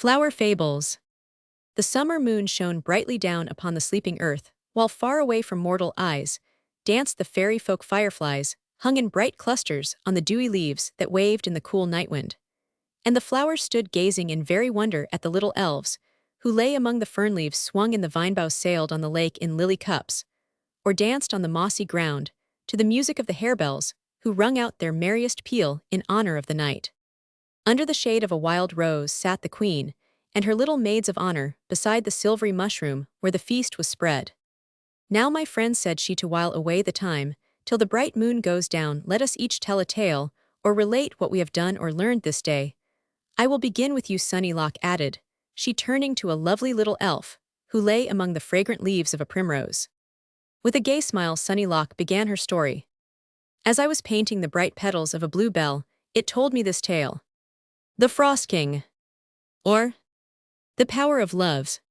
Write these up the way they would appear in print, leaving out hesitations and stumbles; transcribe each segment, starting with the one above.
Flower Fables. The summer moon shone brightly down upon the sleeping earth, while far away from mortal eyes danced the fairy folk fireflies, hung in bright clusters on the dewy leaves that waved in the cool night wind. And the flowers stood gazing in very wonder at the little elves, who lay among the fern leaves swung in the vine boughs, sailed on the lake in lily cups, or danced on the mossy ground, to the music of the harebells, who rung out their merriest peal in honor of the night. Under the shade of a wild rose sat the queen, and her little maids of honor, beside the silvery mushroom where the feast was spread. "Now, my friends," said she, "to while away the time, till the bright moon goes down, let us each tell a tale, or relate what we have done or learned this day. I will begin with you," Sunny Lock added, she turning to a lovely little elf, who lay among the fragrant leaves of a primrose. With a gay smile, Sunny Lock began her story. "As I was painting the bright petals of a bluebell, it told me this tale. The Frost King, or the Power of Loves."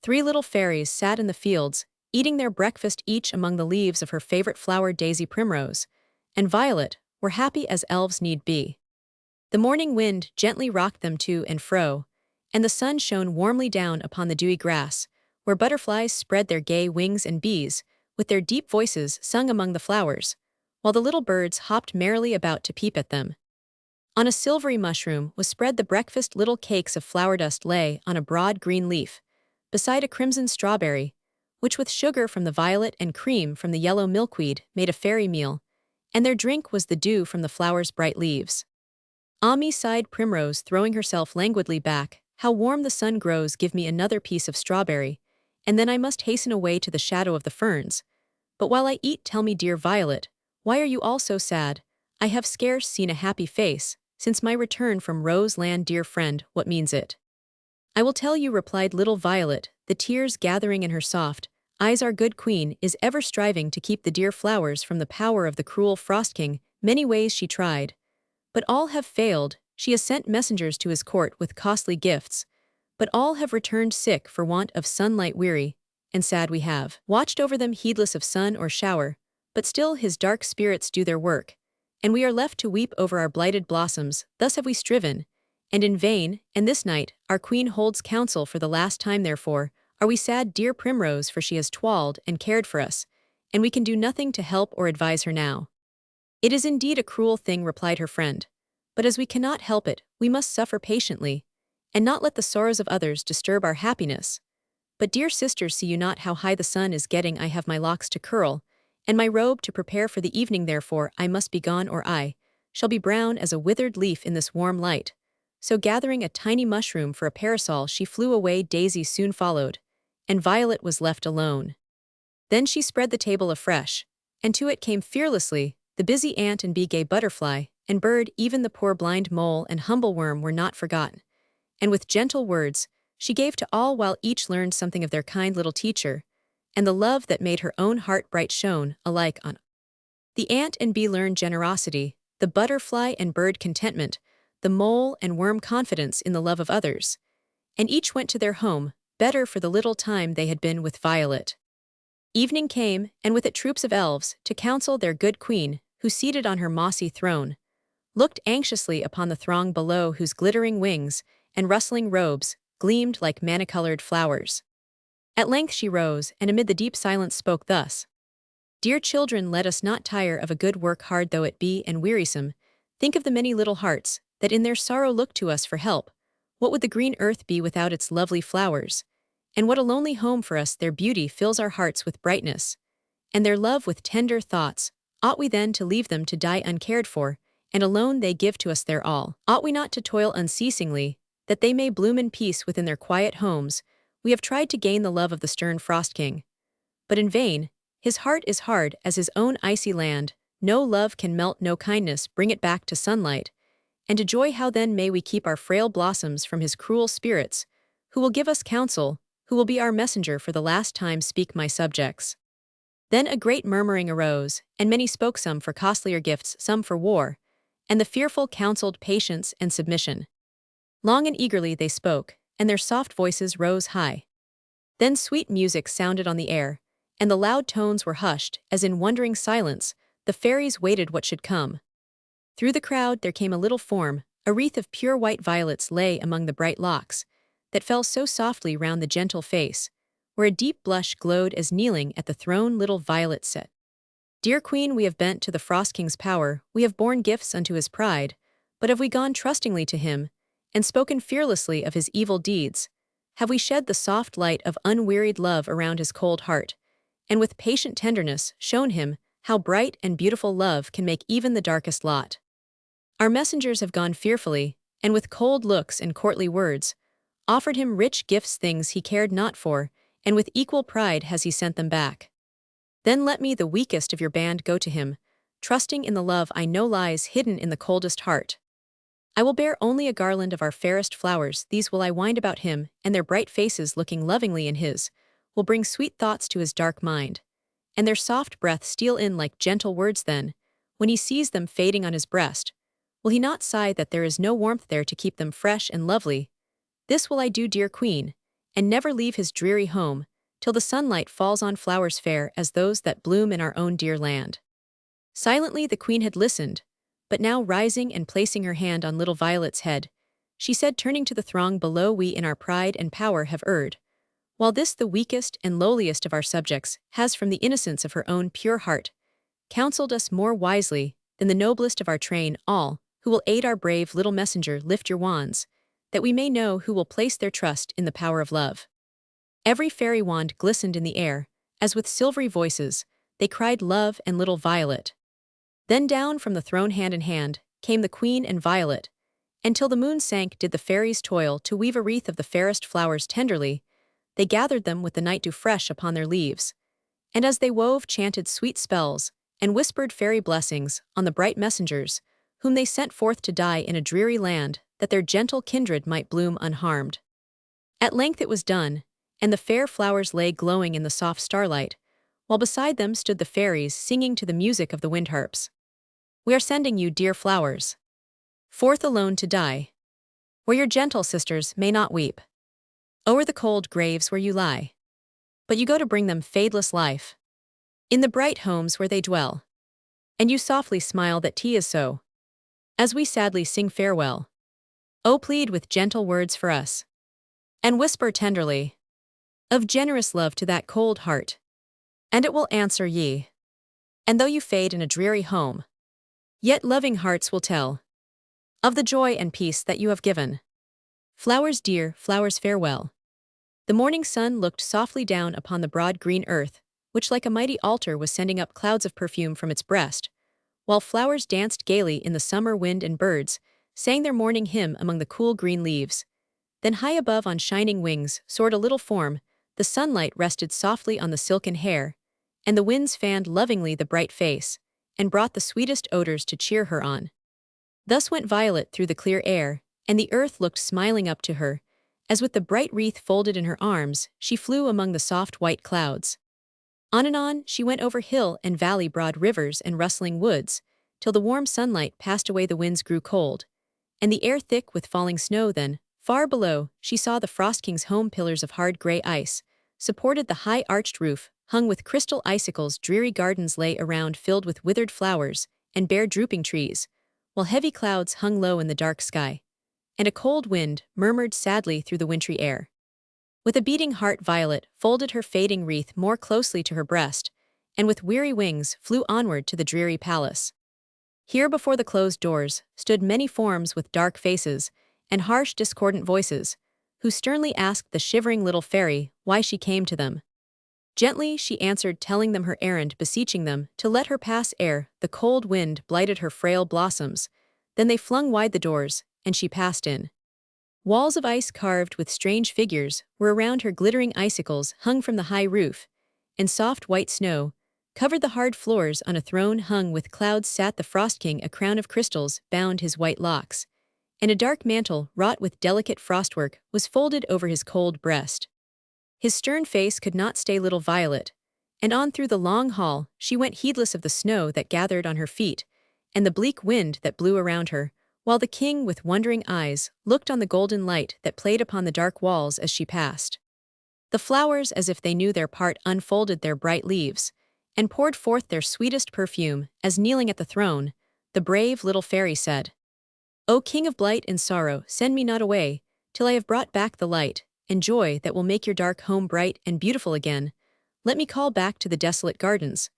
Three little fairies sat in the fields, eating their breakfast each among the leaves of her favorite flower, Daisy Primrose and Violet, were happy as elves need be. The morning wind gently rocked them to and fro, and the sun shone warmly down upon the dewy grass, where butterflies spread their gay wings and bees, with their deep voices, sung among the flowers, while the little birds hopped merrily about to peep at them. On a silvery mushroom was spread the breakfast. Little cakes of flower dust lay on a broad green leaf, beside a crimson strawberry, which with sugar from the violet and cream from the yellow milkweed made a fairy meal, and their drink was the dew from the flower's bright leaves. "Ah me," sighed Primrose, throwing herself languidly back, "how warm the sun grows. Give me another piece of strawberry, and then I must hasten away to the shadow of the ferns. But while I eat, tell me, dear Violet, why are you all so sad? I have scarce seen a happy face since my return from Rose Land. Dear friend, what means it?" "I will tell you," replied little Violet, the tears gathering in her soft eyes. "Our good queen is ever striving to keep the dear flowers from the power of the cruel Frost King. Many ways she tried, but all have failed. She has sent messengers to his court with costly gifts, but all have returned sick for want of sunlight. Weary and sad we have watched over them, heedless of sun or shower, but still his dark spirits do their work, and we are left to weep over our blighted blossoms. Thus have we striven, and in vain, and this night our queen holds counsel for the last time. Therefore are we sad, dear Primrose, for she has toiled and cared for us, and we can do nothing to help or advise her now." "It is indeed a cruel thing," replied her friend, "but as we cannot help it, we must suffer patiently, and not let the sorrows of others disturb our happiness. But, dear sisters, see you not how high the sun is getting? I have my locks to curl, and my robe to prepare for the evening. Therefore I must be gone, or I shall be brown as a withered leaf in this warm light." So gathering a tiny mushroom for a parasol, she flew away. Daisy soon followed, and Violet was left alone. Then she spread the table afresh, and to it came fearlessly the busy ant and bee, gay butterfly and bird. Even the poor blind mole and humble worm were not forgotten, and with gentle words she gave to all, while each learned something of their kind little teacher, and the love that made her own heart bright shone alike on. The ant and bee learned generosity, the butterfly and bird contentment, the mole and worm confidence in the love of others, and each went to their home better for the little time they had been with Violet. Evening came, and with it troops of elves, to counsel their good queen, who, seated on her mossy throne, looked anxiously upon the throng below, whose glittering wings and rustling robes gleamed like many-colored flowers. At length she rose, and amid the deep silence spoke thus: "Dear children, let us not tire of a good work, hard though it be and wearisome. Think of the many little hearts that in their sorrow look to us for help. What would the green earth be without its lovely flowers? And what a lonely home for us. Their beauty fills our hearts with brightness, and their love with tender thoughts. Ought we then to leave them to die uncared for, and alone they give to us their all? Ought we not to toil unceasingly, that they may bloom in peace within their quiet homes? We have tried to gain the love of the stern Frost King, but in vain. His heart is hard as his own icy land. No love can melt, no kindness bring it back to sunlight and to joy. How then may we keep our frail blossoms from his cruel spirits? Who will give us counsel? Who will be our messenger for the last time? Speak, my subjects." Then a great murmuring arose, and many spoke, some for costlier gifts, some for war, and the fearful counseled patience and submission. Long and eagerly they spoke, and their soft voices rose high. Then sweet music sounded on the air, and the loud tones were hushed, as in wondering silence the fairies waited what should come. Through the crowd there came a little form. A wreath of pure white violets lay among the bright locks, that fell so softly round the gentle face, where a deep blush glowed as kneeling at the throne little Violet said, "Dear Queen, we have bent to the Frost King's power, we have borne gifts unto his pride, but have we gone trustingly to him, and spoken fearlessly of his evil deeds? Have we shed the soft light of unwearied love around his cold heart, and with patient tenderness shown him how bright and beautiful love can make even the darkest lot? Our messengers have gone fearfully, and with cold looks and courtly words, offered him rich gifts things he cared not for, and with equal pride has he sent them back. Then let me, the weakest of your band, go to him, trusting in the love I know lies hidden in the coldest heart. I will bear only a garland of our fairest flowers, these will I wind about him, and their bright faces looking lovingly in his, will bring sweet thoughts to his dark mind, and their soft breath steal in like gentle words then, when he sees them fading on his breast, will he not sigh that there is no warmth there to keep them fresh and lovely? This will I do, dear Queen, and never leave his dreary home, till the sunlight falls on flowers fair as those that bloom in our own dear land." Silently the Queen had listened, but now rising and placing her hand on little Violet's head, she said, turning to the throng below, "We in our pride and power have erred, while this the weakest and lowliest of our subjects has from the innocence of her own pure heart counseled us more wisely than the noblest of our train. All who will aid our brave little messenger, lift your wands, that we may know who will place their trust in the power of love." Every fairy wand glistened in the air, as with silvery voices, they cried love and little Violet. Then down from the throne hand in hand, came the Queen and Violet, and till the moon sank did the fairies toil to weave a wreath of the fairest flowers tenderly, they gathered them with the night dew fresh upon their leaves, and as they wove chanted sweet spells, and whispered fairy blessings on the bright messengers, whom they sent forth to die in a dreary land, that their gentle kindred might bloom unharmed. At length it was done, and the fair flowers lay glowing in the soft starlight, while beside them stood the fairies singing to the music of the wind harps. "We are sending you, dear flowers, forth alone to die, where your gentle sisters may not weep, o'er the cold graves where you lie, but you go to bring them fadeless life, in the bright homes where they dwell, and you softly smile that 'tis so, as we sadly sing farewell. O plead with gentle words for us, and whisper tenderly of generous love to that cold heart, and it will answer ye. And though you fade in a dreary home, yet loving hearts will tell of the joy and peace that you have given. Flowers dear, flowers, farewell." The morning sun looked softly down upon the broad green earth, which like a mighty altar was sending up clouds of perfume from its breast, while flowers danced gaily in the summer wind and birds sang their morning hymn among the cool green leaves. Then high above on shining wings soared a little form, the sunlight rested softly on the silken hair, and the winds fanned lovingly the bright face, and brought the sweetest odors to cheer her on. Thus went Violet through the clear air, and the earth looked smiling up to her, as with the bright wreath folded in her arms, she flew among the soft white clouds. On and on she went over hill and valley, broad rivers and rustling woods, till the warm sunlight passed away, the winds grew cold, and the air thick with falling snow. Then, far below, she saw the Frost King's home, pillars of hard gray ice supported the high arched roof, hung with crystal icicles. Dreary gardens lay around, filled with withered flowers and bare drooping trees, while heavy clouds hung low in the dark sky, and a cold wind murmured sadly through the wintry air. With a beating heart Violet folded her fading wreath more closely to her breast, and with weary wings flew onward to the dreary palace. Here before the closed doors stood many forms with dark faces and harsh discordant voices, who sternly asked the shivering little fairy why she came to them. Gently she answered, telling them her errand, beseeching them to let her pass ere the cold wind blighted her frail blossoms. Then they flung wide the doors, and she passed in. Walls of ice carved with strange figures were around her, glittering icicles hung from the high roof, and soft white snow covered the hard floors. On a throne hung with clouds sat the Frost King, a crown of crystals bound his white locks, and a dark mantle wrought with delicate frostwork was folded over his cold breast. His stern face could not stay little Violet, and on through the long hall she went, heedless of the snow that gathered on her feet and the bleak wind that blew around her, while the king with wondering eyes looked on the golden light that played upon the dark walls as she passed. The flowers, as if they knew their part, unfolded their bright leaves and poured forth their sweetest perfume as, kneeling at the throne, the brave little fairy said, "O King of blight and sorrow, send me not away, till I have brought back the light and joy that will make your dark home bright and beautiful again. Let me call back to the desolate gardens.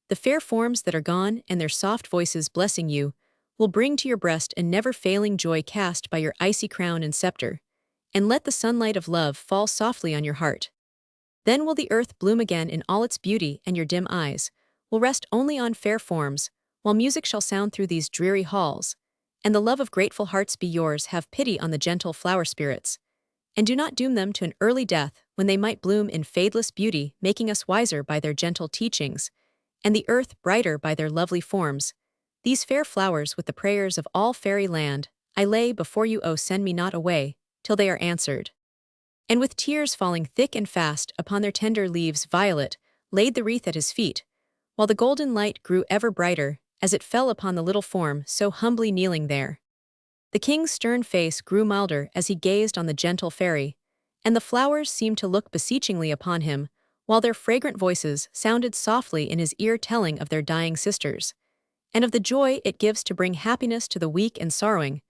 The fair forms that are gone and their soft voices blessing you will bring to your breast a never-failing joy cast by your icy crown and scepter, and let the sunlight of love fall softly on your heart. Then will the earth bloom again in all its beauty, and your dim eyes will rest only on fair forms, while music shall sound through these dreary halls, and the love of grateful hearts be yours. Have pity on the gentle flower spirits, and do not doom them to an early death when they might bloom in fadeless beauty, making us wiser by their gentle teachings, and the earth brighter by their lovely forms. These fair flowers with the prayers of all fairy land, I lay before you, oh send me not away, till they are answered. And with tears falling thick and fast upon their tender leaves, Violet laid the wreath at his feet, while the golden light grew ever brighter as it fell upon the little form so humbly kneeling there. The king's stern face grew milder as he gazed on the gentle fairy, and the flowers seemed to look beseechingly upon him, while their fragrant voices sounded softly in his ear, telling of their dying sisters, and of the joy it gives to bring happiness to the weak and sorrowing.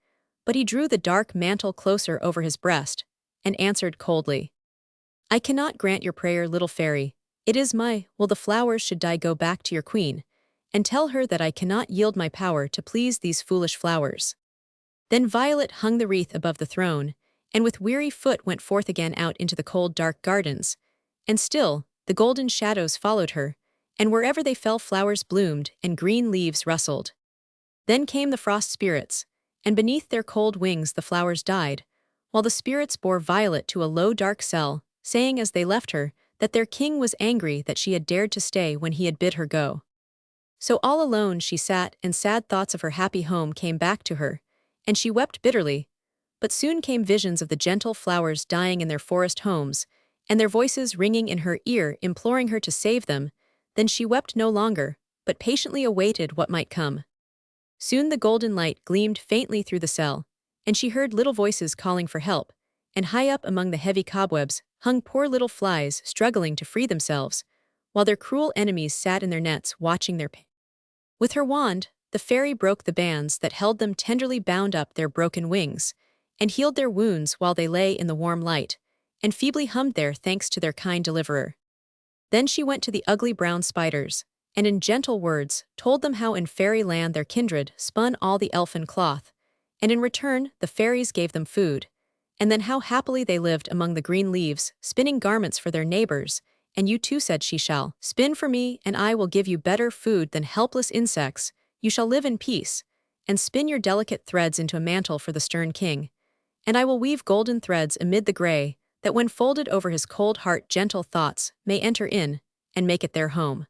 But he drew the dark mantle closer over his breast, and answered coldly, I cannot grant your prayer, little fairy. It is my will the flowers should die. Go back to your queen, and tell her that I cannot yield my power to please these foolish flowers. Then Violet hung the wreath above the throne, and with weary foot went forth again out into the cold dark gardens, and still the golden shadows followed her, and wherever they fell flowers bloomed and green leaves rustled. Then came the frost spirits, and beneath their cold wings the flowers died, while the spirits bore Violet to a low dark cell, saying as they left her that their king was angry that she had dared to stay when he had bid her go. So all alone she sat, and sad thoughts of her happy home came back to her, and she wept bitterly. But soon came visions of the gentle flowers dying in their forest homes, and their voices ringing in her ear imploring her to save them. Then she wept no longer, but patiently awaited what might come. Soon the golden light gleamed faintly through the cell, and she heard little voices calling for help, and high up among the heavy cobwebs hung poor little flies struggling to free themselves, while their cruel enemies sat in their nets watching their pain. With her wand, the fairy broke the bands that held them, tenderly bound up their broken wings, and healed their wounds while they lay in the warm light, and feebly hummed their thanks to their kind deliverer. Then she went to the ugly brown spiders, and in gentle words told them how in fairyland their kindred spun all the elfin cloth, and in return the fairies gave them food, and then how happily they lived among the green leaves, spinning garments for their neighbors. And you too, said she, shall spin for me, and I will give you better food than helpless insects. You shall live in peace, and spin your delicate threads into a mantle for the stern king, and I will weave golden threads amid the gray, that when folded over his cold heart gentle thoughts may enter in, and make it their home.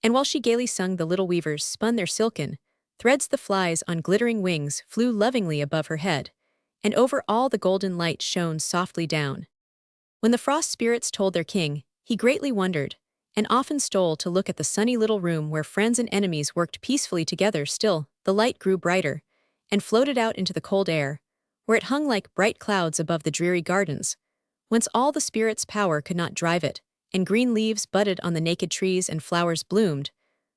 And while she gaily sung, the little weavers spun their silken threads. The flies on glittering wings flew lovingly above her head, and over all the golden light shone softly down. When the frost spirits told their king, he greatly wondered, and often stole to look at the sunny little room where friends and enemies worked peacefully together. Still, the light grew brighter, and floated out into the cold air, where it hung like bright clouds above the dreary gardens, whence all the spirits' power could not drive it, and green leaves budded on the naked trees and flowers bloomed,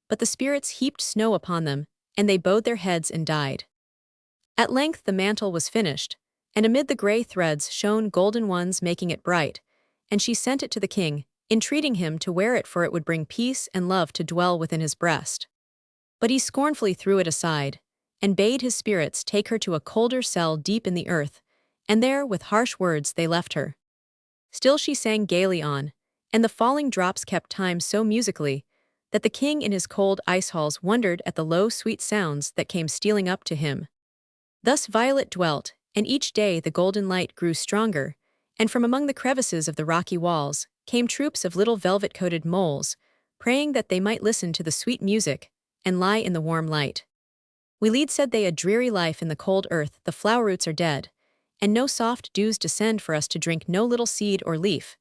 but the spirits heaped snow upon them, and they bowed their heads and died. At length the mantle was finished, and amid the gray threads shone golden ones, making it bright, and she sent it to the king, entreating him to wear it, for it would bring peace and love to dwell within his breast. But he scornfully threw it aside, and bade his spirits take her to a colder cell deep in the earth, and there with harsh words they left her. Still she sang gaily on, and the falling drops kept time so musically that the king in his cold ice halls wondered at the low sweet sounds that came stealing up to him. Thus Violet dwelt, and each day the golden light grew stronger, and from among the crevices of the rocky walls came troops of little velvet-coated moles, praying that they might listen to the sweet music and lie in the warm light. We lead, said they, a dreary life in the cold earth. The flower roots are dead, and no soft dews descend for us to drink, no little seed or leaf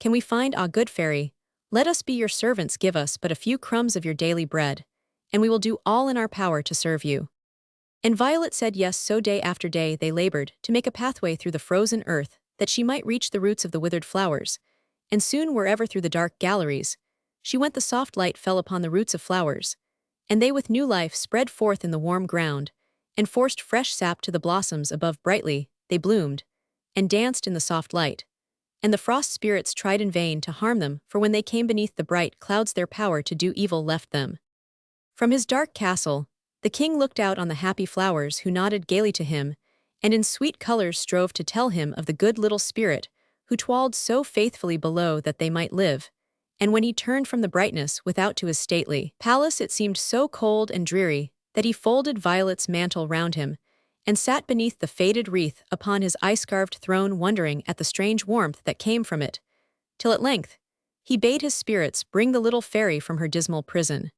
can we find. Ah, good fairy, let us be your servants. Give us but a few crumbs of your daily bread, and we will do all in our power to serve you. And Violet said yes. So day after day they labored to make a pathway through the frozen earth, that she might reach the roots of the withered flowers, and soon wherever through the dark galleries she went the soft light fell upon the roots of flowers, and they with new life spread forth in the warm ground, and forced fresh sap to the blossoms above. Brightly they bloomed, and danced in the soft light. And the frost spirits tried in vain to harm them, for when they came beneath the bright clouds their power to do evil left them. From his dark castle, the king looked out on the happy flowers who nodded gaily to him, and in sweet colors strove to tell him of the good little spirit who toiled so faithfully below that they might live. And when he turned from the brightness without to his stately palace, it seemed so cold and dreary that he folded Violet's mantle round him, and sat beneath the faded wreath upon his ice-carved throne, wondering at the strange warmth that came from it, till at length he bade his spirits bring the little fairy from her dismal prison.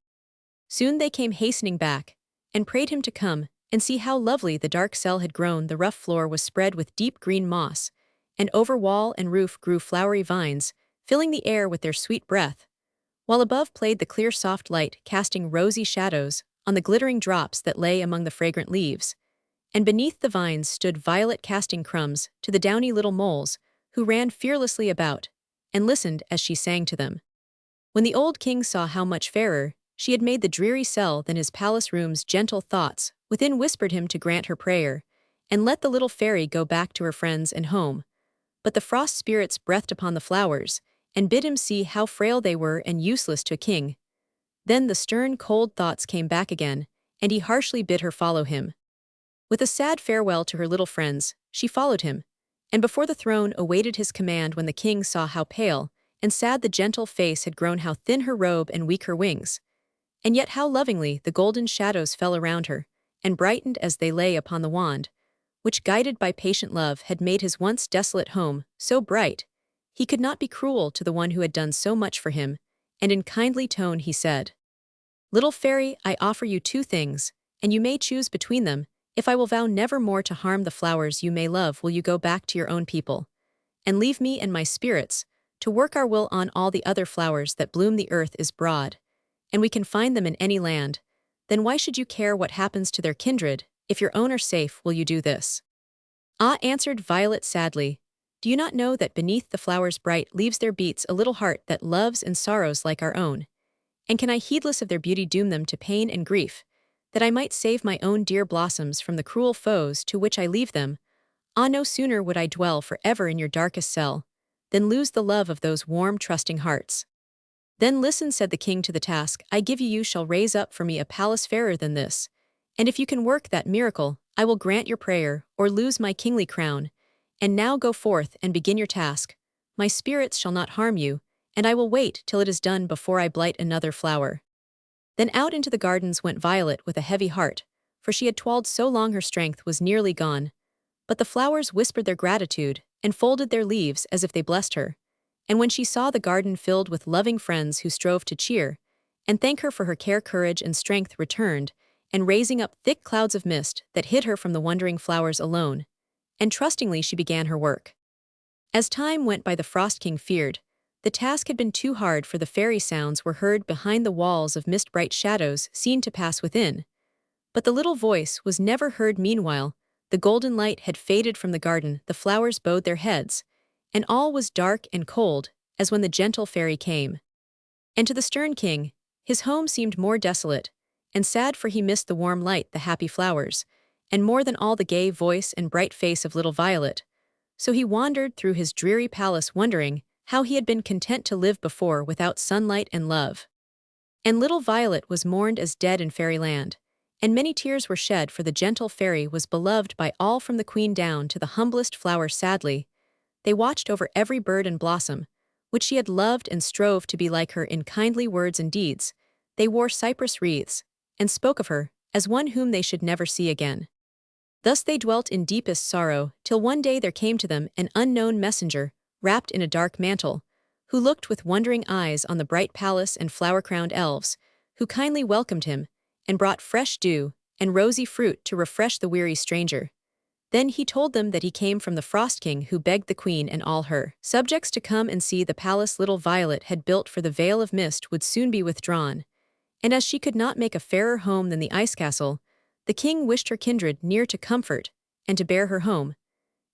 Soon they came hastening back, and prayed him to come and see how lovely the dark cell had grown. The rough floor was spread with deep green moss, and over wall and roof grew flowery vines, filling the air with their sweet breath, while above played the clear soft light, casting rosy shadows on the glittering drops that lay among the fragrant leaves. And beneath the vines stood Violet, casting crumbs to the downy little moles, who ran fearlessly about, and listened as she sang to them. When the old king saw how much fairer she had made the dreary cell than his palace rooms, gentle thoughts within whispered him to grant her prayer, and let the little fairy go back to her friends and home. But the frost spirits breathed upon the flowers, and bid him see how frail they were and useless to a king. Then the stern, cold thoughts came back again, and he harshly bid her follow him. With a sad farewell to her little friends, she followed him, and before the throne awaited his command. When the king saw how pale and sad the gentle face had grown, how thin her robe and weak her wings, and yet how lovingly the golden shadows fell around her, and brightened as they lay upon the wand, which, guided by patient love, had made his once desolate home so bright, he could not be cruel to the one who had done so much for him, and in kindly tone he said, "Little fairy, I offer you two things, and you may choose between them. If I will vow never more to harm the flowers you may love, will you go back to your own people, and leave me and my spirits to work our will on all the other flowers that bloom? The earth is broad, and we can find them in any land. Then why should you care what happens to their kindred? If your own are safe, will you do this?" "Ah," answered Violet sadly, "do you not know that beneath the flowers' bright leaves there beats a little heart that loves and sorrows like our own? And can I, heedless of their beauty, doom them to pain and grief, that I might save my own dear blossoms from the cruel foes to which I leave them? Ah, no sooner would I dwell for ever in your darkest cell, than lose the love of those warm, trusting hearts." "Then listen," said the king to the task I give you. "You shall raise up for me a palace fairer than this, and if you can work that miracle, I will grant your prayer, or lose my kingly crown. And now go forth and begin your task. My spirits shall not harm you, and I will wait till it is done before I blight another flower." Then out into the gardens went Violet with a heavy heart, for she had toiled so long her strength was nearly gone. But the flowers whispered their gratitude, and folded their leaves as if they blessed her. And when she saw the garden filled with loving friends who strove to cheer and thank her for her care, courage and strength returned, and raising up thick clouds of mist that hid her from the wondering flowers alone, and trustingly she began her work. As time went by, the Frost King feared the task had been too hard, for the fairy sounds were heard behind the walls of mist, bright shadows seen to pass within. But the little voice was never heard. Meanwhile, the golden light had faded from the garden, the flowers bowed their heads, and all was dark and cold as when the gentle fairy came. And to the stern king, his home seemed more desolate and sad, for he missed the warm light, the happy flowers, and more than all the gay voice and bright face of little Violet. So he wandered through his dreary palace, wondering how he had been content to live before without sunlight and love. And little Violet was mourned as dead in fairyland, and many tears were shed, for the gentle fairy was beloved by all, from the queen down to the humblest flower. Sadly they watched over every bird and blossom, which she had loved, and strove to be like her in kindly words and deeds. They wore cypress wreaths, and spoke of her as one whom they should never see again. Thus they dwelt in deepest sorrow, till one day there came to them an unknown messenger, wrapped in a dark mantle, who looked with wondering eyes on the bright palace and flower-crowned elves, who kindly welcomed him, and brought fresh dew and rosy fruit to refresh the weary stranger. Then he told them that he came from the Frost King, who begged the queen and all her subjects to come and see the palace little Violet had built, for the veil of mist would soon be withdrawn, and as she could not make a fairer home than the ice castle, the king wished her kindred near to comfort and to bear her home.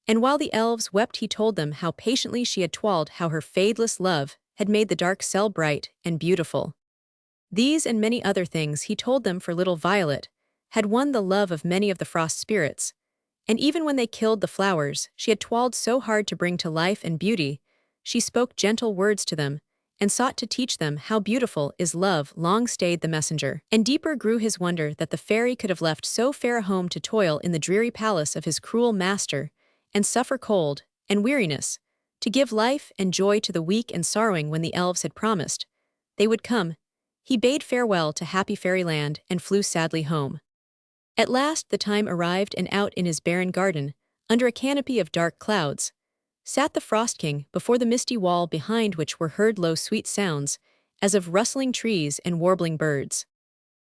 And while the elves wept, he told them how patiently she had toiled, how her fadeless love had made the dark cell bright and beautiful. These and many other things he told them, for little Violet had won the love of many of the frost spirits, And even when they killed the flowers she had toiled so hard to bring to life and beauty, she spoke gentle words to them, and sought to teach them how beautiful is love. Long stayed the messenger, and deeper grew his wonder that the fairy could have left so fair a home to toil in the dreary palace of his cruel master, and suffer cold and weariness, to give life and joy to the weak and sorrowing. When the elves had promised they would come, he bade farewell to happy fairyland and flew sadly home. At last the time arrived, and out in his barren garden, under a canopy of dark clouds, sat the Frost King before the misty wall behind which were heard low sweet sounds, as of rustling trees and warbling birds.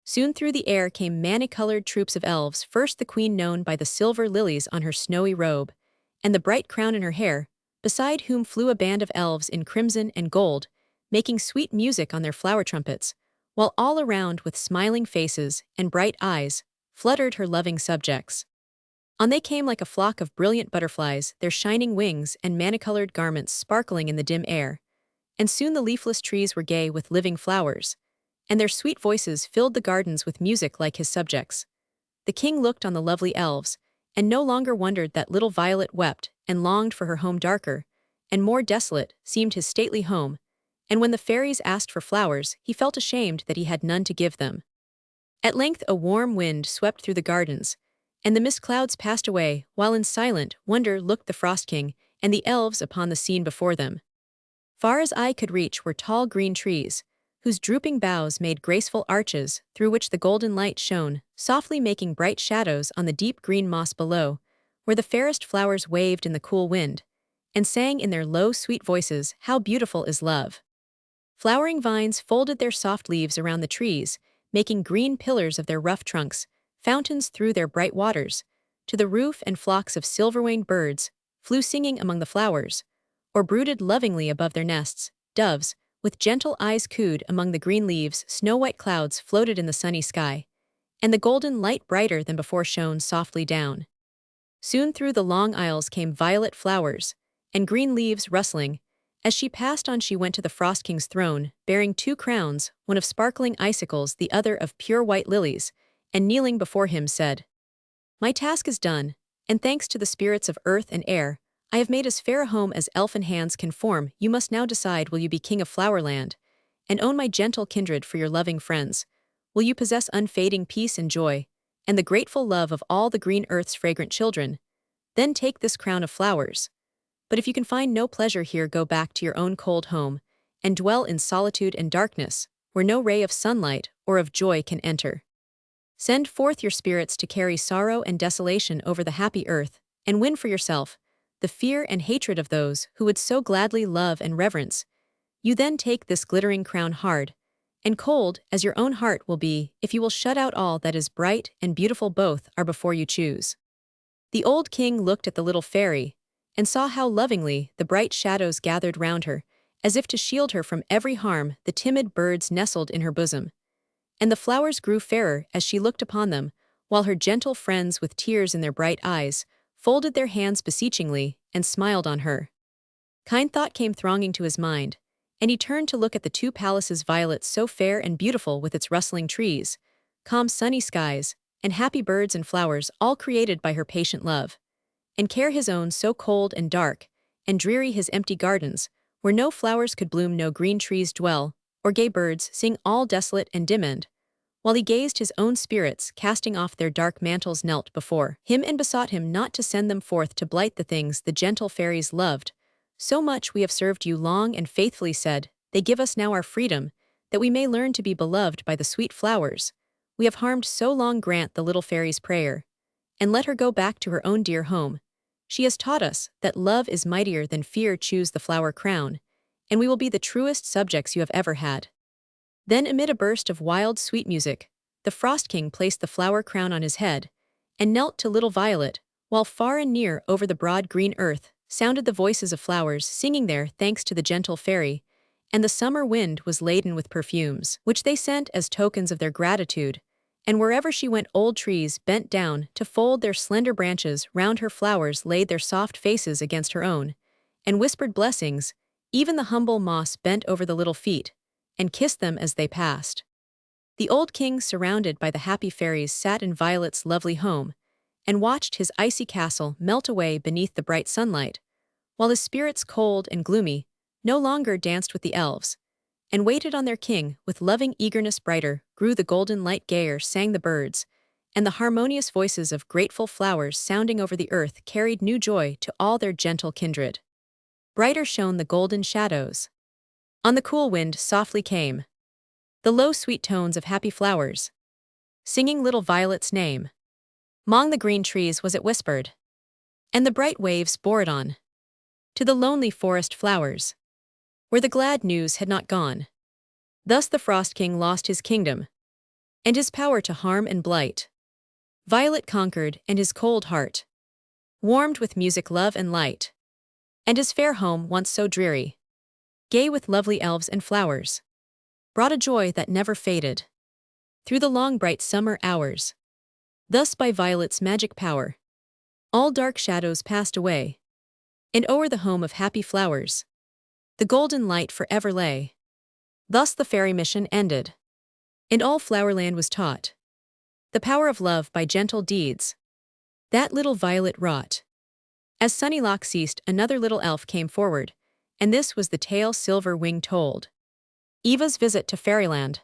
Soon through the air came many-colored troops of elves, first the queen known by the silver lilies on her snowy robe, and the bright crown in her hair, beside whom flew a band of elves in crimson and gold, making sweet music on their flower trumpets, while all around with smiling faces and bright eyes fluttered her loving subjects. On they came like a flock of brilliant butterflies, their shining wings and many-colored garments sparkling in the dim air, and soon the leafless trees were gay with living flowers, and their sweet voices filled the gardens with music like his subjects. The king looked on the lovely elves, and no longer wondered that little Violet wept and longed for her home. Darker and more desolate seemed his stately home, and when the fairies asked for flowers he felt ashamed that he had none to give them. At length a warm wind swept through the gardens, and the mist clouds passed away, while in silent wonder looked the Frost King and the elves upon the scene before them. Far as eye could reach were tall green trees, whose drooping boughs made graceful arches through which the golden light shone, softly making bright shadows on the deep green moss below, where the fairest flowers waved in the cool wind, and sang in their low sweet voices, "How beautiful is love." Flowering vines folded their soft leaves around the trees, making green pillars of their rough trunks, fountains threw their bright waters to the roof, and flocks of silver-winged birds flew singing among the flowers, or brooded lovingly above their nests. Doves, with gentle eyes, cooed among the green leaves. Snow-white clouds floated in the sunny sky, and the golden light brighter than before shone softly down. Soon through the long aisles came violet flowers, and green leaves rustling. As she passed on she went to the Frost King's throne, bearing two crowns, one of sparkling icicles, the other of pure white lilies, and kneeling before him said, "My task is done, and thanks to the spirits of earth and air, I have made as fair a home as elfin hands can form. You must now decide, will you be king of Flowerland, and own my gentle kindred for your loving friends? Will you possess unfading peace and joy, and the grateful love of all the green earth's fragrant children? Then take this crown of flowers. But if you can find no pleasure here, go back to your own cold home, and dwell in solitude and darkness, where no ray of sunlight or of joy can enter. Send forth your spirits to carry sorrow and desolation over the happy earth, and win for yourself the fear and hatred of those who would so gladly love and reverence. You then take this glittering crown, hard and cold as your own heart will be, if you will shut out all that is bright and beautiful. Both are before you, choose." The old king looked at the little fairy, and saw how lovingly the bright shadows gathered round her, as if to shield her from every harm. The timid birds nestled in her bosom, and the flowers grew fairer as she looked upon them, while her gentle friends, with tears in their bright eyes, folded their hands beseechingly and smiled on her. Kind thought came thronging to his mind, and he turned to look at the two palaces. Violet, so fair and beautiful, with its rustling trees, calm sunny skies, and happy birds and flowers, all created by her patient love. And care, his own, so cold and dark and dreary, his empty gardens, where no flowers could bloom, no green trees dwell, or gay birds sing, all desolate and dim-end. While he gazed, his own spirits, casting off their dark mantles, knelt before him and besought him not to send them forth to blight the things the gentle fairies loved so much. "We have served you long and faithfully," said they. "Give us now our freedom, that we may learn to be beloved by the sweet flowers. We have harmed so long. Grant the little fairy's prayer, and let her go back to her own dear home. She has taught us that love is mightier than fear. Choose the flower crown, and we will be the truest subjects you have ever had." Then, amid a burst of wild, sweet music, the Frost King placed the flower crown on his head, and knelt to little Violet, while far and near over the broad green earth sounded the voices of flowers singing their thanks to the gentle fairy, and the summer wind was laden with perfumes, which they sent as tokens of their gratitude. And wherever she went, old trees bent down to fold their slender branches round her. Flowers laid their soft faces against her own, and whispered blessings. Even the humble moss bent over the little feet, and kissed them as they passed. The old king, surrounded by the happy fairies, sat in Violet's lovely home, and watched his icy castle melt away beneath the bright sunlight, while his spirits cold and gloomy no longer danced with the elves, and waited on their king with loving eagerness. Brighter grew the golden light, gayer sang the birds, and the harmonious voices of grateful flowers sounding over the earth carried new joy to all their gentle kindred. Brighter shone the golden shadows. On the cool wind softly came the low sweet tones of happy flowers, singing little Violet's name. 'Mong the green trees was it whispered, and the bright waves bore it on to the lonely forest flowers, where the glad news had not gone. Thus the Frost King lost his kingdom, and his power to harm and blight. Violet conquered, and his cold heart warmed with music, love, and light. And his fair home, once so dreary, gay with lovely elves and flowers, brought a joy that never faded through the long bright summer hours. Thus by Violet's magic power, all dark shadows passed away, and o'er the home of happy flowers, the golden light forever lay. Thus the fairy mission ended, and all Flowerland was taught the power of love by gentle deeds that little Violet wrought. As Sunnylock ceased, another little elf came forward, and this was the tale Silver Wing told. Eva's visit to Fairyland.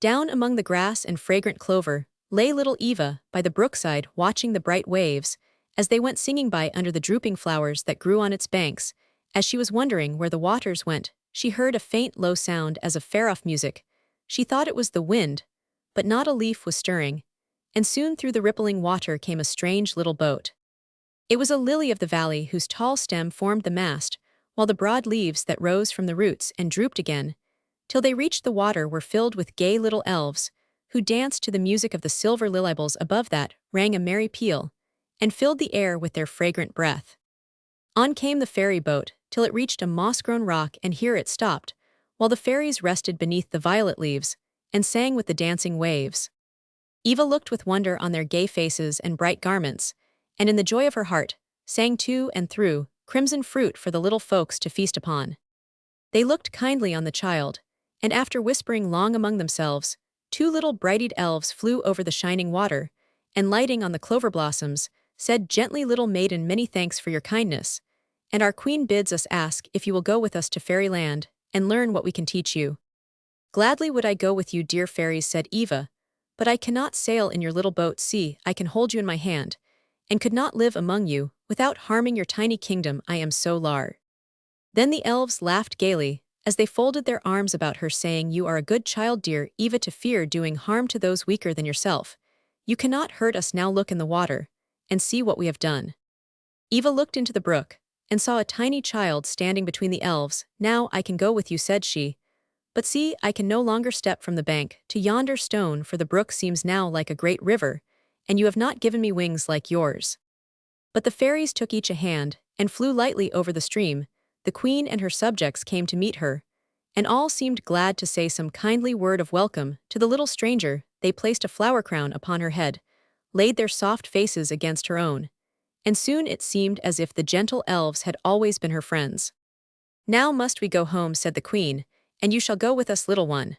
Down among the grass and fragrant clover lay little Eva by the brookside, watching the bright waves as they went singing by under the drooping flowers that grew on its banks. As she was wondering where the waters went, she heard a faint low sound as of far-off music. She thought it was the wind, but not a leaf was stirring, and soon through the rippling water came a strange little boat. It was a lily of the valley whose tall stem formed the mast, while the broad leaves that rose from the roots and drooped again, till they reached the water, were filled with gay little elves, who danced to the music of the silver lilybells above that rang a merry peal, and filled the air with their fragrant breath. On came the fairy boat, till it reached a moss-grown rock, and here it stopped, while the fairies rested beneath the violet leaves, and sang with the dancing waves. Eva looked with wonder on their gay faces and bright garments, and in the joy of her heart, sang to and threw crimson fruit for the little folks to feast upon. They looked kindly on the child, and after whispering long among themselves, 2 little bright-eyed elves flew over the shining water, and lighting on the clover blossoms, said gently, "Little maiden, many thanks for your kindness, and our queen bids us ask if you will go with us to Fairyland and learn what we can teach you." "Gladly would I go with you, dear fairies," said Eva, "but I cannot sail in your little boat. See, I can hold you in my hand, and could not live among you without harming your tiny kingdom. I am so large." Then the elves laughed gaily as they folded their arms about her, saying, "You are a good child, dear Eva, to fear doing harm to those weaker than yourself. You cannot hurt us now. Look in the water, and see what we have done." Eva looked into the brook, and saw a tiny child standing between the elves. "Now I can go with you," said she, "but see, I can no longer step from the bank to yonder stone, for the brook seems now like a great river, and you have not given me wings like yours." But the fairies took each a hand, and flew lightly over the stream. The queen and her subjects came to meet her, and all seemed glad to say some kindly word of welcome to the little stranger. They placed a flower crown upon her head, laid their soft faces against her own, and soon it seemed as if the gentle elves had always been her friends. "Now must we go home," said the queen, "and you shall go with us, little one."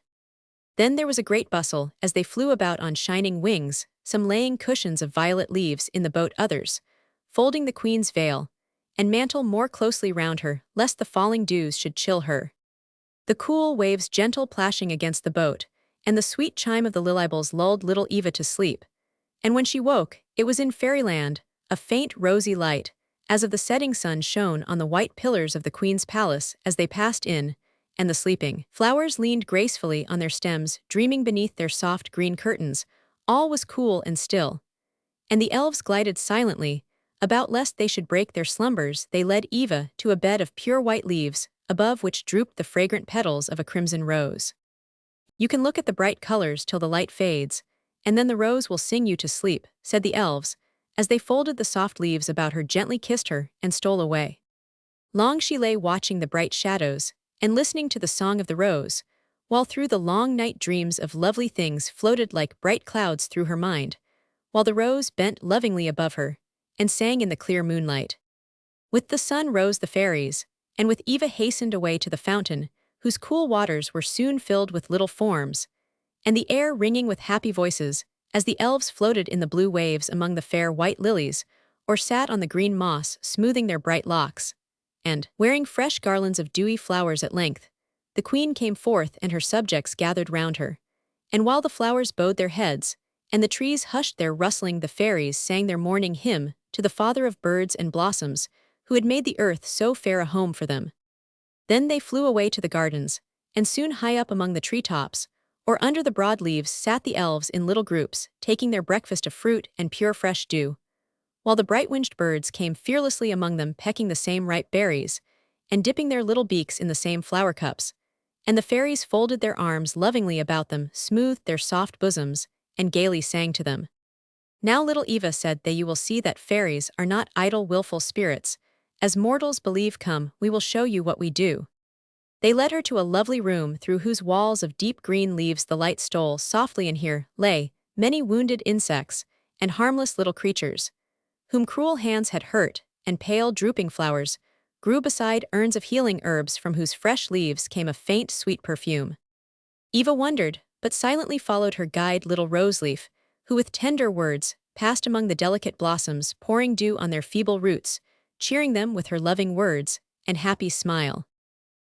Then there was a great bustle as they flew about on shining wings, some laying cushions of violet leaves in the boat, others folding the queen's veil and mantle more closely round her, lest the falling dews should chill her. The cool waves gentle plashing against the boat, and the sweet chime of the lilybells lulled little Eva to sleep. And when she woke, it was in Fairyland. A faint rosy light, as of the setting sun, shone on the white pillars of the queen's palace as they passed in, and the sleeping flowers leaned gracefully on their stems, dreaming beneath their soft green curtains. All was cool and still, and the elves glided silently about lest they should break their slumbers. They led Eva to a bed of pure white leaves, above which drooped the fragrant petals of a crimson rose. "You can look at the bright colors till the light fades, and then the rose will sing you to sleep," said the elves, as they folded the soft leaves about her, gently kissed her, and stole away. Long she lay watching the bright shadows, and listening to the song of the rose, while through the long night dreams of lovely things floated like bright clouds through her mind, while the rose bent lovingly above her, and sang in the clear moonlight. With the sun rose the fairies, and with Eva hastened away to the fountain, whose cool waters were soon filled with little forms, and the air ringing with happy voices, as the elves floated in the blue waves among the fair white lilies, or sat on the green moss smoothing their bright locks. And, wearing fresh garlands of dewy flowers at length, the queen came forth and her subjects gathered round her. And while the flowers bowed their heads, and the trees hushed their rustling, the fairies sang their morning hymn to the Father of birds and blossoms, who had made the earth so fair a home for them. Then they flew away to the gardens, and soon high up among the treetops, or under the broad leaves, sat the elves in little groups, taking their breakfast of fruit and pure fresh dew, while the bright-winged birds came fearlessly among them, pecking the same ripe berries, and dipping their little beaks in the same flower cups. And the fairies folded their arms lovingly about them, smoothed their soft bosoms, and gaily sang to them. Now little Eva said that you will see that fairies are not idle willful spirits. As mortals believe, come, we will show you what we do. They led her to a lovely room through whose walls of deep green leaves the light stole softly, and here lay many wounded insects and harmless little creatures, whom cruel hands had hurt, and pale drooping flowers grew beside urns of healing herbs from whose fresh leaves came a faint sweet perfume. Eva wondered, but silently followed her guide little Roseleaf, who with tender words passed among the delicate blossoms, pouring dew on their feeble roots, cheering them with her loving words and happy smile.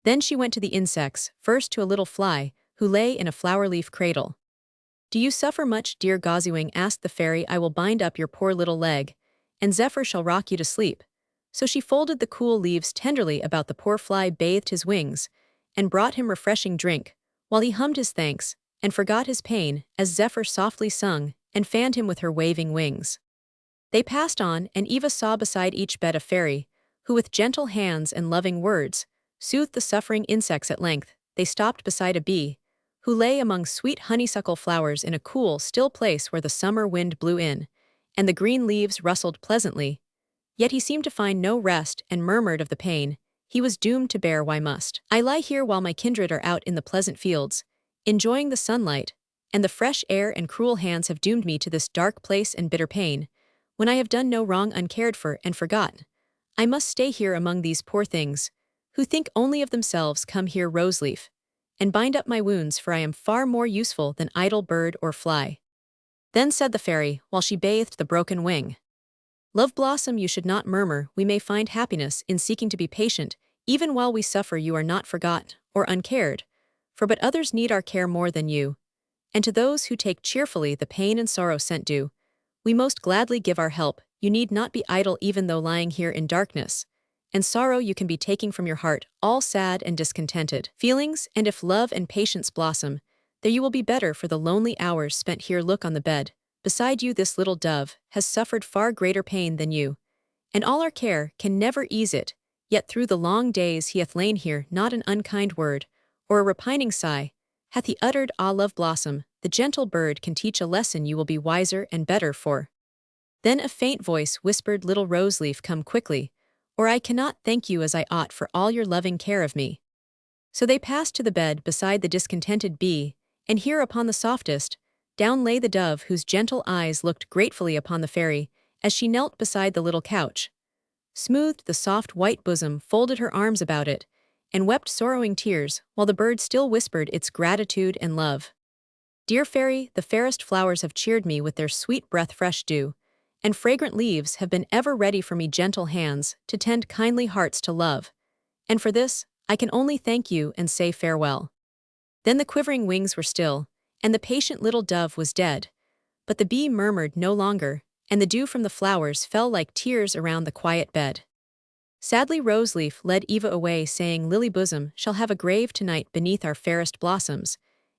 Then she went to the insects, first to a little fly, who lay in a flower-leaf cradle. "Do you suffer much, dear Gozzywing?" asked the fairy. "I will bind up your poor little leg, and Zephyr shall rock you to sleep." So she folded the cool leaves tenderly about the poor fly, bathed his wings, and brought him refreshing drink, while he hummed his thanks, and forgot his pain, as Zephyr softly sung, and fanned him with her waving wings. They passed on, and Eva saw beside each bed a fairy, who with gentle hands and loving words soothed the suffering insects. At length, they stopped beside a bee, who lay among sweet honeysuckle flowers in a cool, still place where the summer wind blew in, and the green leaves rustled pleasantly. Yet he seemed to find no rest, and murmured of the pain he was doomed to bear. "Why must I lie here while my kindred are out in the pleasant fields, enjoying the sunlight and the fresh air, and cruel hands have doomed me to this dark place and bitter pain, when I have done no wrong, uncared for and forgotten? I must stay here among these poor things, who think only of themselves. Come here, Roseleaf, and bind up my wounds, for I am far more useful than idle bird or fly." Then said the fairy, while she bathed the broken wing, "Love Blossom, you should not murmur. We may find happiness in seeking to be patient, even while we suffer. You are not forgotten or uncared, for but others need our care more than you. And to those who take cheerfully the pain and sorrow sent due, we most gladly give our help. You need not be idle, even though lying here in darkness and sorrow you can be taking from your heart all sad and discontented feelings, and if love and patience blossom, there you will be better for the lonely hours spent here. Look on the bed beside you, this little dove has suffered far greater pain than you, and all our care can never ease it. Yet through the long days he hath lain here, not an unkind word or a repining sigh hath he uttered. Ah, Love Blossom, the gentle bird can teach a lesson you will be wiser and better for." Then a faint voice whispered, "Little Roseleaf, come quickly, or I cannot thank you as I ought for all your loving care of me." So they passed to the bed beside the discontented bee, and here upon the softest down lay the dove, whose gentle eyes looked gratefully upon the fairy as she knelt beside the little couch, smoothed the soft white bosom, folded her arms about it, and wept sorrowing tears, while the bird still whispered its gratitude and love. "Dear fairy, the fairest flowers have cheered me with their sweet breath, fresh dew, and fragrant leaves have been ever ready for me, gentle hands to tend, kindly hearts to love. And for this, I can only thank you and say farewell." Then the quivering wings were still, and the patient little dove was dead. But the bee murmured no longer, and the dew from the flowers fell like tears around the quiet bed. Sadly Roseleaf led Eva away, saying, "Lily Bosom shall have a grave tonight beneath our fairest blossoms,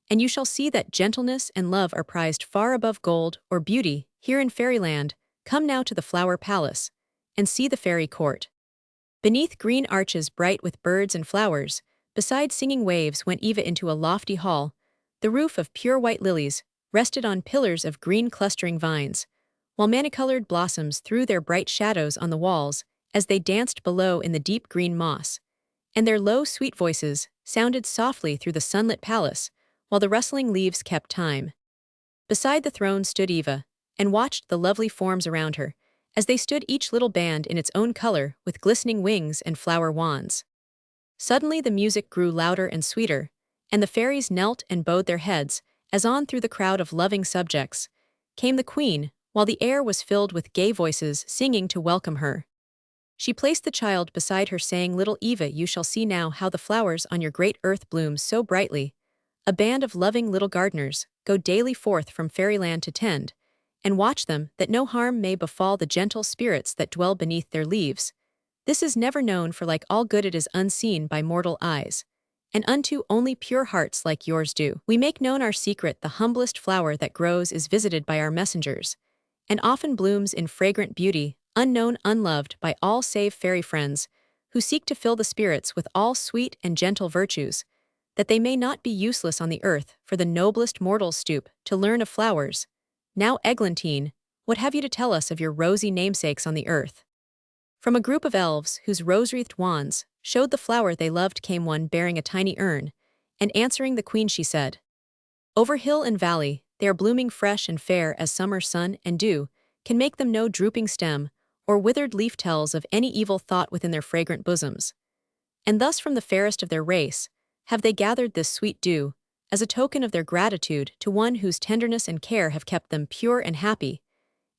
and you shall see that gentleness and love are prized far above gold or beauty here in fairyland. Come now to the flower palace, and see the fairy court." Beneath green arches bright with birds and flowers, beside singing waves, went Eva into a lofty hall. The roof of pure white lilies rested on pillars of green clustering vines, while many-colored blossoms threw their bright shadows on the walls as they danced below in the deep green moss, and their low sweet voices sounded softly through the sunlit palace, while the rustling leaves kept time. Beside the throne stood Eva, and watched the lovely forms around her, as they stood each little band in its own color with glistening wings and flower wands. Suddenly the music grew louder and sweeter, and the fairies knelt and bowed their heads, as on through the crowd of loving subjects came the queen, while the air was filled with gay voices singing to welcome her. She placed the child beside her, saying, "Little Eva, you shall see now how the flowers on your great earth bloom so brightly. A band of loving little gardeners go daily forth from fairyland to tend, and watch them, that no harm may befall the gentle spirits that dwell beneath their leaves. This is never known, for like all good it is unseen by mortal eyes, and unto only pure hearts like yours do we make known our secret. The humblest flower that grows is visited by our messengers, and often blooms in fragrant beauty, unknown, unloved by all save fairy friends, who seek to fill the spirits with all sweet and gentle virtues, that they may not be useless on the earth, for the noblest mortals stoop to learn of flowers. Now, Eglantine, what have you to tell us of your rosy namesakes on the earth?" From a group of elves, whose rose-wreathed wands showed the flower they loved, came one bearing a tiny urn, and answering the queen she said, "Over hill and valley, they are blooming fresh and fair as summer sun and dew can make them. No drooping stem or withered leaf tells of any evil thought within their fragrant bosoms. And thus from the fairest of their race have they gathered this sweet dew, as a token of their gratitude to one whose tenderness and care have kept them pure and happy.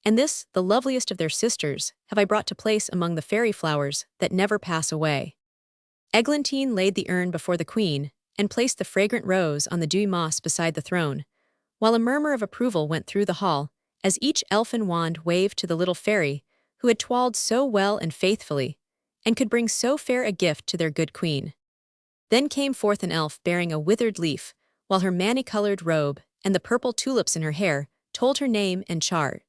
And this, the loveliest of their sisters, have I brought to place among the fairy flowers that never pass away." Eglantine laid the urn before the queen, and placed the fragrant rose on the dewy moss beside the throne, while a murmur of approval went through the hall, as each elfin wand waved to the little fairy, who had twirled so well and faithfully, and could bring so fair a gift to their good queen. Then came forth an elf bearing a withered leaf, while her many-colored robe, and the purple tulips in her hair, told her name and chart.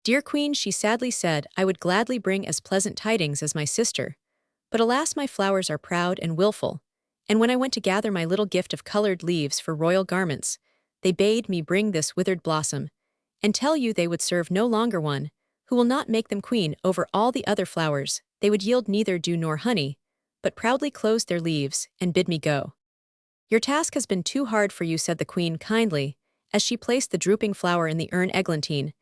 "Dear queen," she sadly said, "I would gladly bring as pleasant tidings as my sister. But alas, my flowers are proud and willful, and when I went to gather my little gift of colored leaves for royal garments, they bade me bring this withered blossom, and tell you they would serve no longer one, who will not make them queen over all the other flowers. They would yield neither dew nor honey, but proudly closed their leaves, and bid me go." "Your task has been too hard for you," said the queen kindly, as she placed the drooping flower in the urn. "Eglantine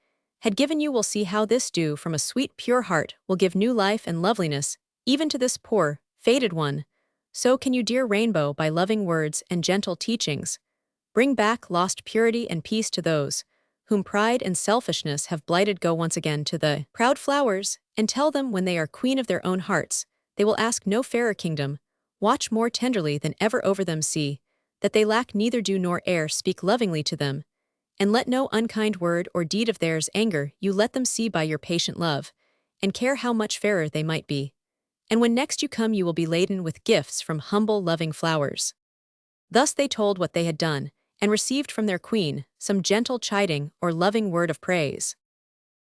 had given you will see how this dew from a sweet pure heart will give new life and loveliness, even to this poor, faded one. So can you, dear rainbow, by loving words and gentle teachings, bring back lost purity and peace to those whom pride and selfishness have blighted. Go once again to the proud flowers, and tell them when they are queen of their own hearts, they will ask no fairer kingdom, watch more tenderly than ever over them, see that they lack neither dew nor air, speak lovingly to them, and let no unkind word or deed of theirs anger you. Let them see by your patient love and care how much fairer they might be. And when next you come, you will be laden with gifts from humble, loving flowers." Thus they told what they had done, and received from their queen some gentle chiding or loving word of praise.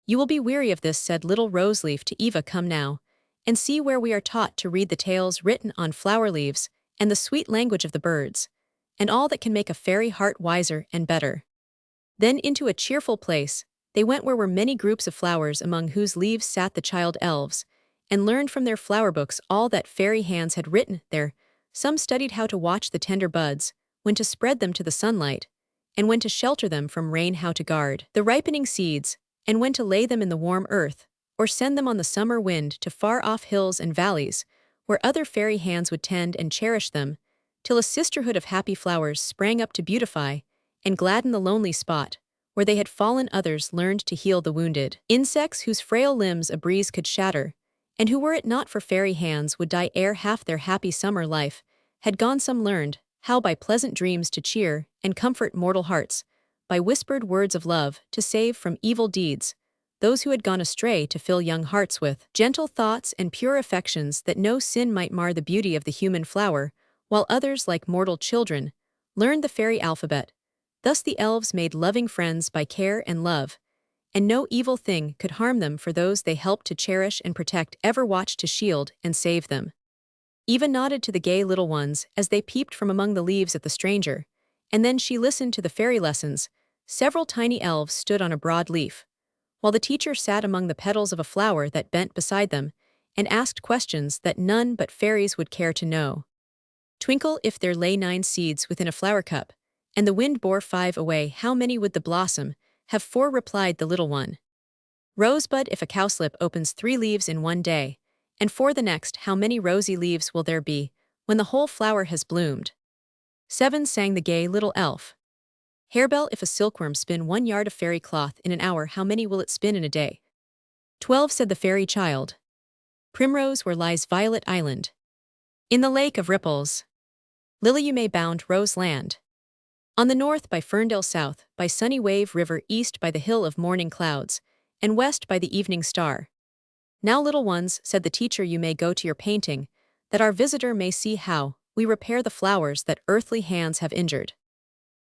"You will be weary of this," said little Roseleaf to Eva. "Come now, and see where we are taught to read the tales written on flower leaves, and the sweet language of the birds, and all that can make a fairy heart wiser and better." Then into a cheerful place they went, where were many groups of flowers, among whose leaves sat the child elves, and learned from their flower books all that fairy hands had written there. Some studied how to watch the tender buds, when to spread them to the sunlight, and when to shelter them from rain, how to guard the ripening seeds, and when to lay them in the warm earth, or send them on the summer wind to far-off hills and valleys, where other fairy hands would tend and cherish them, till a sisterhood of happy flowers sprang up to beautify and gladden the lonely spot where they had fallen. Others learned to heal the wounded insects whose frail limbs a breeze could shatter, and who, were it not for fairy hands, would die ere half their happy summer life had gone. Some learned how by pleasant dreams to cheer and comfort mortal hearts, by whispered words of love to save from evil deeds those who had gone astray, to fill young hearts with gentle thoughts and pure affections, that no sin might mar the beauty of the human flower, while others, like mortal children, learned the fairy alphabet. Thus the elves made loving friends by care and love, and no evil thing could harm them, for those they helped to cherish and protect ever watched to shield and save them. Eva nodded to the gay little ones as they peeped from among the leaves at the stranger, and then she listened to the fairy lessons. Several tiny elves stood on a broad leaf, while the teacher sat among the petals of a flower that bent beside them, and asked questions that none but fairies would care to know. "Twinkle, if there lay 9 seeds within a flower cup, and the wind bore 5 away, how many would the blossom have?" 4, replied the little one. "Rosebud, if a cowslip opens 3 leaves in one day, and 4 the next, how many rosy leaves will there be when the whole flower has bloomed?" 7, sang the gay little elf. Harebell, if a silkworm spin 1 yard of fairy cloth in an hour, how many will it spin in a day? 12, said the fairy child. Primrose, where lies Violet Island? In the lake of ripples. Lily, you may bound Rose Land. On the north by Ferndale, south by Sunny Wave River, east by the hill of morning clouds, and west by the evening star. Now, little ones, said the teacher, you may go to your painting, that our visitor may see how we repair the flowers that earthly hands have injured.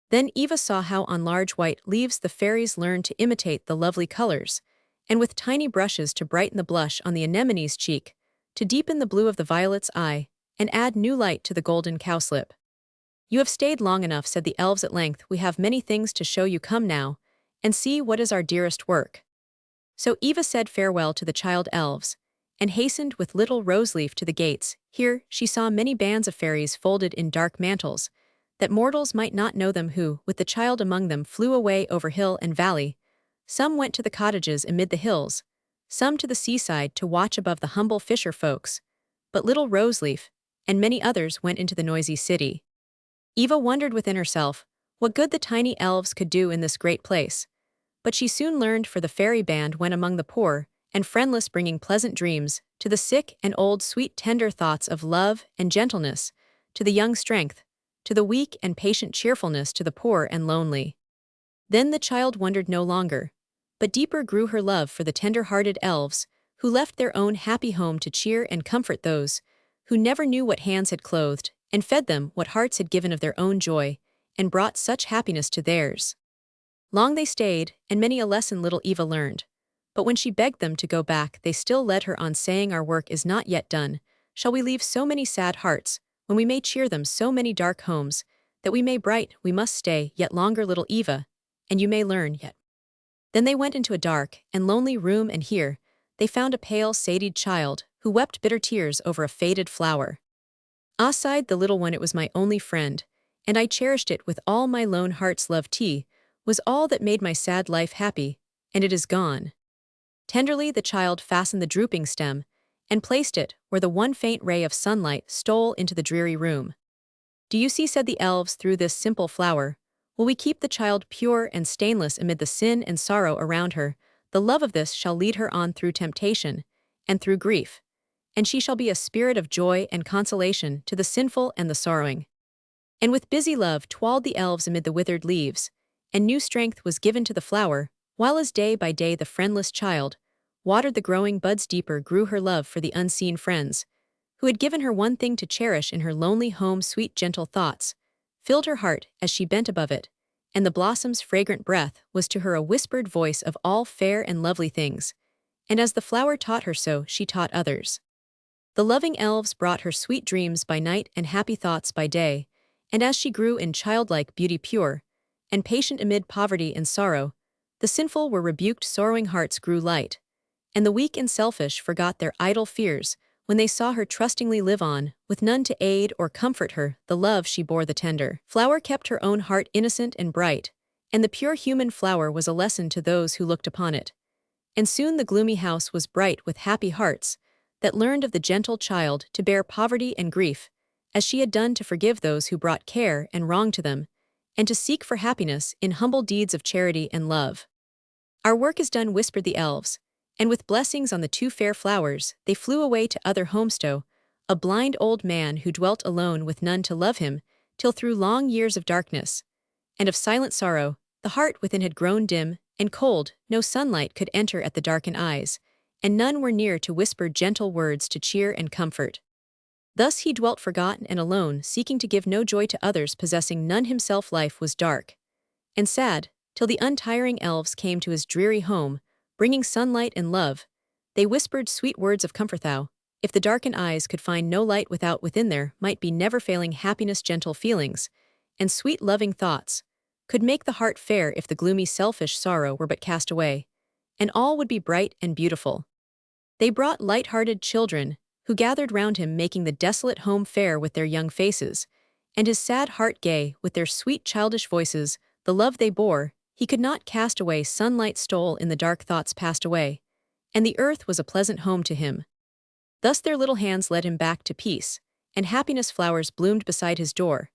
Then Eva saw how on large white leaves the fairies learned to imitate the lovely colors, and with tiny brushes to brighten the blush on the anemone's cheek, to deepen the blue of the violet's eye, and add new light to the golden cowslip. You have stayed long enough, said the elves at length, we have many things to show you, come now, and see what is our dearest work. So Eva said farewell to the child elves, and hastened with little Roseleaf to the gates. Here she saw many bands of fairies folded in dark mantles, that mortals might not know them, who, with the child among them, flew away over hill and valley. Some went to the cottages amid the hills, some to the seaside to watch above the humble fisher folks, but little Roseleaf, and many others, went into the noisy city. Eva wondered within herself what good the tiny elves could do in this great place, but she soon learned, for the fairy band went among the poor and friendless, bringing pleasant dreams to the sick and old, sweet tender thoughts of love and gentleness, to the young strength, to the weak and patient cheerfulness, to the poor and lonely. Then the child wondered no longer, but deeper grew her love for the tender-hearted elves, who left their own happy home to cheer and comfort those who never knew what hands had clothed, and fed them what hearts had given of their own joy, and brought such happiness to theirs. Long they stayed, and many a lesson little Eva learned, but when she begged them to go back, they still led her on, saying, our work is not yet done. Shall we leave so many sad hearts, when we may cheer them, so many dark homes, that we may bright, we must stay yet longer, little Eva, and you may learn yet. Then they went into a dark and lonely room, and here they found a pale, sated child, who wept bitter tears over a faded flower. Ah, sighed the little one, it was my only friend, and I cherished it with all my lone heart's love. Tea was all that made my sad life happy, and it is gone. Tenderly the child fastened the drooping stem, and placed it where the one faint ray of sunlight stole into the dreary room. Do you see, said the elves, through this simple flower will we keep the child pure and stainless amid the sin and sorrow around her. The love of this shall lead her on through temptation and through grief, and she shall be a spirit of joy and consolation to the sinful and the sorrowing. And with busy love twirled the elves amid the withered leaves, and new strength was given to the flower, while as day by day the friendless child watered the growing buds, deeper grew her love for the unseen friends, who had given her one thing to cherish in her lonely home. Sweet gentle thoughts filled her heart as she bent above it, and the blossom's fragrant breath was to her a whispered voice of all fair and lovely things, and as the flower taught her, so she taught others. The loving elves brought her sweet dreams by night and happy thoughts by day, and as she grew in childlike beauty pure, and patient amid poverty and sorrow, the sinful were rebuked, sorrowing hearts grew light, and the weak and selfish forgot their idle fears when they saw her trustingly live on, with none to aid or comfort her. The love she bore the tender flower kept her own heart innocent and bright, and the pure human flower was a lesson to those who looked upon it. And soon the gloomy house was bright with happy hearts that learned of the gentle child to bear poverty and grief, as she had done, to forgive those who brought care and wrong to them, and to seek for happiness in humble deeds of charity and love. Our work is done, whispered the elves, and with blessings on the two fair flowers, they flew away to other homestow, a blind old man who dwelt alone with none to love him, till through long years of darkness and of silent sorrow, the heart within had grown dim and cold, no sunlight could enter at the darkened eyes, and none were near to whisper gentle words to cheer and comfort. Thus he dwelt forgotten and alone, seeking to give no joy to others, possessing none himself. Life was dark and sad, till the untiring elves came to his dreary home, bringing sunlight and love. They whispered sweet words of comfort. Thou, if the darkened eyes could find no light without, within there might be never-failing happiness, gentle feelings, and sweet loving thoughts, could make the heart fair if the gloomy selfish sorrow were but cast away, and all would be bright and beautiful. They brought light-hearted children, who gathered round him, making the desolate home fair with their young faces, and his sad heart gay with their sweet childish voices. The love they bore he could not cast away. Sunlight stole in, the dark thoughts passed away, and the earth was a pleasant home to him. Thus their little hands led him back to peace, and happiness flowers bloomed beside his door,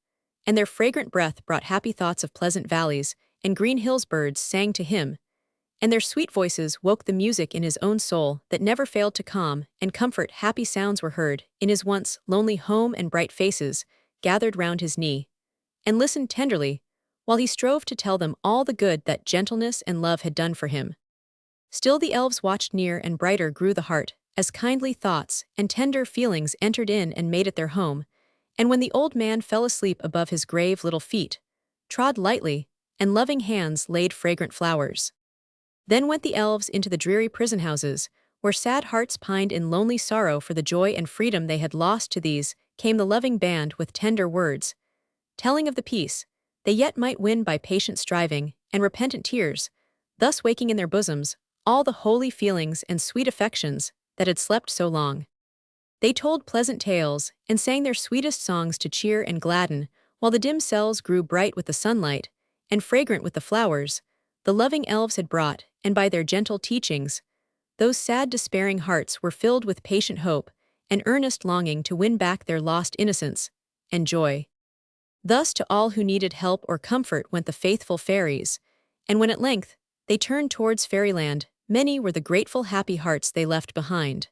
and their fragrant breath brought happy thoughts of pleasant valleys and green hills birds sang to him, and their sweet voices woke the music in his own soul that never failed to calm and comfort. Happy sounds were heard in his once lonely home, and bright faces gathered round his knee and listened tenderly while he strove to tell them all the good that gentleness and love had done for him. Still the elves watched near, and brighter grew the heart as kindly thoughts and tender feelings entered in and made it their home. And when the old man fell asleep above his grave, little feet trod lightly, and loving hands laid fragrant flowers. Then went the elves into the dreary prison houses, where sad hearts pined in lonely sorrow for the joy and freedom they had lost. To these came the loving band with tender words, telling of the peace they yet might win by patient striving and repentant tears, thus waking in their bosoms all the holy feelings and sweet affections that had slept so long. They told pleasant tales and sang their sweetest songs to cheer and gladden, while the dim cells grew bright with the sunlight and fragrant with the flowers the loving elves had brought, and by their gentle teachings, those sad despairing hearts were filled with patient hope and earnest longing to win back their lost innocence and joy. Thus to all who needed help or comfort went the faithful fairies, and when at length they turned towards fairyland, many were the grateful happy hearts they left behind.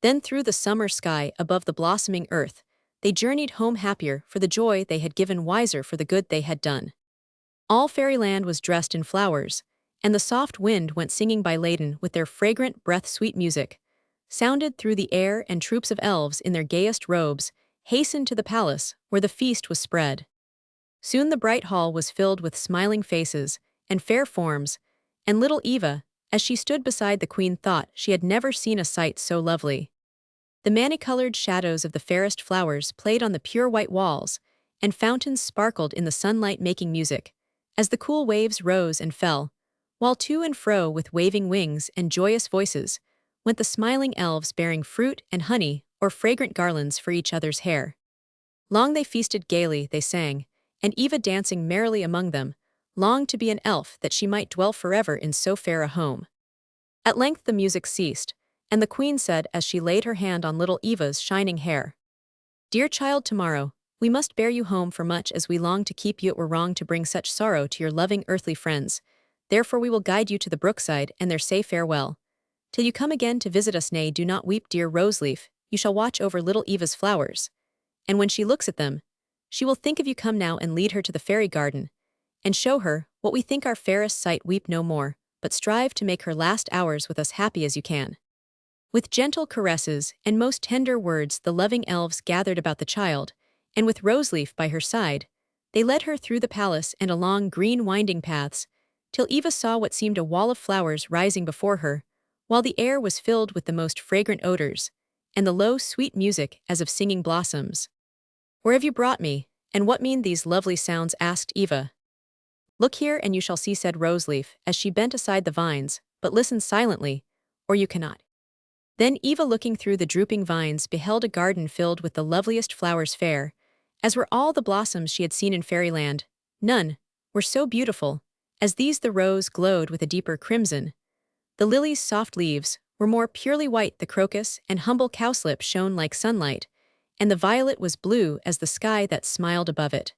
Then through the summer sky above the blossoming earth, they journeyed home happier for the joy they had given, wiser for the good they had done. All fairyland was dressed in flowers, and the soft wind went singing by, laden with their fragrant breath. Sweet music sounded through the air, and troops of elves in their gayest robes hastened to the palace where the feast was spread. Soon the bright hall was filled with smiling faces and fair forms, and little Eva, as she stood beside the queen, thought she had never seen a sight so lovely. The many-colored shadows of the fairest flowers played on the pure white walls, and fountains sparkled in the sunlight, making music as the cool waves rose and fell, while to and fro with waving wings and joyous voices went the smiling elves, bearing fruit and honey or fragrant garlands for each other's hair. Long they feasted, gaily they sang, and Eva, dancing merrily among them, longed to be an elf that she might dwell forever in so fair a home. At length the music ceased, and the queen said as she laid her hand on little Eva's shining hair, "Dear child, tomorrow we must bear you home, for much as we long to keep you, it were wrong to bring such sorrow to your loving earthly friends. Therefore we will guide you to the brookside, and there say farewell, till you come again to visit us. Nay, do not weep, dear Roseleaf, you shall watch over little Eva's flowers, and when she looks at them, she will think of you. Come now and lead her to the fairy garden, and show her what we think our fairest sight. Weep no more, but strive to make her last hours with us happy as you can." With gentle caresses and most tender words the loving elves gathered about the child, and with Roseleaf by her side, they led her through the palace and along green winding paths, till Eva saw what seemed a wall of flowers rising before her, while the air was filled with the most fragrant odors, and the low, sweet music as of singing blossoms. "Where have you brought me, and what mean these lovely sounds?" asked Eva. "Look here and you shall see," said Roseleaf, as she bent aside the vines, "but listen silently, or you cannot." Then Eva, looking through the drooping vines, beheld a garden filled with the loveliest flowers, fair as were all the blossoms she had seen in fairyland. None were so beautiful as these. The rose glowed with a deeper crimson, the lily's soft leaves were more purely white, the crocus and humble cowslip shone like sunlight, and the violet was blue as the sky that smiled above it.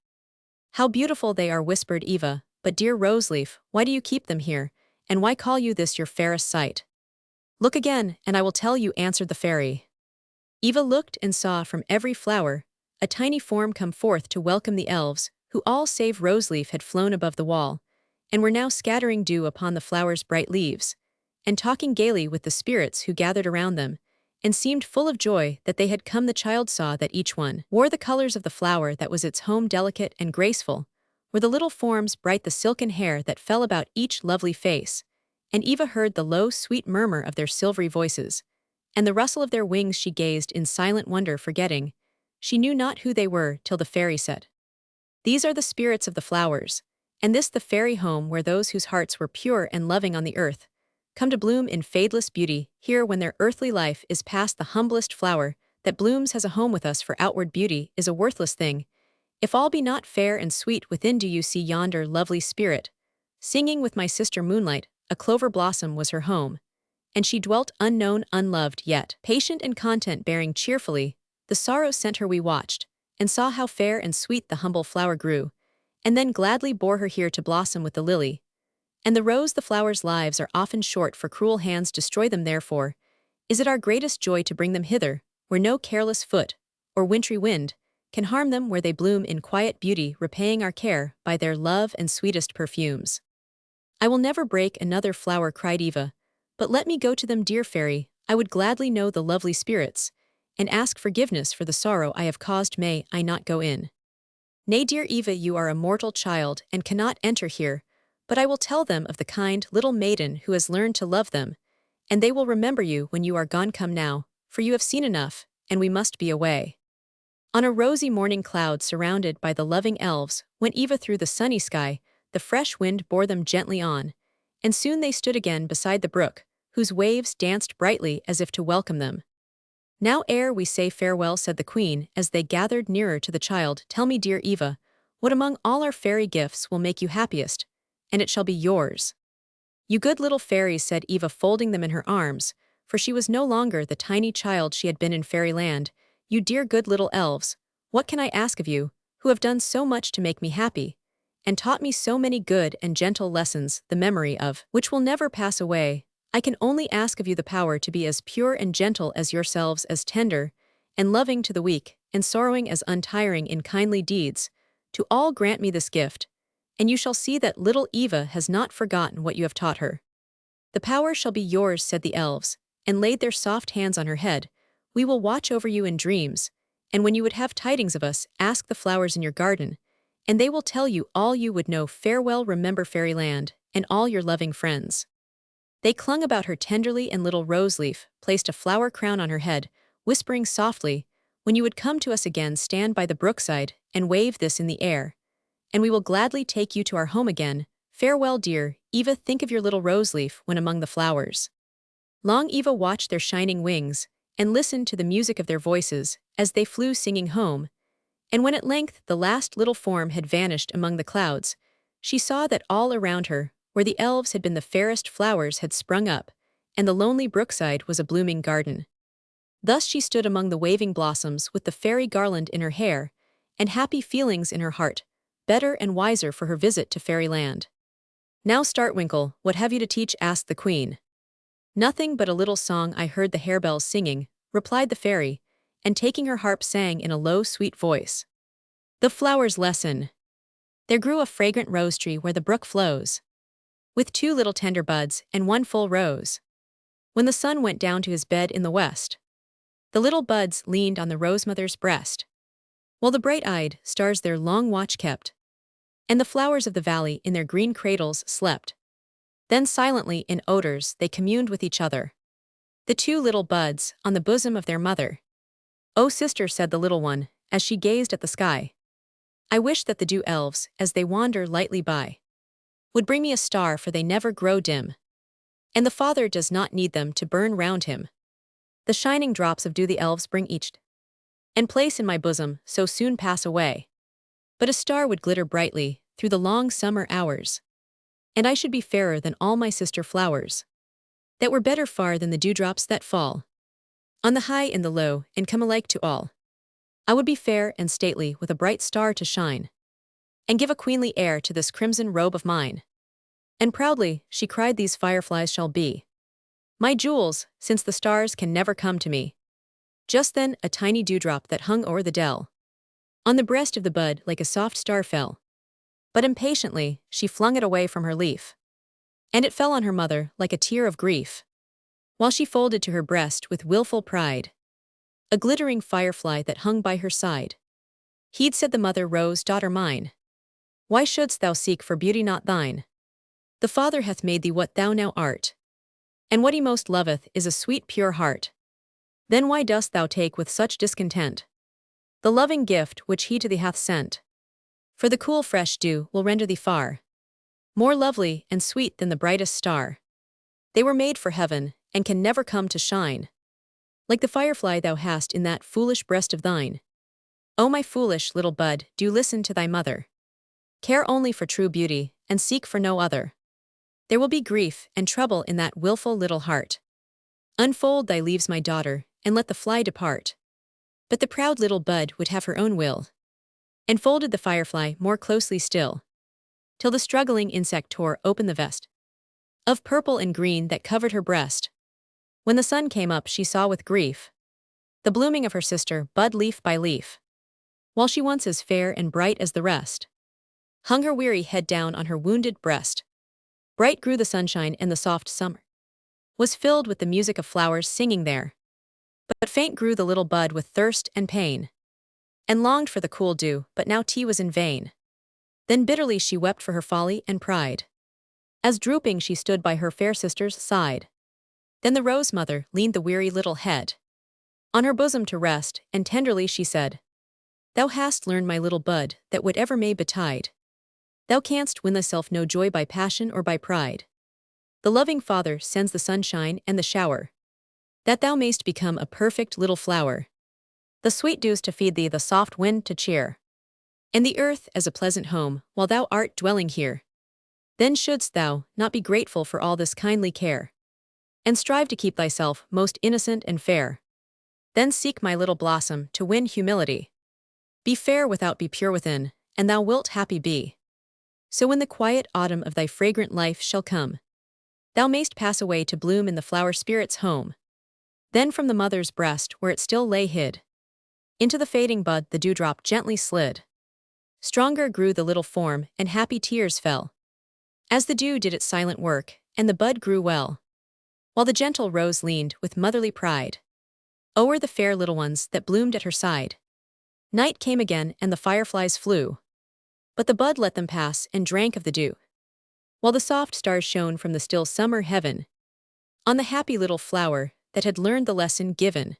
"How beautiful they are," whispered Eva, "but dear Roseleaf, why do you keep them here, and why call you this your fairest sight?" "Look again, and I will tell you," answered the fairy. Eva looked and saw from every flower a tiny form come forth to welcome the elves, who all save Roseleaf had flown above the wall, and were now scattering dew upon the flowers' bright leaves, and talking gaily with the spirits who gathered around them, and seemed full of joy that they had come. The child saw that each one wore the colors of the flower that was its home, delicate and graceful were the little forms, bright the silken hair that fell about each lovely face, and Eva heard the low, sweet murmur of their silvery voices, and the rustle of their wings. She gazed in silent wonder, forgetting she knew not who they were, till the fairy said, "These are the spirits of the flowers, and this the fairy home where those whose hearts were pure and loving on the earth come to bloom in fadeless beauty. Here, when their earthly life is past, the humblest flower that blooms has a home with us, for outward beauty is a worthless thing if all be not fair and sweet within. Do you see yonder lovely spirit singing with my sister Moonlight? A clover blossom was her home, and she dwelt unknown, unloved, yet patient and content, bearing cheerfully the sorrow sent her. We watched and saw how fair and sweet the humble flower grew, and then gladly bore her here to blossom with the lily. And the rose the flowers' lives are often short, for cruel hands destroy them. Therefore is it our greatest joy to bring them hither, where no careless foot, or wintry wind, can harm them, where they bloom in quiet beauty, repaying our care by their love and sweetest perfumes. I will never break another flower, cried Eva, but let me go to them, dear fairy. I would gladly know the lovely spirits, and ask forgiveness for the sorrow I have caused. May I not go in? Nay, dear Eva, you are a mortal child, and cannot enter here, but I will tell them of the kind little maiden who has learned to love them, and they will remember you when you are gone. Come now, for you have seen enough, and we must be away. On a rosy morning, cloud surrounded by the loving elves, went Eva through the sunny sky. The fresh wind bore them gently on, and soon they stood again beside the brook, whose waves danced brightly as if to welcome them. Now ere we say farewell, said the queen, as they gathered nearer to the child, tell me, dear Eva, what among all our fairy gifts will make you happiest, and it shall be yours. You good little fairies, said Eva, folding them in her arms, for she was no longer the tiny child she had been in fairyland. You dear good little elves, what can I ask of you, who have done so much to make me happy, and taught me so many good and gentle lessons, the memory of which will never pass away? I can only ask of you the power to be as pure and gentle as yourselves, as tender and loving to the weak, and sorrowing as untiring in kindly deeds. To all grant me this gift, and you shall see that little Eva has not forgotten what you have taught her. The power shall be yours, said the elves, and laid their soft hands on her head. We will watch over you in dreams, and when you would have tidings of us, ask the flowers in your garden, and they will tell you all you would know. Farewell, remember fairyland, and all your loving friends. They clung about her tenderly, and little Roseleaf placed a flower crown on her head, whispering softly, when you would come to us again, stand by the brookside, and wave this in the air, and we will gladly take you to our home again. Farewell, dear Eva, think of your little Roseleaf when among the flowers. Long Eva watched their shining wings, and listened to the music of their voices, as they flew singing home, and when at length the last little form had vanished among the clouds, she saw that all around her, where the elves had been, the fairest flowers had sprung up, and the lonely brookside was a blooming garden. Thus she stood among the waving blossoms, with the fairy garland in her hair, and happy feelings in her heart, better and wiser for her visit to fairyland. Now, Startwinkle, what have you to teach? asked the queen. Nothing but a little song I heard the harebells singing, replied the fairy, and taking her harp sang in a low, sweet voice. The flowers' lesson. There grew a fragrant rose tree where the brook flows, with 2 little tender buds and 1 full rose. When the sun went down to his bed in the west, the little buds leaned on the rose mother's breast, while the bright-eyed stars their long watch kept, and the flowers of the valley in their green cradles slept. Then silently in odors they communed with each other, the 2 little buds on the bosom of their mother. "Oh, sister," said the little one, as she gazed at the sky, "I wish that the dew elves, as they wander lightly by, would bring me a star, for they never grow dim, and the Father does not need them to burn round him. The shining drops of dew the elves bring each, and place in my bosom, so soon pass away. But a star would glitter brightly through the long summer hours, and I should be fairer than all my sister flowers, that were better far than the dewdrops that fall on the high and the low, and come alike to all. I would be fair and stately, with a bright star to shine, and give a queenly air to this crimson robe of mine. And proudly, she cried, these fireflies shall be my jewels, since the stars can never come to me." Just then, a tiny dewdrop that hung o'er the dell, on the breast of the bud like a soft star fell. But impatiently, she flung it away from her leaf, and it fell on her mother like a tear of grief, while she folded to her breast with wilful pride a glittering firefly that hung by her side. "Heed," said the mother, "Rose, daughter mine, why shouldst thou seek for beauty not thine? The Father hath made thee what thou now art, and what he most loveth is a sweet pure heart. Then why dost thou take with such discontent the loving gift which he to thee hath sent? For the cool fresh dew will render thee far more lovely and sweet than the brightest star. They were made for heaven, and can never come to shine like the firefly thou hast in that foolish breast of thine. O my foolish little bud, do listen to thy mother. Care only for true beauty, and seek for no other. There will be grief and trouble in that wilful little heart. Unfold thy leaves, my daughter, and let the fly depart." But the proud little bud would have her own will, and folded the firefly more closely still, till the struggling insect tore open the vest of purple and green that covered her breast. When the sun came up, she saw with grief the blooming of her sister bud leaf by leaf, while she once as fair and bright as the rest hung her weary head down on her wounded breast. Bright grew the sunshine, and the soft summer was filled with the music of flowers singing there. But faint grew the little bud with thirst and pain, and longed for the cool dew, but now tea was in vain. Then bitterly she wept for her folly and pride, as drooping she stood by her fair sister's side. Then the rose mother leaned the weary little head on her bosom to rest, and tenderly she said, "Thou hast learned, my little bud, that whatever may betide, thou canst win thyself no joy by passion or by pride. The loving Father sends the sunshine and the shower, that thou mayst become a perfect little flower. The sweet dews to feed thee, the soft wind to cheer, and the earth as a pleasant home, while thou art dwelling here. Then shouldst thou not be grateful for all this kindly care, and strive to keep thyself most innocent and fair. Then seek, my little blossom, to win humility. Be fair without, be pure within, and thou wilt happy be. So when the quiet autumn of thy fragrant life shall come, thou mayst pass away to bloom in the flower spirit's home. Then from the mother's breast, where it still lay hid, into the fading bud the dewdrop gently slid. Stronger grew the little form, and happy tears fell, as the dew did its silent work, and the bud grew well, while the gentle rose leaned with motherly pride o'er the fair little ones that bloomed at her side. Night came again, and the fireflies flew, but the bud let them pass and drank of the dew, while the soft stars shone from the still summer heaven on the happy little flower that had learned the lesson given.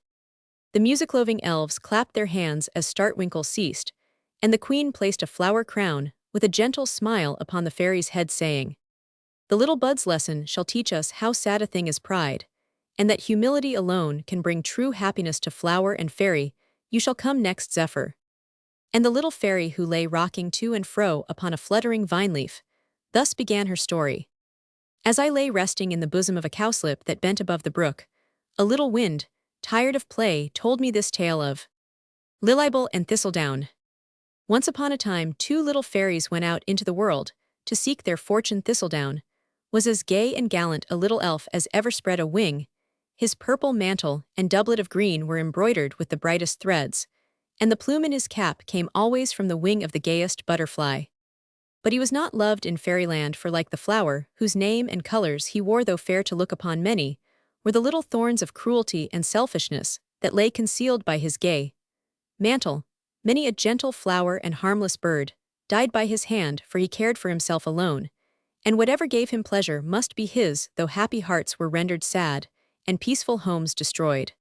The music-loving elves clapped their hands as Startwinkle ceased, and the queen placed a flower crown with a gentle smile upon the fairy's head, saying, "The little bud's lesson shall teach us how sad a thing is pride, and that humility alone can bring true happiness to flower and fairy. You shall come next, Zephyr." And the little fairy, who lay rocking to and fro upon a fluttering vine leaf, thus began her story. "As I lay resting in the bosom of a cowslip that bent above the brook, a little wind, tired of play, told me this tale of Lilybell and Thistledown. Once upon a time, two little fairies went out into the world to seek their fortune. Thistledown was as gay and gallant a little elf as ever spread a wing. His purple mantle and doublet of green were embroidered with the brightest threads, and the plume in his cap came always from the wing of the gayest butterfly. But he was not loved in fairyland, for like the flower, whose name and colors he wore, though fair to look upon, many were the little thorns of cruelty and selfishness that lay concealed by his gay mantle. Many a gentle flower and harmless bird died by his hand, for he cared for himself alone, and whatever gave him pleasure must be his, though happy hearts were rendered sad, and peaceful homes destroyed.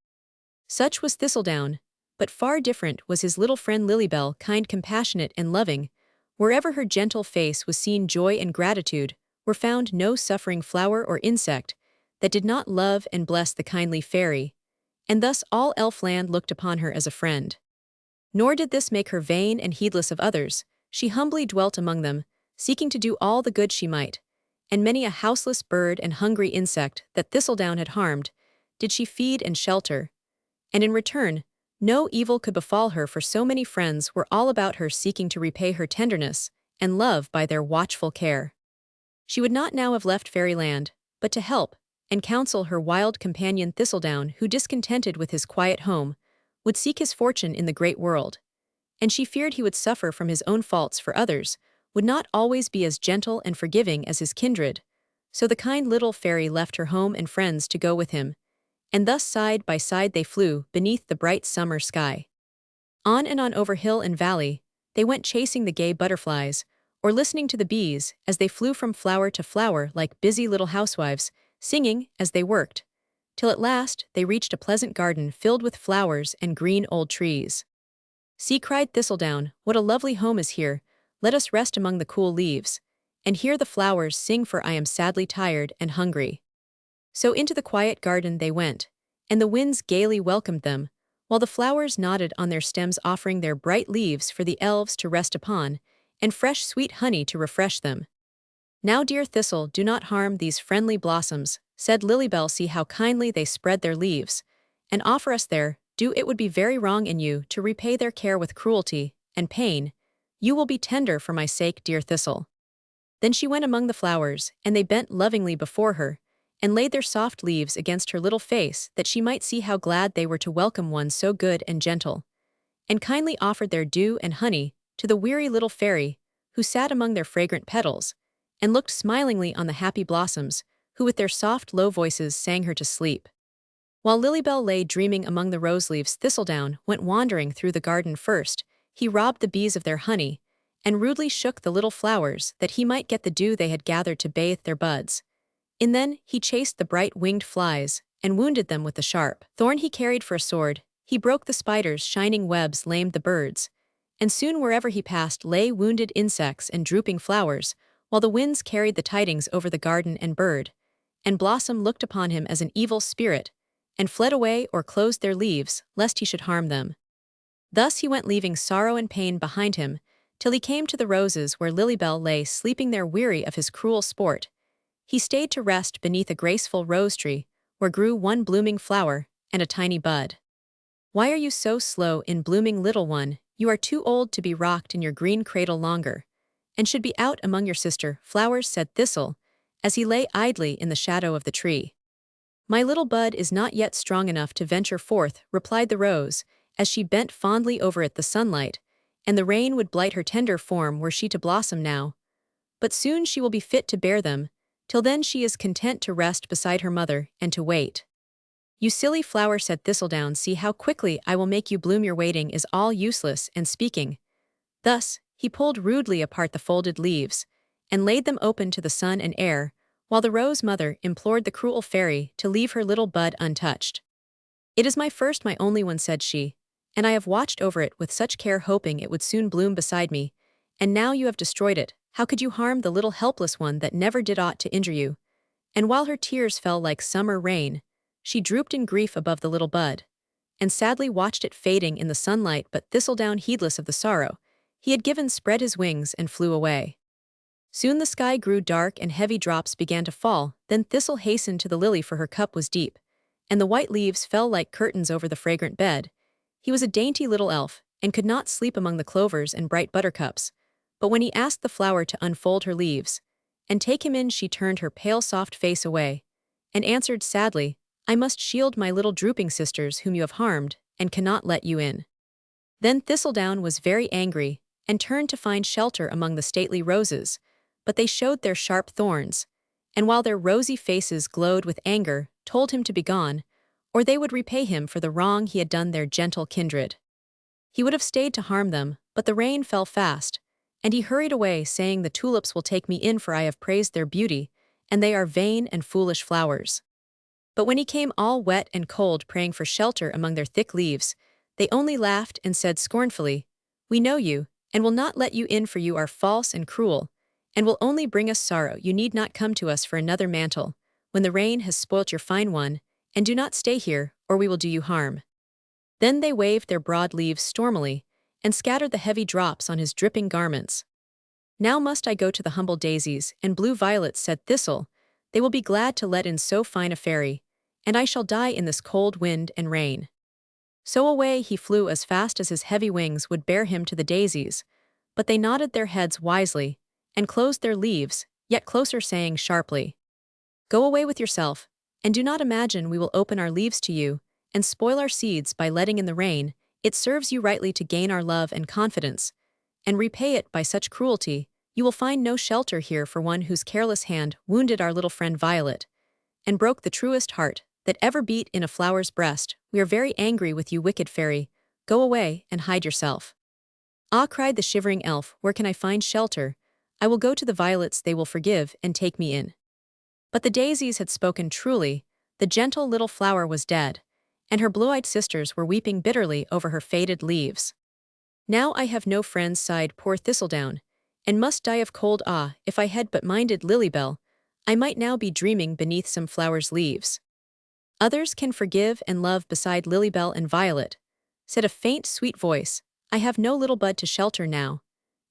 Such was Thistledown, but far different was his little friend Lilybell, kind, compassionate, and loving. Wherever her gentle face was seen, joy and gratitude were found. No suffering flower or insect that did not love and bless the kindly fairy, and thus all Elfland looked upon her as a friend. Nor did this make her vain and heedless of others. She humbly dwelt among them, seeking to do all the good she might, and many a houseless bird and hungry insect that Thistledown had harmed did she feed and shelter, and in return no evil could befall her, for so many friends were all about her, seeking to repay her tenderness and love by their watchful care. She would not now have left fairyland, but to help and counsel her wild companion Thistledown, who, discontented with his quiet home, would seek his fortune in the great world, and she feared he would suffer from his own faults, for others would not always be as gentle and forgiving as his kindred. So the kind little fairy left her home and friends to go with him, and thus side by side they flew beneath the bright summer sky. On and on over hill and valley they went, chasing the gay butterflies, or listening to the bees as they flew from flower to flower like busy little housewives, singing as they worked, till at last they reached a pleasant garden filled with flowers and green old trees. "See," cried Thistledown, "what a lovely home is here. Let us rest among the cool leaves, and hear the flowers sing, for I am sadly tired and hungry." So into the quiet garden they went, and the winds gaily welcomed them, while the flowers nodded on their stems, offering their bright leaves for the elves to rest upon, and fresh sweet honey to refresh them. "Now, dear Thistle, do not harm these friendly blossoms," said Lilybell. "See how kindly they spread their leaves, and offer us their dew. It would be very wrong in you to repay their care with cruelty and pain. You will be tender for my sake, dear Thistle." Then she went among the flowers, and they bent lovingly before her, and laid their soft leaves against her little face that she might see how glad they were to welcome one so good and gentle, and kindly offered their dew and honey to the weary little fairy, who sat among their fragrant petals, and looked smilingly on the happy blossoms, who with their soft low voices sang her to sleep. While Lilybell lay dreaming among the rose leaves, Thistledown went wandering through the garden first. He robbed the bees of their honey, and rudely shook the little flowers that he might get the dew they had gathered to bathe their buds. And then he chased the bright-winged flies, and wounded them with the sharp thorn he carried for a sword. He broke the spiders' shining webs, lamed the birds, and soon wherever he passed lay wounded insects and drooping flowers, while the winds carried the tidings over the garden and bird, and blossom looked upon him as an evil spirit, and fled away or closed their leaves, lest he should harm them. Thus he went leaving sorrow and pain behind him, till he came to the roses where Lilybell lay sleeping there weary of his cruel sport. He stayed to rest beneath a graceful rose tree, where grew one blooming flower and a tiny bud. "Why are you so slow in blooming, little one? You are too old to be rocked in your green cradle longer, and should be out among your sister flowers," said Thistle, as he lay idly in the shadow of the tree. "My little bud is not yet strong enough to venture forth," replied the rose, as she bent fondly over it. The sunlight and the rain would blight her tender form were she to blossom now. But soon she will be fit to bear them. Till then she is content to rest beside her mother and to wait. "You silly flower," said Thistledown, "see how quickly I will make you bloom. Your waiting is all useless." And speaking thus, he pulled rudely apart the folded leaves, and laid them open to the sun and air, while the rose mother implored the cruel fairy to leave her little bud untouched. "It is my first, my only one," said she, "and I have watched over it with such care, hoping it would soon bloom beside me. And now you have destroyed it. How could you harm the little helpless one that never did aught to injure you?" And while her tears fell like summer rain, she drooped in grief above the little bud, and sadly watched it fading in the sunlight. But Thistledown, heedless of the sorrow he had given, spread his wings and flew away. Soon the sky grew dark and heavy drops began to fall. Then Thistle hastened to the lily, for her cup was deep, and the white leaves fell like curtains over the fragrant bed. He was a dainty little elf, and could not sleep among the clovers and bright buttercups. But when he asked the flower to unfold her leaves and take him in, she turned her pale soft face away, and answered sadly, "I must shield my little drooping sisters whom you have harmed, and cannot let you in." Then Thistledown was very angry, and turned to find shelter among the stately roses, but they showed their sharp thorns, and while their rosy faces glowed with anger, told him to begone, or they would repay him for the wrong he had done their gentle kindred. He would have stayed to harm them, but the rain fell fast, and he hurried away, saying, "The tulips will take me in, for I have praised their beauty, and they are vain and foolish flowers." But when he came all wet and cold, praying for shelter among their thick leaves, they only laughed and said scornfully, "We know you, and will not let you in, for you are false and cruel, and will only bring us sorrow. You need not come to us for another mantle, when the rain has spoilt your fine one, and do not stay here, or we will do you harm." Then they waved their broad leaves stormily, and scattered the heavy drops on his dripping garments. "Now must I go to the humble daisies and blue violets," said Thistle. "They will be glad to let in so fine a fairy, and I shall die in this cold wind and rain." So away he flew as fast as his heavy wings would bear him to the daisies, but they nodded their heads wisely, and closed their leaves, yet closer, saying sharply, "Go away with yourself, and do not imagine we will open our leaves to you, and spoil our seeds by letting in the rain. It serves you rightly to gain our love and confidence, and repay it by such cruelty. You will find no shelter here for one whose careless hand wounded our little friend Violet, and broke the truest heart that ever beat in a flower's breast. We are very angry with you, wicked fairy. Go away and hide yourself." "Ah," cried the shivering elf, "where can I find shelter? I will go to the violets, they will forgive and take me in." But the daisies had spoken truly. The gentle little flower was dead, and her blue-eyed sisters were weeping bitterly over her faded leaves. "Now I have no friends," sighed poor Thistledown, "and must die of cold. Ah, if I had but minded Lilybell, I might now be dreaming beneath some flower's leaves." "Others can forgive and love beside Lilybell and Violet," said a faint, sweet voice. "I have no little bud to shelter now,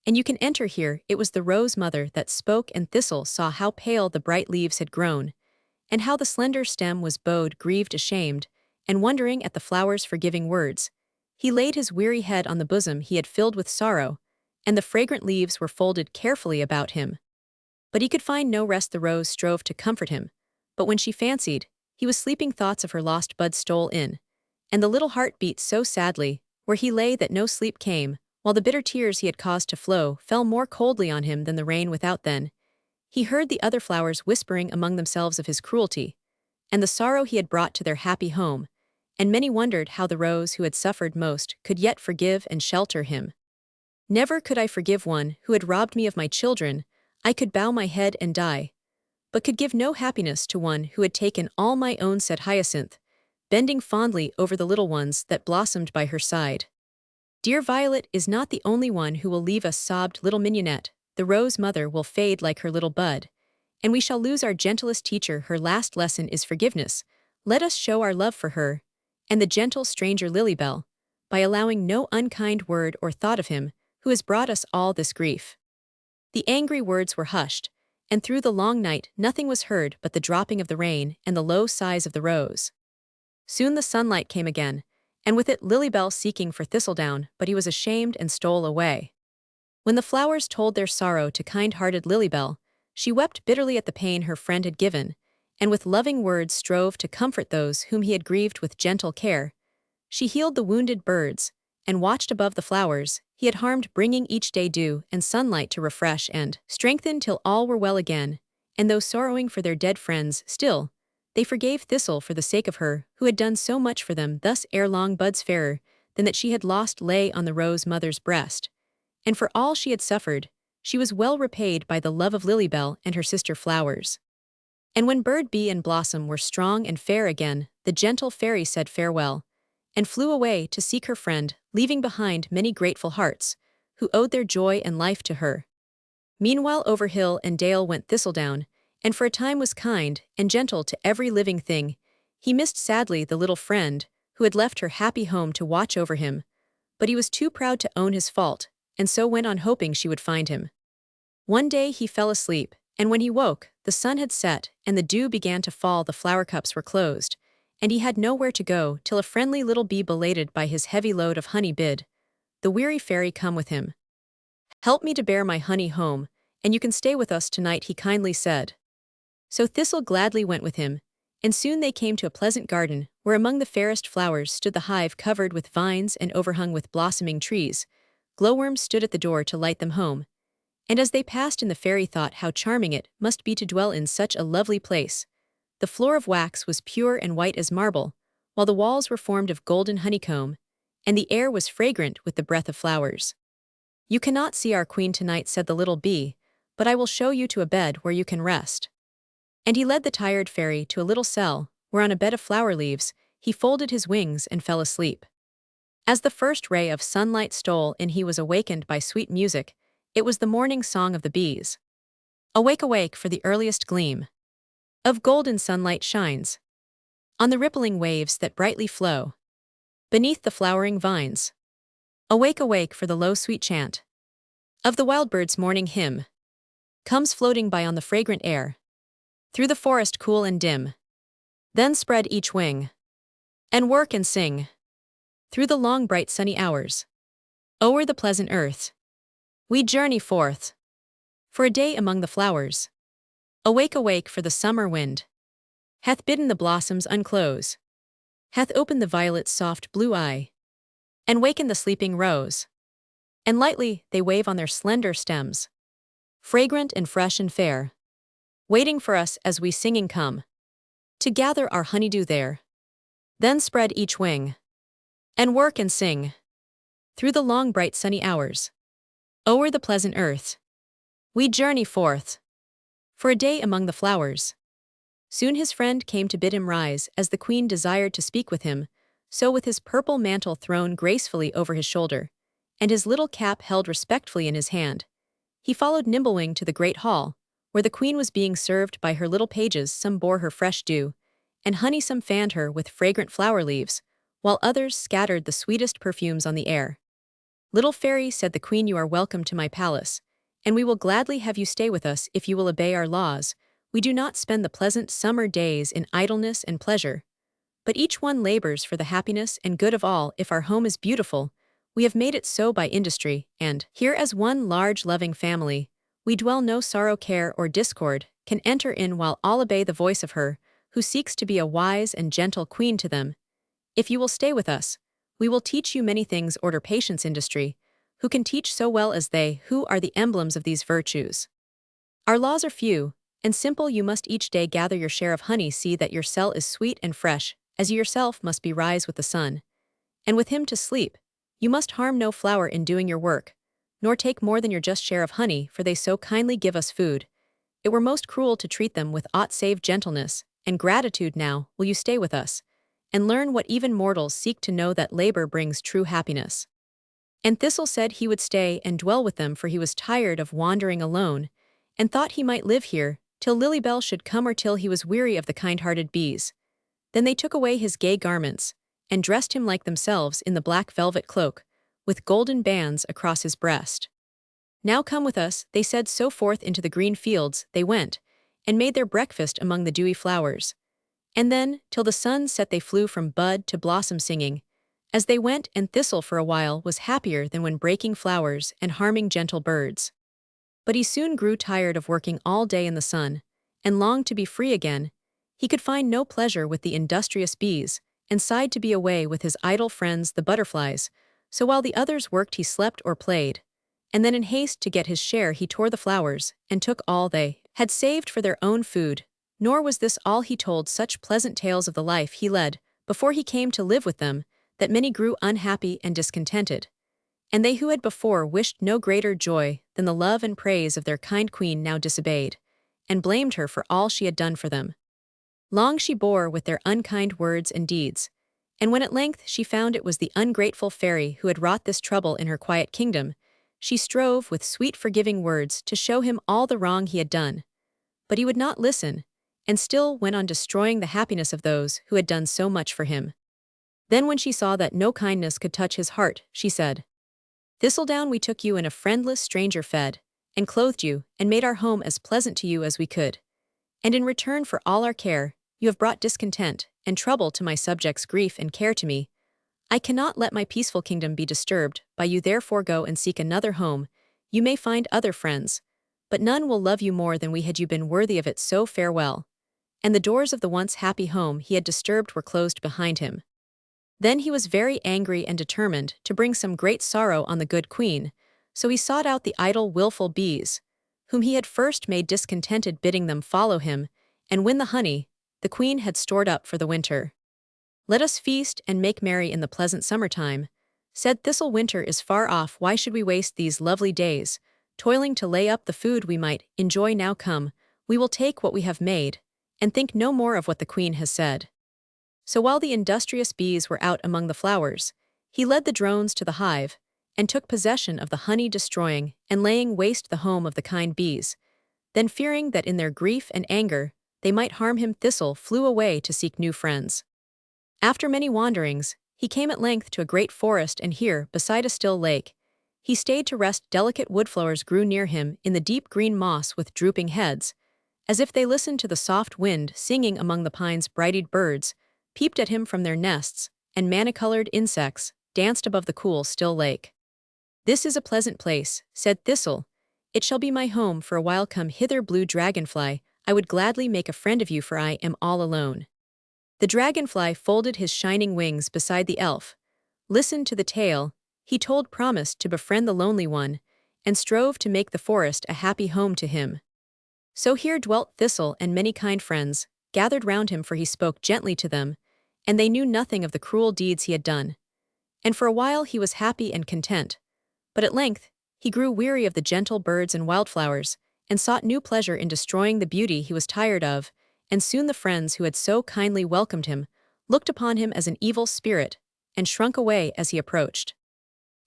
and you can enter here." It was the rose mother that spoke, and Thistle saw how pale the bright leaves had grown, and how the slender stem was bowed, grieved, ashamed, and wondering at the flower's forgiving words. He laid his weary head on the bosom he had filled with sorrow, and the fragrant leaves were folded carefully about him. But he could find no rest. The rose strove to comfort him, but when she fancied he was sleeping, thoughts of her lost bud stole in, and the little heart beat so sadly where he lay that no sleep came, while the bitter tears he had caused to flow fell more coldly on him than the rain without. Then he heard the other flowers whispering among themselves of his cruelty, and the sorrow he had brought to their happy home, and many wondered how the rose who had suffered most could yet forgive and shelter him. Never could I forgive one who had robbed me of my children. I could bow my head and die, but could give no happiness to one who had taken all my own, said Hyacinth, bending fondly over the little ones that blossomed by her side. Dear Violet is not the only one who will leave us, sobbed little Mignonette. The rose mother will fade like her little bud, and we shall lose our gentlest teacher. Her last lesson is forgiveness. Let us show our love for her and the gentle stranger Lilybell, by allowing no unkind word or thought of him who has brought us all this grief. The angry words were hushed, and through the long night nothing was heard but the dropping of the rain and the low sighs of the rose. Soon the sunlight came again, and with it Lilybell seeking for Thistledown, but he was ashamed and stole away. When the flowers told their sorrow to kind-hearted Lilybell, she wept bitterly at the pain her friend had given, and with loving words strove to comfort those whom he had grieved. With gentle care she healed the wounded birds, and watched above the flowers he had harmed, bringing each day dew and sunlight to refresh and strengthen till all were well again. And though sorrowing for their dead friends, still they forgave Thistle for the sake of her who had done so much for them. Thus ere long buds fairer than that she had lost lay on the rose mother's breast, and for all she had suffered she was well repaid by the love of Lilybell and her sister flowers. And when Bird, Bee, and Blossom were strong and fair again, the gentle fairy said farewell, and flew away to seek her friend, leaving behind many grateful hearts, who owed their joy and life to her. Meanwhile over hill and dale went Thistledown, and for a time was kind and gentle to every living thing. He missed sadly the little friend who had left her happy home to watch over him, but he was too proud to own his fault, and so went on hoping she would find him. One day he fell asleep, and when he woke, the sun had set, and the dew began to fall. The flower cups were closed, and he had nowhere to go till a friendly little bee, belated by his heavy load of honey, bid the weary fairy come with him. Help me to bear my honey home, and you can stay with us tonight, he kindly said. So Thistle gladly went with him, and soon they came to a pleasant garden, where among the fairest flowers stood the hive covered with vines and overhung with blossoming trees. Glowworms stood at the door to light them home, and as they passed in the fairy thought how charming it must be to dwell in such a lovely place. The floor of wax was pure and white as marble, while the walls were formed of golden honeycomb, and the air was fragrant with the breath of flowers. You cannot see our queen tonight, said the little bee, but I will show you to a bed where you can rest. And he led the tired fairy to a little cell, where on a bed of flower leaves he folded his wings and fell asleep. As the first ray of sunlight stole in he was awakened by sweet music. It was the morning song of the bees. Awake, awake, for the earliest gleam of golden sunlight shines on the rippling waves that brightly flow beneath the flowering vines. Awake, awake, for the low sweet chant of the wild bird's morning hymn comes floating by on the fragrant air through the forest cool and dim. Then spread each wing and work and sing through the long bright sunny hours. O'er the pleasant earth we journey forth for a day among the flowers. Awake, awake, for the summer wind hath bidden the blossoms unclose, hath opened the violet's soft blue eye, and wakened the sleeping rose. And lightly they wave on their slender stems, fragrant and fresh and fair, waiting for us as we singing come to gather our honeydew there. Then spread each wing and work and sing through the long bright sunny hours. O'er the pleasant earth we journey forth for a day among the flowers. Soon his friend came to bid him rise, as the queen desired to speak with him, so with his purple mantle thrown gracefully over his shoulder, and his little cap held respectfully in his hand, he followed Nimblewing to the great hall, where the queen was being served by her little pages. Some bore her fresh dew and honey, some fanned her with fragrant flower leaves, while others scattered the sweetest perfumes on the air. Little fairy, said the queen, you are welcome to my palace, and we will gladly have you stay with us if you will obey our laws. We do not spend the pleasant summer days in idleness and pleasure, but each one labors for the happiness and good of all. If our home is beautiful, We have made it so by industry, and here as one large loving family, we dwell no sorrow, care, or discord, can enter in while all obey the voice of her, who seeks to be a wise and gentle queen to them. If you will stay with us, we will teach you many things. Order patience industry, who can teach so well as they who are the emblems of these virtues. Our laws are few and simple. You must each day gather your share of honey. See that your cell is sweet and fresh, as you yourself must be rise with the sun, and with him to sleep. You must harm no flower in doing your work, nor take more than your just share of honey, for they so kindly give us food. It were most cruel to treat them with aught save gentleness and gratitude. Now will you stay with us, and learn what even mortals seek to know, that labor brings true happiness. And Thistle said he would stay and dwell with them, for he was tired of wandering alone, and thought he might live here till Lilybell should come, or till he was weary of the kind-hearted bees. Then they took away his gay garments, and dressed him like themselves in the black velvet cloak, with golden bands across his breast. Now come with us, they said. So forth into the green fields they went, and made their breakfast among the dewy flowers. And then, till the sun set, they flew from bud to blossom singing, as they went, and Thistle for a while was happier than when breaking flowers and harming gentle birds. But he soon grew tired of working all day in the sun, and longed to be free again. He could find no pleasure with the industrious bees, and sighed to be away with his idle friends the butterflies, so while the others worked he slept or played. And then in haste to get his share he tore the flowers, and took all they had saved for their own food. Nor was this all. He told such pleasant tales of the life he led before he came to live with them, that many grew unhappy and discontented. And they who had before wished no greater joy than the love and praise of their kind queen now disobeyed, and blamed her for all she had done for them. Long she bore with their unkind words and deeds, and when at length she found it was the ungrateful fairy who had wrought this trouble in her quiet kingdom, she strove with sweet forgiving words to show him all the wrong he had done. But he would not listen, and still went on destroying the happiness of those who had done so much for him. Then when she saw that no kindness could touch his heart, she said, "Thistledown, we took you and a friendless stranger fed, and clothed you, and made our home as pleasant to you as we could. And in return for all our care, you have brought discontent and trouble to my subjects, grief and care to me. I cannot let my peaceful kingdom be disturbed by you, therefore go and seek another home. You may find other friends, but none will love you more than we had you been worthy of it, so farewell." And the doors of the once happy home he had disturbed were closed behind him. Then he was very angry and determined to bring some great sorrow on the good queen, so he sought out the idle willful bees, whom he had first made discontented, bidding them follow him, and win the honey the queen had stored up for the winter. "Let us feast and make merry in the pleasant summertime," said Thistle. "Winter is far off, why should we waste these lovely days, toiling to lay up the food we might enjoy? Now come, we will take what we have made, and think no more of what the queen has said." So while the industrious bees were out among the flowers, he led the drones to the hive, and took possession of the honey, destroying and laying waste the home of the kind bees. Then, fearing that in their grief and anger they might harm him, Thistle flew away to seek new friends. After many wanderings, he came at length to a great forest, and here, beside a still lake, he stayed to rest. Delicate woodflowers grew near him in the deep green moss with drooping heads, as if they listened to the soft wind singing among the pines. Bright-eyed birds peeped at him from their nests, and many-colored insects danced above the cool, still lake. "This is a pleasant place," said Thistle. "It shall be my home for a while. Come hither, blue dragonfly, I would gladly make a friend of you, for I am all alone." The dragonfly folded his shining wings beside the elf, listened to the tale he told, promised to befriend the lonely one, and strove to make the forest a happy home to him. So here dwelt Thistle, and many kind friends gathered round him, for he spoke gently to them, and they knew nothing of the cruel deeds he had done. And for a while he was happy and content, but at length he grew weary of the gentle birds and wildflowers, and sought new pleasure in destroying the beauty he was tired of, and soon the friends who had so kindly welcomed him looked upon him as an evil spirit, and shrunk away as he approached.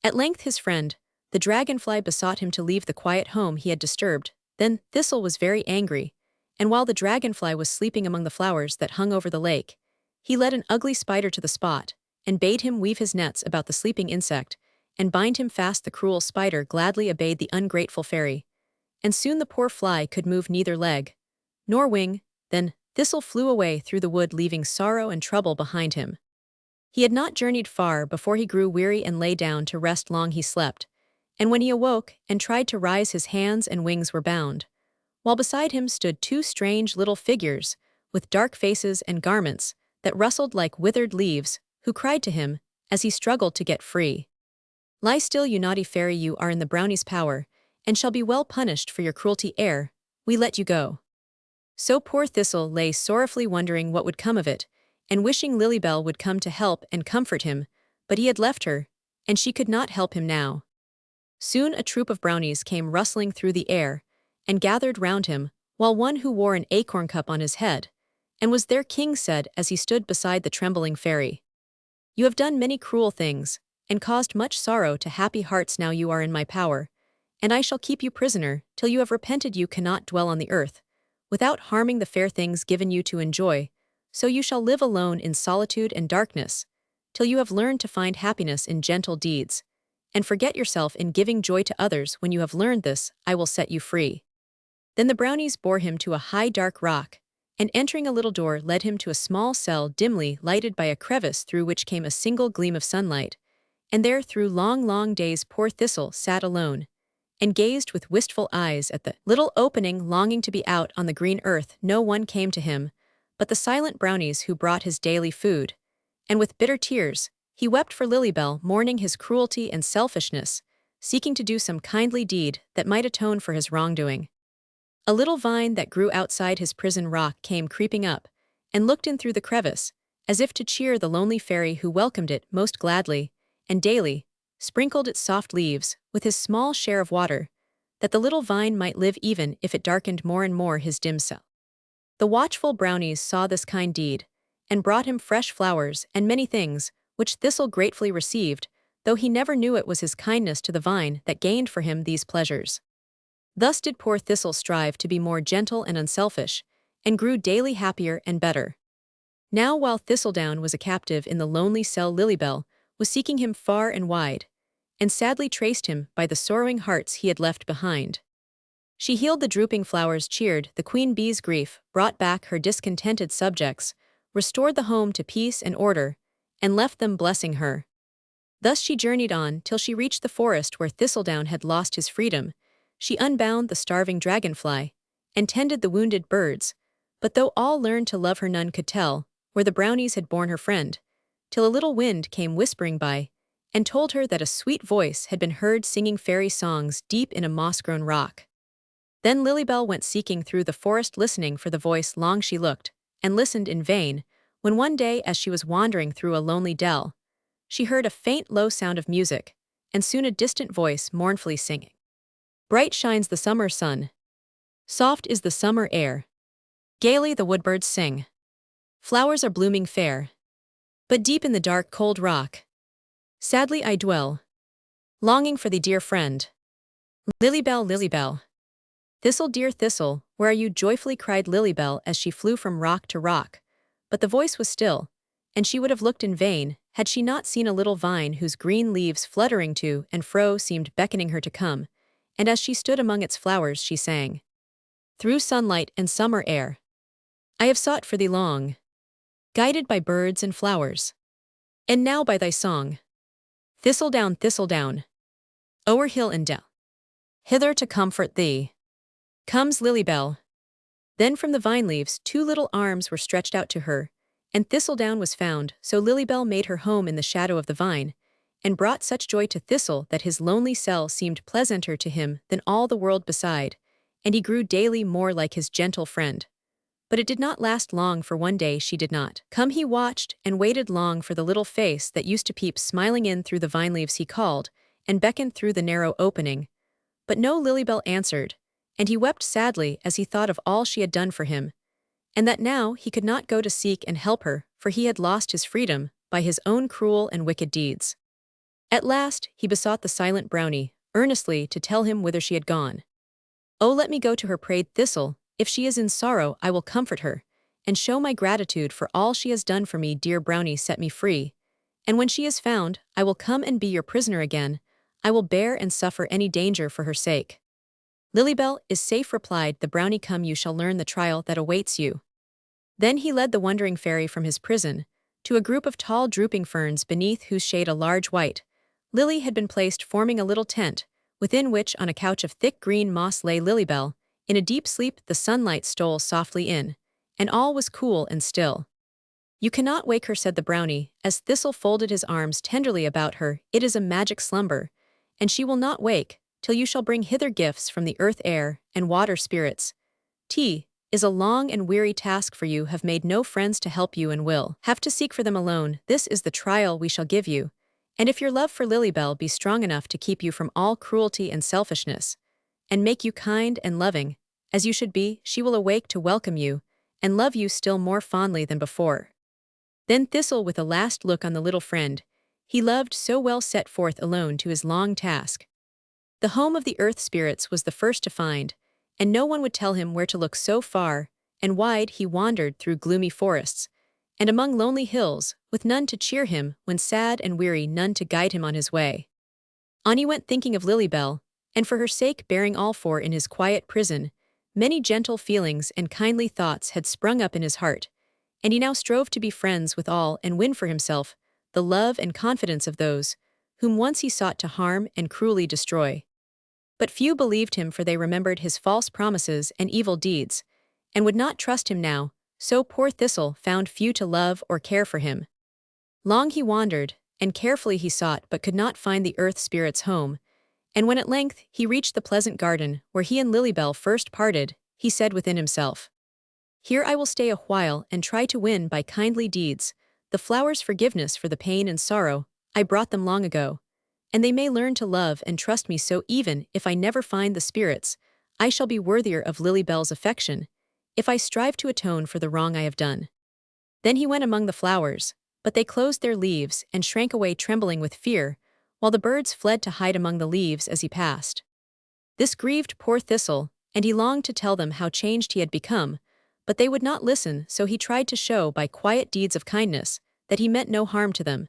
At length his friend, the dragonfly, besought him to leave the quiet home he had disturbed. Then Thistle was very angry, and while the dragonfly was sleeping among the flowers that hung over the lake, he led an ugly spider to the spot, and bade him weave his nets about the sleeping insect, and bind him fast. The cruel spider gladly obeyed the ungrateful fairy, and soon the poor fly could move neither leg nor wing. Then Thistle flew away through the wood, leaving sorrow and trouble behind him. He had not journeyed far before he grew weary and lay down to rest. Long he slept, and when he awoke and tried to rise, his hands and wings were bound, while beside him stood two strange little figures, with dark faces and garments that rustled like withered leaves, who cried to him, as he struggled to get free. "Lie still, you naughty fairy, you are in the brownie's power, and shall be well punished for your cruelty ere we let you go." So poor Thistle lay sorrowfully wondering what would come of it, and wishing Lilybell would come to help and comfort him, but he had left her, and she could not help him now. Soon a troop of brownies came rustling through the air, and gathered round him, while one who wore an acorn cup on his head, and was their king, said as he stood beside the trembling fairy, "You have done many cruel things, and caused much sorrow to happy hearts. Now you are in my power, and I shall keep you prisoner till you have repented. You cannot dwell on the earth without harming the fair things given you to enjoy, so you shall live alone in solitude and darkness, till you have learned to find happiness in gentle deeds, and forget yourself in giving joy to others. When you have learned this, I will set you free." Then the brownies bore him to a high dark rock, and entering a little door led him to a small cell dimly lighted by a crevice through which came a single gleam of sunlight, and there through long, long days poor Thistle sat alone, and gazed with wistful eyes at the little opening, longing to be out on the green earth. No one came to him but the silent brownies who brought his daily food, and with bitter tears he wept for Lilybell, mourning his cruelty and selfishness, seeking to do some kindly deed that might atone for his wrongdoing. A little vine that grew outside his prison rock came creeping up, and looked in through the crevice, as if to cheer the lonely fairy, who welcomed it most gladly, and daily sprinkled its soft leaves with his small share of water, that the little vine might live even if it darkened more and more his dim cell. The watchful brownies saw this kind deed, and brought him fresh flowers and many things, which Thistle gratefully received, though he never knew it was his kindness to the vine that gained for him these pleasures. Thus did poor Thistle strive to be more gentle and unselfish, and grew daily happier and better. Now while Thistledown was a captive in the lonely cell, Lilybell was seeking him far and wide, and sadly traced him by the sorrowing hearts he had left behind. She healed the drooping flowers, cheered the queen bee's grief, brought back her discontented subjects, restored the home to peace and order, and left them blessing her. Thus she journeyed on till she reached the forest where Thistledown had lost his freedom. She unbound the starving dragonfly, and tended the wounded birds, but though all learned to love her, none could tell where the brownies had borne her friend, till a little wind came whispering by, and told her that a sweet voice had been heard singing fairy songs deep in a moss-grown rock. Then Lilybell went seeking through the forest, listening for the voice. Long she looked, and listened in vain, when one day as she was wandering through a lonely dell, she heard a faint low sound of music, and soon a distant voice mournfully singing. "Bright shines the summer sun. Soft is the summer air. Gaily the woodbirds sing. Flowers are blooming fair. But deep in the dark cold rock, sadly I dwell, longing for thee, dear friend. Lilybell, Lilybell. Thistle, dear Thistle, where are you?" joyfully cried Lilybell as she flew from rock to rock. But the voice was still, and she would have looked in vain had she not seen a little vine whose green leaves fluttering to and fro seemed beckoning her to come, and as she stood among its flowers she sang, "Through sunlight and summer air, I have sought for thee long, guided by birds and flowers, and now by thy song. Thistledown, Thistledown, o'er hill and dell, hither to comfort thee comes Lilybell." Then from the vine leaves 2 little arms were stretched out to her, and Thistledown was found. So Lilybell made her home in the shadow of the vine, and brought such joy to Thistle that his lonely cell seemed pleasanter to him than all the world beside, and he grew daily more like his gentle friend. But it did not last long, for one day she did not come. He watched and waited long for the little face that used to peep smiling in through the vine leaves. He called and beckoned through the narrow opening, but no Lilybell answered, and he wept sadly as he thought of all she had done for him, and that now he could not go to seek and help her, for he had lost his freedom by his own cruel and wicked deeds. At last he besought the silent brownie earnestly to tell him whither she had gone. "Oh, let me go to her," prayed Thistle. "If she is in sorrow, I will comfort her, and show my gratitude for all she has done for me. Dear brownie, set me free, and when she is found, I will come and be your prisoner again. I will bear and suffer any danger for her sake." "Lilybell is safe," replied the brownie. "Come, you shall learn the trial that awaits you." Then he led the wondering fairy from his prison to a group of tall drooping ferns beneath whose shade a large white lily had been placed, forming a little tent, within which on a couch of thick green moss lay Lilybell. In a deep sleep the sunlight stole softly in, and all was cool and still. "You cannot wake her," said the brownie, as Thistle folded his arms tenderly about her. "It is a magic slumber, and she will not wake till you shall bring hither gifts from the earth, air, and water spirits. Tea is a long and weary task, for you have made no friends to help you and will have to seek for them alone. This is the trial we shall give you, and if your love for Lilybell be strong enough to keep you from all cruelty and selfishness, and make you kind and loving, as you should be, she will awake to welcome you, and love you still more fondly than before." Then Thistle, with a last look on the little friend he loved so well, set forth alone to his long task. The home of the earth spirits was the first to find, and no one would tell him where to look. So far and wide he wandered through gloomy forests, and among lonely hills, with none to cheer him when sad and weary, none to guide him on his way. On he went, thinking of Lilybell, and for her sake bearing all, for in his quiet prison many gentle feelings and kindly thoughts had sprung up in his heart, and he now strove to be friends with all and win for himself the love and confidence of those whom once he sought to harm and cruelly destroy. But few believed him, for they remembered his false promises and evil deeds, and would not trust him now, so poor Thistle found few to love or care for him. Long he wandered, and carefully he sought, but could not find the earth spirit's home, and when at length he reached the pleasant garden where he and Lilybell first parted, he said within himself, "Here I will stay a while and try to win by kindly deeds the flowers' forgiveness for the pain and sorrow I brought them long ago, and they may learn to love and trust me, so even if I never find the spirits, I shall be worthier of Lilybell's affection, if I strive to atone for the wrong I have done." Then he went among the flowers, but they closed their leaves and shrank away trembling with fear, while the birds fled to hide among the leaves as he passed. This grieved poor Thistle, and he longed to tell them how changed he had become, but they would not listen, so he tried to show by quiet deeds of kindness that he meant no harm to them.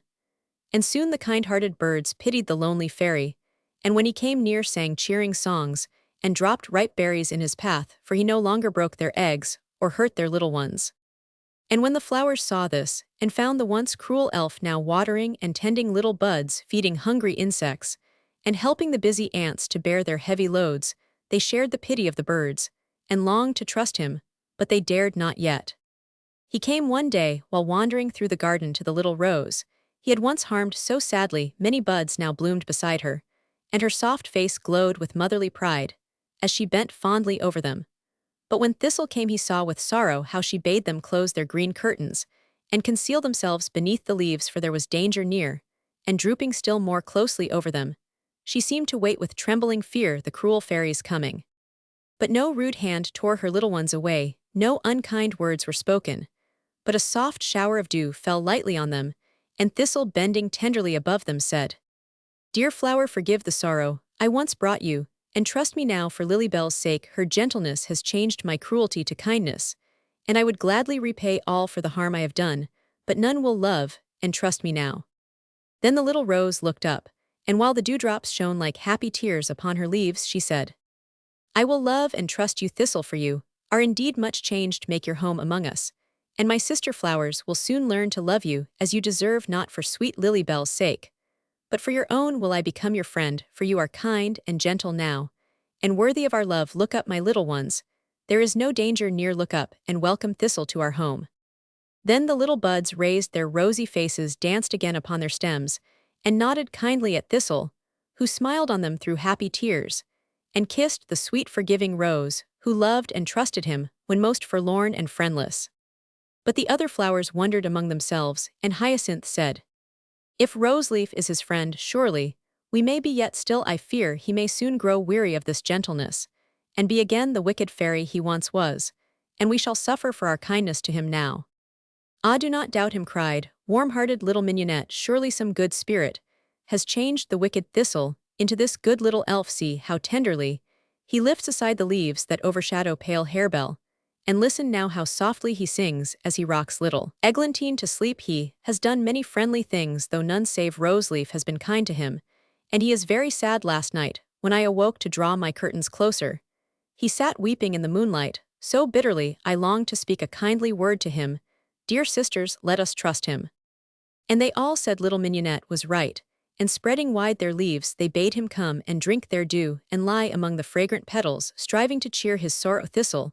And soon the kind-hearted birds pitied the lonely fairy, and when he came near sang cheering songs, and dropped ripe berries in his path, for he no longer broke their eggs or hurt their little ones. And when the flowers saw this, and found the once cruel elf now watering and tending little buds, feeding hungry insects, and helping the busy ants to bear their heavy loads, they shared the pity of the birds, and longed to trust him, but they dared not yet. He came one day, while wandering through the garden, to the little rose he had once harmed so sadly. Many buds now bloomed beside her, and her soft face glowed with motherly pride, as she bent fondly over them. But when Thistle came, he saw with sorrow how she bade them close their green curtains, and conceal themselves beneath the leaves, for there was danger near, and drooping still more closely over them, she seemed to wait with trembling fear the cruel fairy's coming. But no rude hand tore her little ones away, no unkind words were spoken, but a soft shower of dew fell lightly on them, and Thistle, bending tenderly above them, said, "Dear flower, forgive the sorrow I once brought you, and trust me now for Lilybell's sake. Her gentleness has changed my cruelty to kindness, and I would gladly repay all for the harm I have done, but none will love and trust me now." Then the little rose looked up, and while the dewdrops shone like happy tears upon her leaves, she said, "I will love and trust you, Thistle, for you are indeed much changed. Make your home among us, and my sister flowers will soon learn to love you as you deserve, not for sweet Lilybell's sake, but for your own will I become your friend, for you are kind and gentle now, and worthy of our love. Look up, my little ones, there is no danger near. Look up and welcome Thistle to our home." Then the little buds raised their rosy faces, danced again upon their stems, and nodded kindly at Thistle, who smiled on them through happy tears, and kissed the sweet forgiving rose, who loved and trusted him when most forlorn and friendless. But the other flowers wondered among themselves, and Hyacinth said, "If Roseleaf is his friend, surely we may be, yet still I fear he may soon grow weary of this gentleness, and be again the wicked fairy he once was, and we shall suffer for our kindness to him now." "Ah, do not doubt him," cried warm-hearted little Mignonette. "Surely some good spirit has changed the wicked Thistle into this good little elf. See how tenderly he lifts aside the leaves that overshadow pale Harebell, and listen now how softly he sings as he rocks little Eglantine to sleep. He has done many friendly things, though none save Roseleaf has been kind to him, and he is very sad. Last night, when I awoke to draw my curtains closer, he sat weeping in the moonlight, so bitterly I longed to speak a kindly word to him. Dear sisters, let us trust him." And they all said little Mignonette was right, and spreading wide their leaves they bade him come and drink their dew and lie among the fragrant petals, striving to cheer his sore Thistle,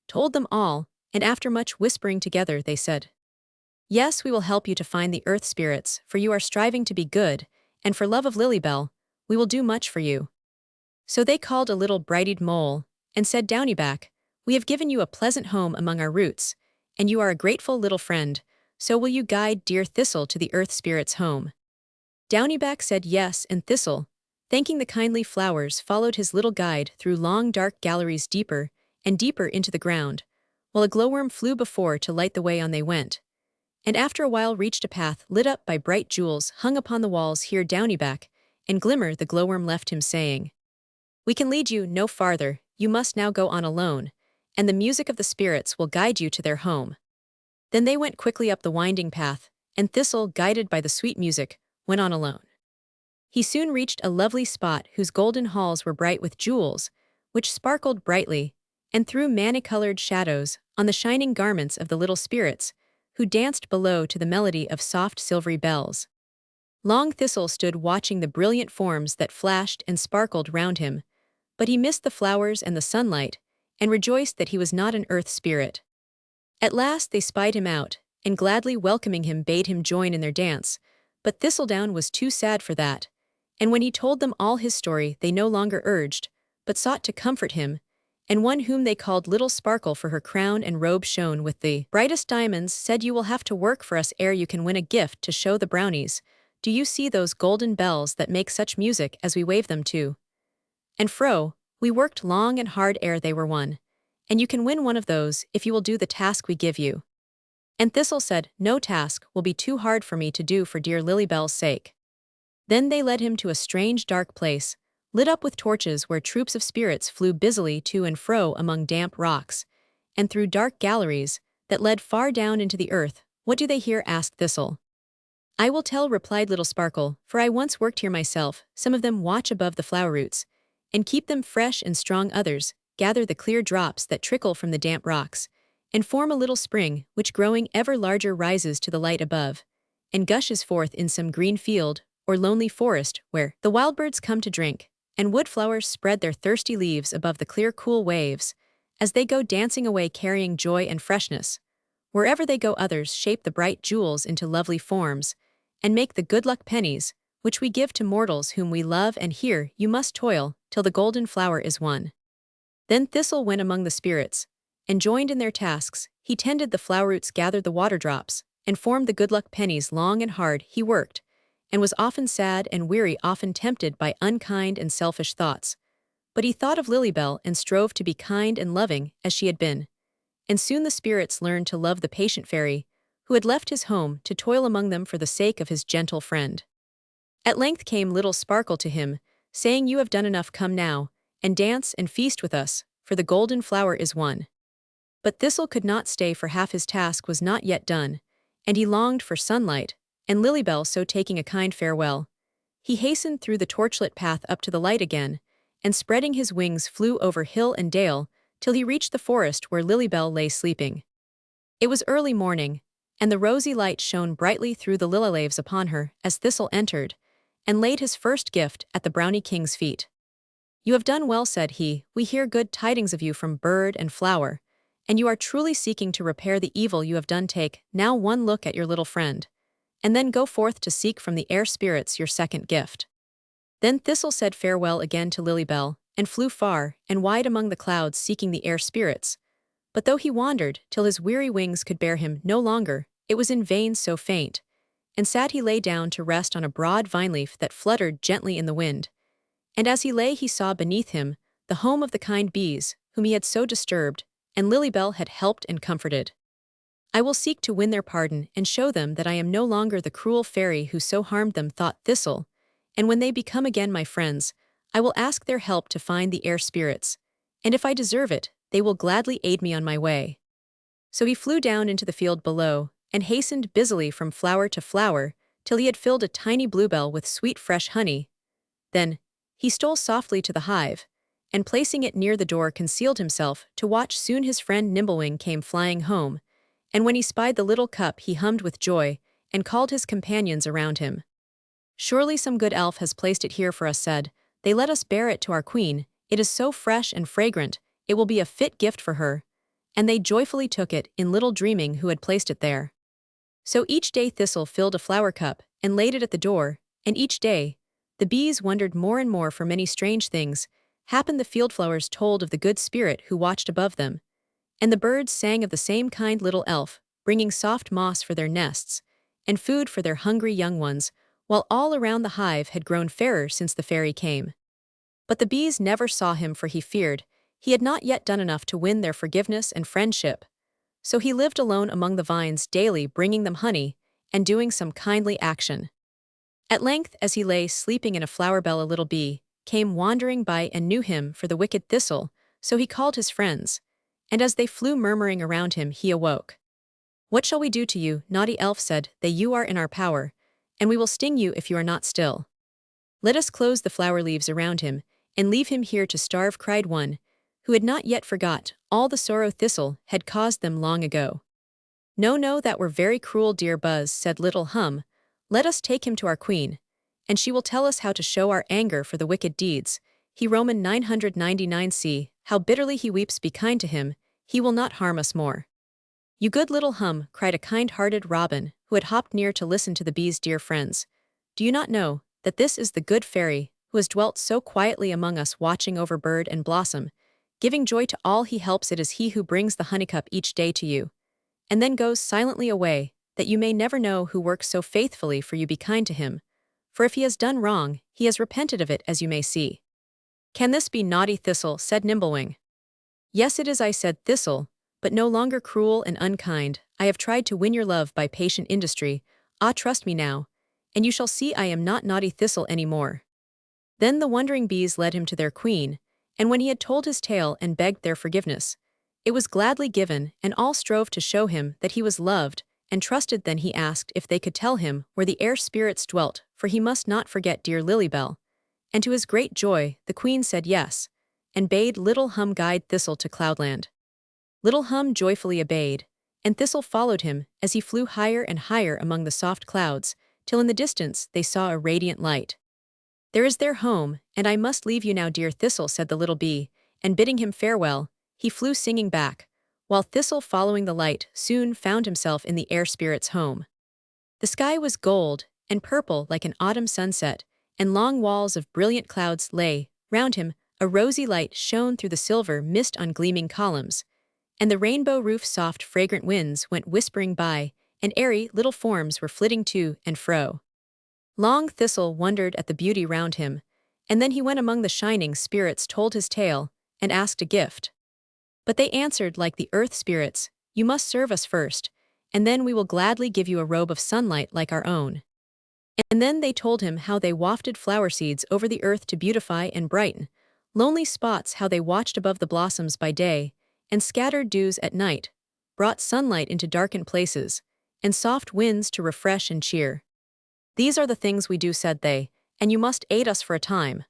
told them all, and after much whispering together they said, "Yes, we will help you to find the earth spirits, for you are striving to be good, and for love of Lilybell, we will do much for you." So they called a little bright-eyed mole, and said, "Downyback, we have given you a pleasant home among our roots, and you are a grateful little friend, so will you guide dear Thistle to the earth spirit's home?" Downyback said yes, and Thistle, thanking the kindly flowers, followed his little guide through long dark galleries deeper and deeper into the ground, while a glowworm flew before to light the way on they went, and after a while reached a path lit up by bright jewels hung upon the walls. Here Downyback and Glimmer the glowworm left him, saying, "We can lead you no farther, you must now go on alone, and the music of the spirits will guide you to their home." Then they went quickly up the winding path, and Thistle, guided by the sweet music, went on alone. He soon reached a lovely spot whose golden halls were bright with jewels, which sparkled brightly, and threw many-colored shadows on the shining garments of the little spirits, who danced below to the melody of soft silvery bells. Long Thistle stood watching the brilliant forms that flashed and sparkled round him, but he missed the flowers and the sunlight, and rejoiced that he was not an earth spirit. At last they spied him out, and gladly welcoming him bade him join in their dance, but Thistledown was too sad for that, and when he told them all his story they no longer urged, but sought to comfort him, and one whom they called Little Sparkle, for her crown and robe shone with the brightest diamonds, said, "You will have to work for us ere you can win a gift to show the brownies. Do you see those golden bells that make such music as we wave them to and fro? We worked long and hard ere they were won, and you can win one of those if you will do the task we give you." And Thistle said, "No task will be too hard for me to do for dear Lilybell's sake." Then they led him to a strange dark place, lit up with torches, where troops of spirits flew busily to and fro among damp rocks, and through dark galleries that led far down into the earth. "What do they here?" asked Thistle. "I will tell," replied Little Sparkle, "for I once worked here myself. Some of them watch above the flower roots, and keep them fresh and strong. Others gather the clear drops that trickle from the damp rocks, and form a little spring, which growing ever larger rises to the light above, and gushes forth in some green field or lonely forest, where the wild birds come to drink, and woodflowers spread their thirsty leaves above the clear cool waves, as they go dancing away carrying joy and freshness. Wherever they go others shape the bright jewels into lovely forms, and make the good luck pennies, which we give to mortals whom we love, and here you must toil till the golden flower is won." Then Thistle went among the spirits, and joined in their tasks. He tended the flower roots, gathered the water drops, and formed the good luck pennies. Long and hard he worked, and was often sad and weary, often tempted by unkind and selfish thoughts. But he thought of Lilybell and strove to be kind and loving as she had been. And soon the spirits learned to love the patient fairy, who had left his home to toil among them for the sake of his gentle friend. At length came Little Sparkle to him, saying, "You have done enough, come now, and dance and feast with us, for the golden flower is won." But Thistle could not stay, for half his task was not yet done, and he longed for sunlight, and Lilybell. So taking a kind farewell, he hastened through the torchlit path up to the light again, and spreading his wings flew over hill and dale, till he reached the forest where Lilybell lay sleeping. It was early morning, and the rosy light shone brightly through the lily leaves upon her as Thistle entered, and laid his first gift at the Brownie King's feet. "You have done well," said he. "We hear good tidings of you from bird and flower, and you are truly seeking to repair the evil you have done. Take now one look at your little friend, and then go forth to seek from the air spirits your second gift." Then Thistle said farewell again to Lilybell, and flew far and wide among the clouds seeking the air spirits. But though he wandered till his weary wings could bear him no longer, it was in vain, so faint and sad he lay down to rest on a broad vine leaf that fluttered gently in the wind. And as he lay he saw beneath him the home of the kind bees, whom he had so disturbed, and Lilybell had helped and comforted. "I will seek to win their pardon and show them that I am no longer the cruel fairy who so harmed them," thought Thistle, "and when they become again my friends, I will ask their help to find the air spirits, and if I deserve it, they will gladly aid me on my way." So he flew down into the field below, and hastened busily from flower to flower, till he had filled a tiny bluebell with sweet fresh honey. Then he stole softly to the hive, and placing it near the door concealed himself to watch. Soon his friend Nimblewing came flying home, and when he spied the little cup he hummed with joy, and called his companions around him. "Surely some good elf has placed it here for us," said they. "Let us bear it to our queen. It is so fresh and fragrant, it will be a fit gift for her." And they joyfully took it, in little dreaming who had placed it there. So each day Thistle filled a flower cup and laid it at the door, and each day the bees wondered more and more, for many strange things happened. The fieldflowers told of the good spirit who watched above them, and the birds sang of the same kind little elf, bringing soft moss for their nests and food for their hungry young ones, while all around the hive had grown fairer since the fairy came. But the bees never saw him, for he feared he had not yet done enough to win their forgiveness and friendship. So he lived alone among the vines, daily bringing them honey and doing some kindly action. At length, as he lay sleeping in a flower bell, a little bee came wandering by and knew him for the wicked Thistle, so he called his friends, and as they flew murmuring around him, he awoke. "What shall we do to you, naughty elf?" said they. "You are in our power, and we will sting you if you are not still." "Let us close the flower leaves around him, and leave him here to starve," cried one, who had not yet forgot all the sorrow Thistle had caused them long ago. "No, no, that were very cruel, dear Buzz," said little Hum. "Let us take him to our queen, and she will tell us how to show our anger for the wicked deeds. He Roman 999 see how bitterly he weeps. Be kind to him, he will not harm us more." "You good little Hum," cried a kind-hearted robin, who had hopped near to listen to the bees' dear friends. "Do you not know that this is the good fairy who has dwelt so quietly among us, watching over bird and blossom, giving joy to all he helps? It is he who brings the honeycup each day to you, and then goes silently away, that you may never know who works so faithfully for you. Be kind to him, for if he has done wrong, he has repented of it, as you may see." "Can this be naughty Thistle?" said Nimblewing. "Yes, it is," I said Thistle, "but no longer cruel and unkind. I have tried to win your love by patient industry. Ah, trust me now, and you shall see I am not naughty Thistle any more." Then the wondering bees led him to their queen, and when he had told his tale and begged their forgiveness, it was gladly given, and all strove to show him that he was loved and trusted. Then he asked if they could tell him where the air spirits dwelt, for he must not forget dear Lilybell. And to his great joy, the queen said yes, and bade little Hum guide Thistle to Cloudland. Little Hum joyfully obeyed, and Thistle followed him as he flew higher and higher among the soft clouds, till in the distance they saw a radiant light. "There is their home, and I must leave you now, dear Thistle," said the little bee, and bidding him farewell, he flew singing back, while Thistle, following the light, soon found himself in the air spirit's home. The sky was gold and purple like an autumn sunset, and long walls of brilliant clouds lay round him. A rosy light shone through the silver mist on gleaming columns, and the rainbow roof soft fragrant winds went whispering by, and airy little forms were flitting to and fro. Long Thistle wondered at the beauty round him, and then he went among the shining spirits, told his tale, and asked a gift. But they answered like the earth spirits, "You must serve us first, and then we will gladly give you a robe of sunlight like our own." And then they told him how they wafted flower seeds over the earth to beautify and brighten lonely spots, how they watched above the blossoms by day, and scattered dews at night, brought sunlight into darkened places, and soft winds to refresh and cheer. "These are the things we do," said they, "and you must aid us for a time."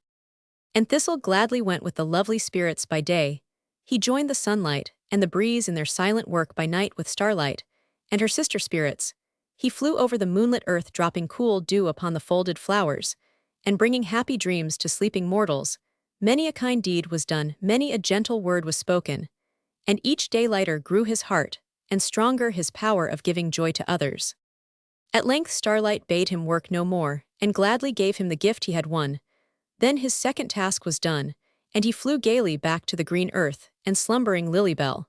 And Thistle gladly went with the lovely spirits by day. He joined the sunlight and the breeze in their silent work by night with Starlight and her sister spirits. He flew over the moonlit earth, dropping cool dew upon the folded flowers, and bringing happy dreams to sleeping mortals. Many a kind deed was done, many a gentle word was spoken, and each day lighter grew his heart, and stronger his power of giving joy to others. At length Starlight bade him work no more, and gladly gave him the gift he had won. Then his second task was done, and he flew gaily back to the green earth and slumbering Lilybell.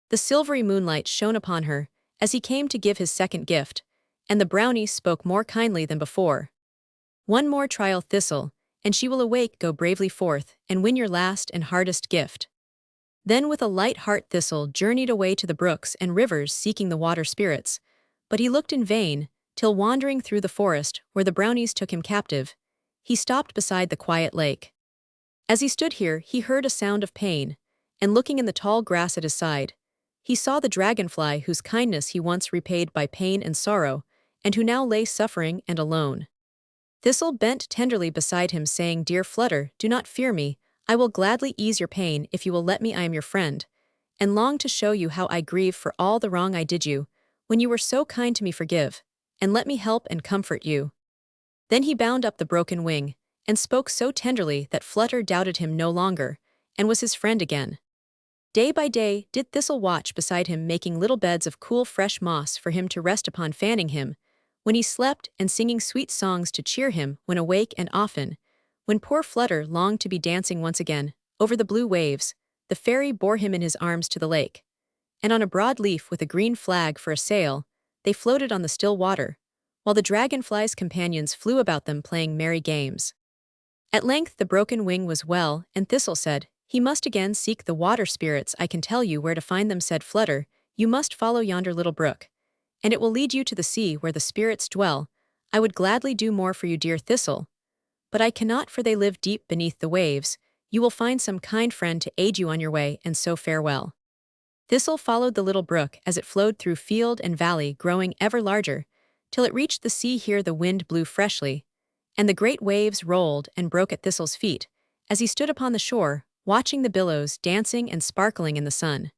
The silvery moonlight shone upon her as he came to give his second gift, and the brownie spoke more kindly than before. "One more trial, Thistle, and she will awake. Go bravely forth and win your last and hardest gift." Then with a light heart Thistle journeyed away to the brooks and rivers, seeking the water spirits, but he looked in vain, till wandering through the forest where the brownies took him captive, he stopped beside the quiet lake. As he stood here, he heard a sound of pain, and looking in the tall grass at his side, he saw the dragonfly whose kindness he once repaid by pain and sorrow, and who now lay suffering and alone. Thistle bent tenderly beside him, saying, "Dear Flutter, do not fear me. I will gladly ease your pain if you will let me. I am your friend, and long to show you how I grieve for all the wrong I did you. When you were so kind to me, forgive, and let me help and comfort you." Then he bound up the broken wing, and spoke so tenderly that Flutter doubted him no longer, and was his friend again. Day by day did Thistle watch beside him, making little beds of cool fresh moss for him to rest upon, fanning him when he slept and singing sweet songs to cheer him when awake, and often, when poor Flutter longed to be dancing once again over the blue waves, the fairy bore him in his arms to the lake. And on a broad leaf with a green flag for a sail, they floated on the still water, while the dragonfly's companions flew about them playing merry games. At length the broken wing was well, and Thistle said, "He must again seek the water spirits. I can tell you where to find them," said Flutter. "You must follow yonder little brook, and it will lead you to the sea where the spirits dwell. I would gladly do more for you, dear Thistle, but I cannot, for they live deep beneath the waves. You will find some kind friend to aid you on your way, and so farewell." Thistle followed the little brook as it flowed through field and valley, growing ever larger, till it reached the sea. Here the wind blew freshly, and the great waves rolled and broke at Thistle's feet, as he stood upon the shore, watching the billows dancing and sparkling in the sun.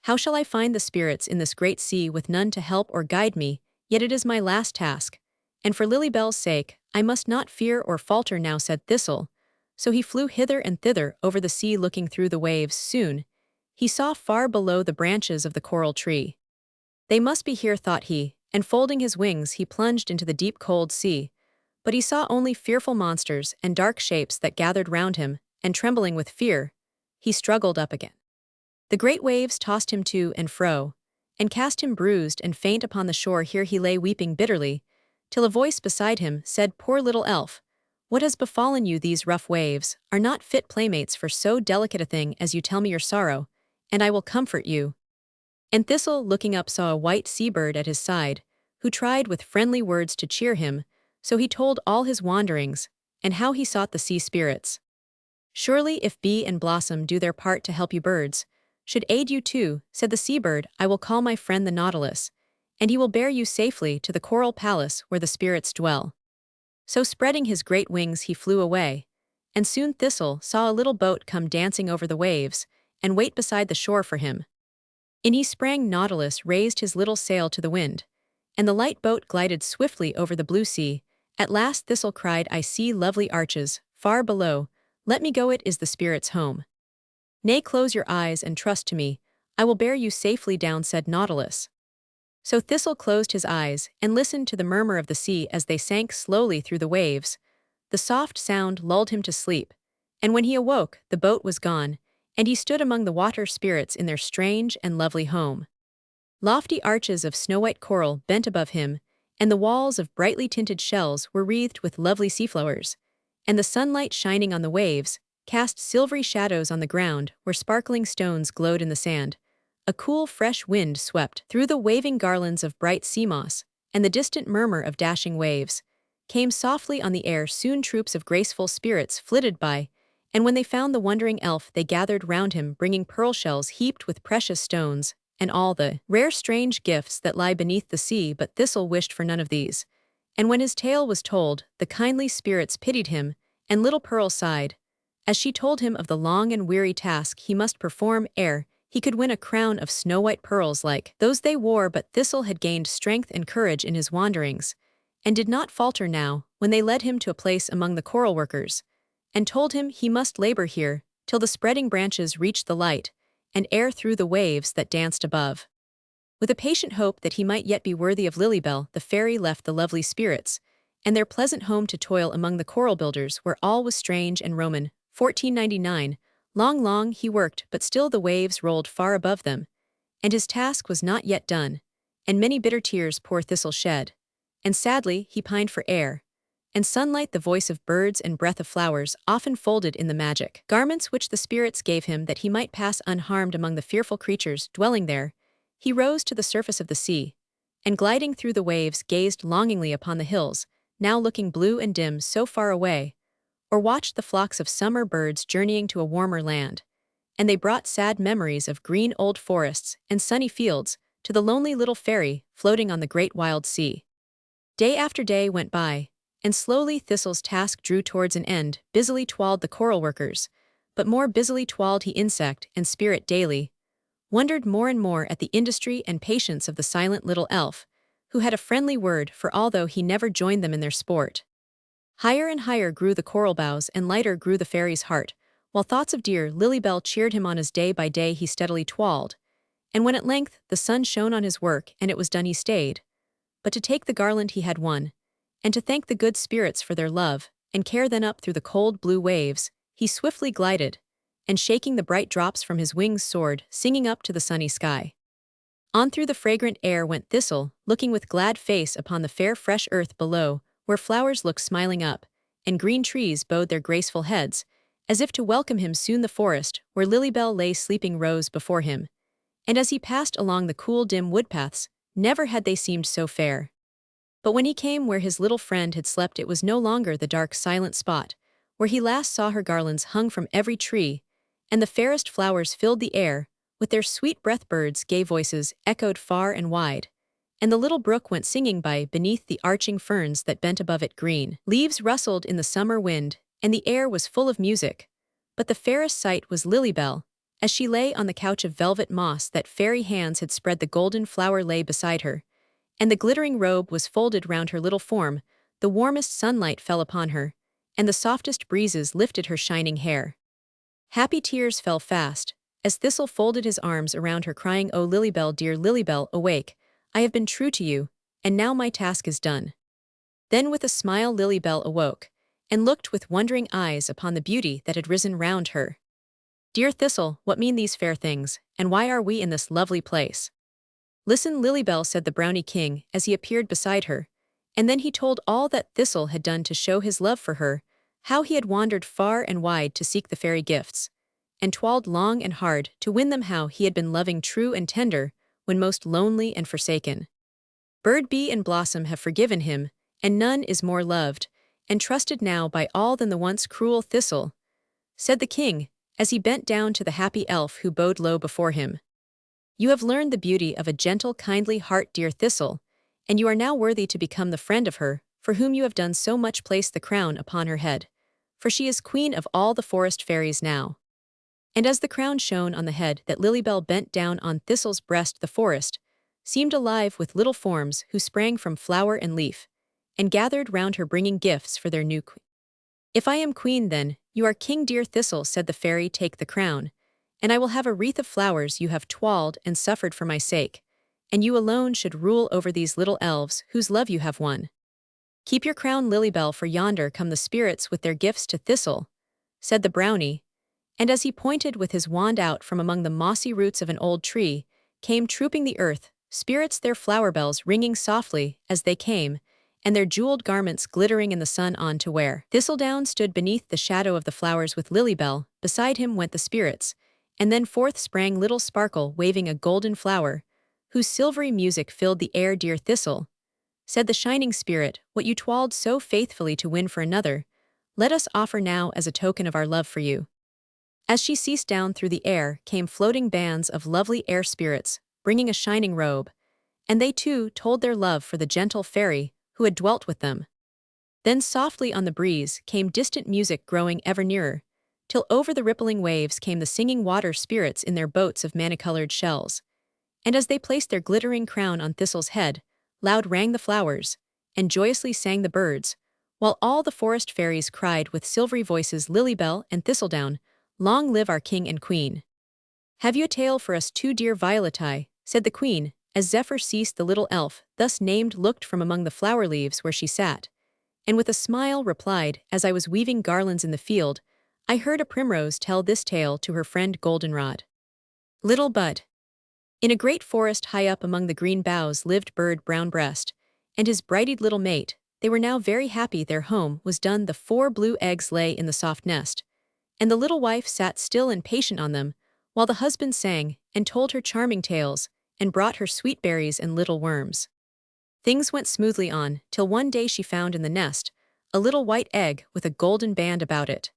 "How shall I find the spirits in this great sea, with none to help or guide me? Yet it is my last task, and for Lilybell's sake, I must not fear or falter now," said Thistle. So he flew hither and thither over the sea, looking through the waves. Soon he saw far below the branches of the coral tree. "They must be here," thought he, and folding his wings he plunged into the deep cold sea. But he saw only fearful monsters and dark shapes that gathered round him, and trembling with fear, he struggled up again. The great waves tossed him to and fro, and cast him bruised and faint upon the shore. Here he lay weeping bitterly, till a voice beside him said, "Poor little elf, what has befallen you? These rough waves are not fit playmates for so delicate a thing as you. Tell me your sorrow, and I will comfort you." And Thistle, looking up, saw a white sea-bird at his side, who tried with friendly words to cheer him. So he told all his wanderings, and how he sought the sea spirits. "Surely if bee and blossom do their part to help you, birds should aid you too," said the sea-bird. "I will call my friend the Nautilus, and he will bear you safely to the coral palace where the spirits dwell." So spreading his great wings he flew away, and soon Thistle saw a little boat come dancing over the waves, and wait beside the shore for him. In he sprang. Nautilus raised his little sail to the wind, and the light boat glided swiftly over the blue sea. At last Thistle cried, "I see lovely arches far below. Let me go, it is the spirits' home." "Nay, close your eyes and trust to me. I will bear you safely down," said Nautilus. So Thistle closed his eyes and listened to the murmur of the sea as they sank slowly through the waves. The soft sound lulled him to sleep, and when he awoke, the boat was gone, and he stood among the water spirits in their strange and lovely home. Lofty arches of snow-white coral bent above him, and the walls of brightly tinted shells were wreathed with lovely seaflowers, and the sunlight shining on the waves cast silvery shadows on the ground where sparkling stones glowed in the sand. A cool, fresh wind swept through the waving garlands of bright sea moss, and the distant murmur of dashing waves came softly on the air. Soon troops of graceful spirits flitted by, and when they found the wondering elf, they gathered round him, bringing pearl shells heaped with precious stones, and all the rare strange gifts that lie beneath the sea. But Thistle wished for none of these, and when his tale was told, the kindly spirits pitied him, and little Pearl sighed, as she told him of the long and weary task he must perform ere he could win a crown of snow-white pearls like those they wore. But Thistle had gained strength and courage in his wanderings, and did not falter now when they led him to a place among the coral workers, and told him he must labor here till the spreading branches reached the light and air through the waves that danced above. With a patient hope that he might yet be worthy of Lilybell, the fairy left the lovely spirits and their pleasant home to toil among the coral builders where all was strange and Roman. 1499. Long he worked, but still the waves rolled far above them, and his task was not yet done, and many bitter tears poor Thistle shed, and sadly he pined for air and sunlight, the voice of birds and breath of flowers, often folded in the magic garments which the spirits gave him that he might pass unharmed among the fearful creatures dwelling there. He rose to the surface of the sea, and gliding through the waves gazed longingly upon the hills, now looking blue and dim so far away, or watched the flocks of summer birds journeying to a warmer land, and they brought sad memories of green old forests and sunny fields to the lonely little fairy floating on the great wild sea. Day after day went by, and slowly Thistle's task drew towards an end. Busily toiled the coral workers, but more busily toiled he, insect and spirit, daily wondered more and more at the industry and patience of the silent little elf, who had a friendly word for all though he never joined them in their sport. Higher and higher grew the coral boughs and lighter grew the fairy's heart, while thoughts of dear Lilybell cheered him on as day by day he steadily toiled. And when at length the sun shone on his work and it was done he stayed, but to take the garland he had won, and to thank the good spirits for their love, and care then up through the cold blue waves, he swiftly glided, and shaking the bright drops from his wings soared, singing up to the sunny sky. On through the fragrant air went Thistle, looking with glad face upon the fair fresh earth below, where flowers looked smiling up, and green trees bowed their graceful heads, as if to welcome him soon the forest, where Lilybell lay sleeping rose before him. And as he passed along the cool dim woodpaths, never had they seemed so fair. But when he came where his little friend had slept it was no longer the dark silent spot, where he last saw her garlands hung from every tree, and the fairest flowers filled the air, with their sweet breath birds' gay voices echoed far and wide, and the little brook went singing by beneath the arching ferns that bent above it green. Leaves rustled in the summer wind, and the air was full of music. But the fairest sight was Lilybell, as she lay on the couch of velvet moss that fairy hands had spread the golden flower lay beside her, and the glittering robe was folded round her little form, the warmest sunlight fell upon her, and the softest breezes lifted her shining hair. Happy tears fell fast, as Thistle folded his arms around her crying, "O Lilybell, dear Lilybell, awake, I have been true to you, and now my task is done." Then with a smile Lilybell awoke, and looked with wondering eyes upon the beauty that had risen round her. "Dear Thistle, what mean these fair things, and why are we in this lovely place?" "Listen, Lilybell," said the Brownie King as he appeared beside her, and then he told all that Thistle had done to show his love for her, how he had wandered far and wide to seek the fairy gifts, and toiled long and hard to win them, how he had been loving true and tender when most lonely and forsaken. Bird, bee, and blossom have forgiven him, and none is more loved and trusted now by all than the once cruel Thistle, said the king, as he bent down to the happy elf who bowed low before him. "You have learned the beauty of a gentle, kindly heart, dear Thistle, and you are now worthy to become the friend of her, for whom you have done so much. Place the crown upon her head, for she is queen of all the forest fairies now." And as the crown shone on the head that Lilybell bent down on Thistle's breast, the forest seemed alive with little forms who sprang from flower and leaf, and gathered round her bringing gifts for their new queen. "If I am queen, then you are king, dear Thistle," said the fairy. "Take the crown, and I will have a wreath of flowers you have toiled and suffered for my sake, and you alone should rule over these little elves whose love you have won." "Keep your crown, Lilybell, for yonder come the spirits with their gifts to Thistle," said the brownie, and as he pointed with his wand out from among the mossy roots of an old tree, came trooping the earth, spirits, their flower bells ringing softly as they came, and their jeweled garments glittering in the sun on to wear. Thistledown stood beneath the shadow of the flowers with Lilybell, beside him went the spirits, and then forth sprang little Sparkle waving a golden flower, whose silvery music filled the air. "Dear Thistle," said the shining spirit, "what you toiled so faithfully to win for another, let us offer now as a token of our love for you." As she ceased, down through the air came floating bands of lovely air spirits, bringing a shining robe, and they too told their love for the gentle fairy who had dwelt with them. Then softly on the breeze came distant music growing ever nearer, till over the rippling waves came the singing water spirits in their boats of many-colored shells. And as they placed their glittering crown on Thistle's head, loud rang the flowers, and joyously sang the birds, while all the forest fairies cried with silvery voices, "Lilybell and Thistledown, long live our king and queen." "Have you a tale for us too, dear Violeti?" said the queen, as Zephyr ceased. The little elf, thus named, looked from among the flower leaves where she sat, and with a smile replied, "As I was weaving garlands in the field, I heard a primrose tell this tale to her friend Goldenrod. Little bud. In a great forest high up among the green boughs lived Bird Brownbreast, and his bright-eyed little mate. They were now very happy, their home was done, the 4 blue eggs lay in the soft nest, and the little wife sat still and patient on them, while the husband sang, and told her charming tales, and brought her sweet berries and little worms. Things went smoothly on, till one day she found in the nest a little white egg with a golden band about it.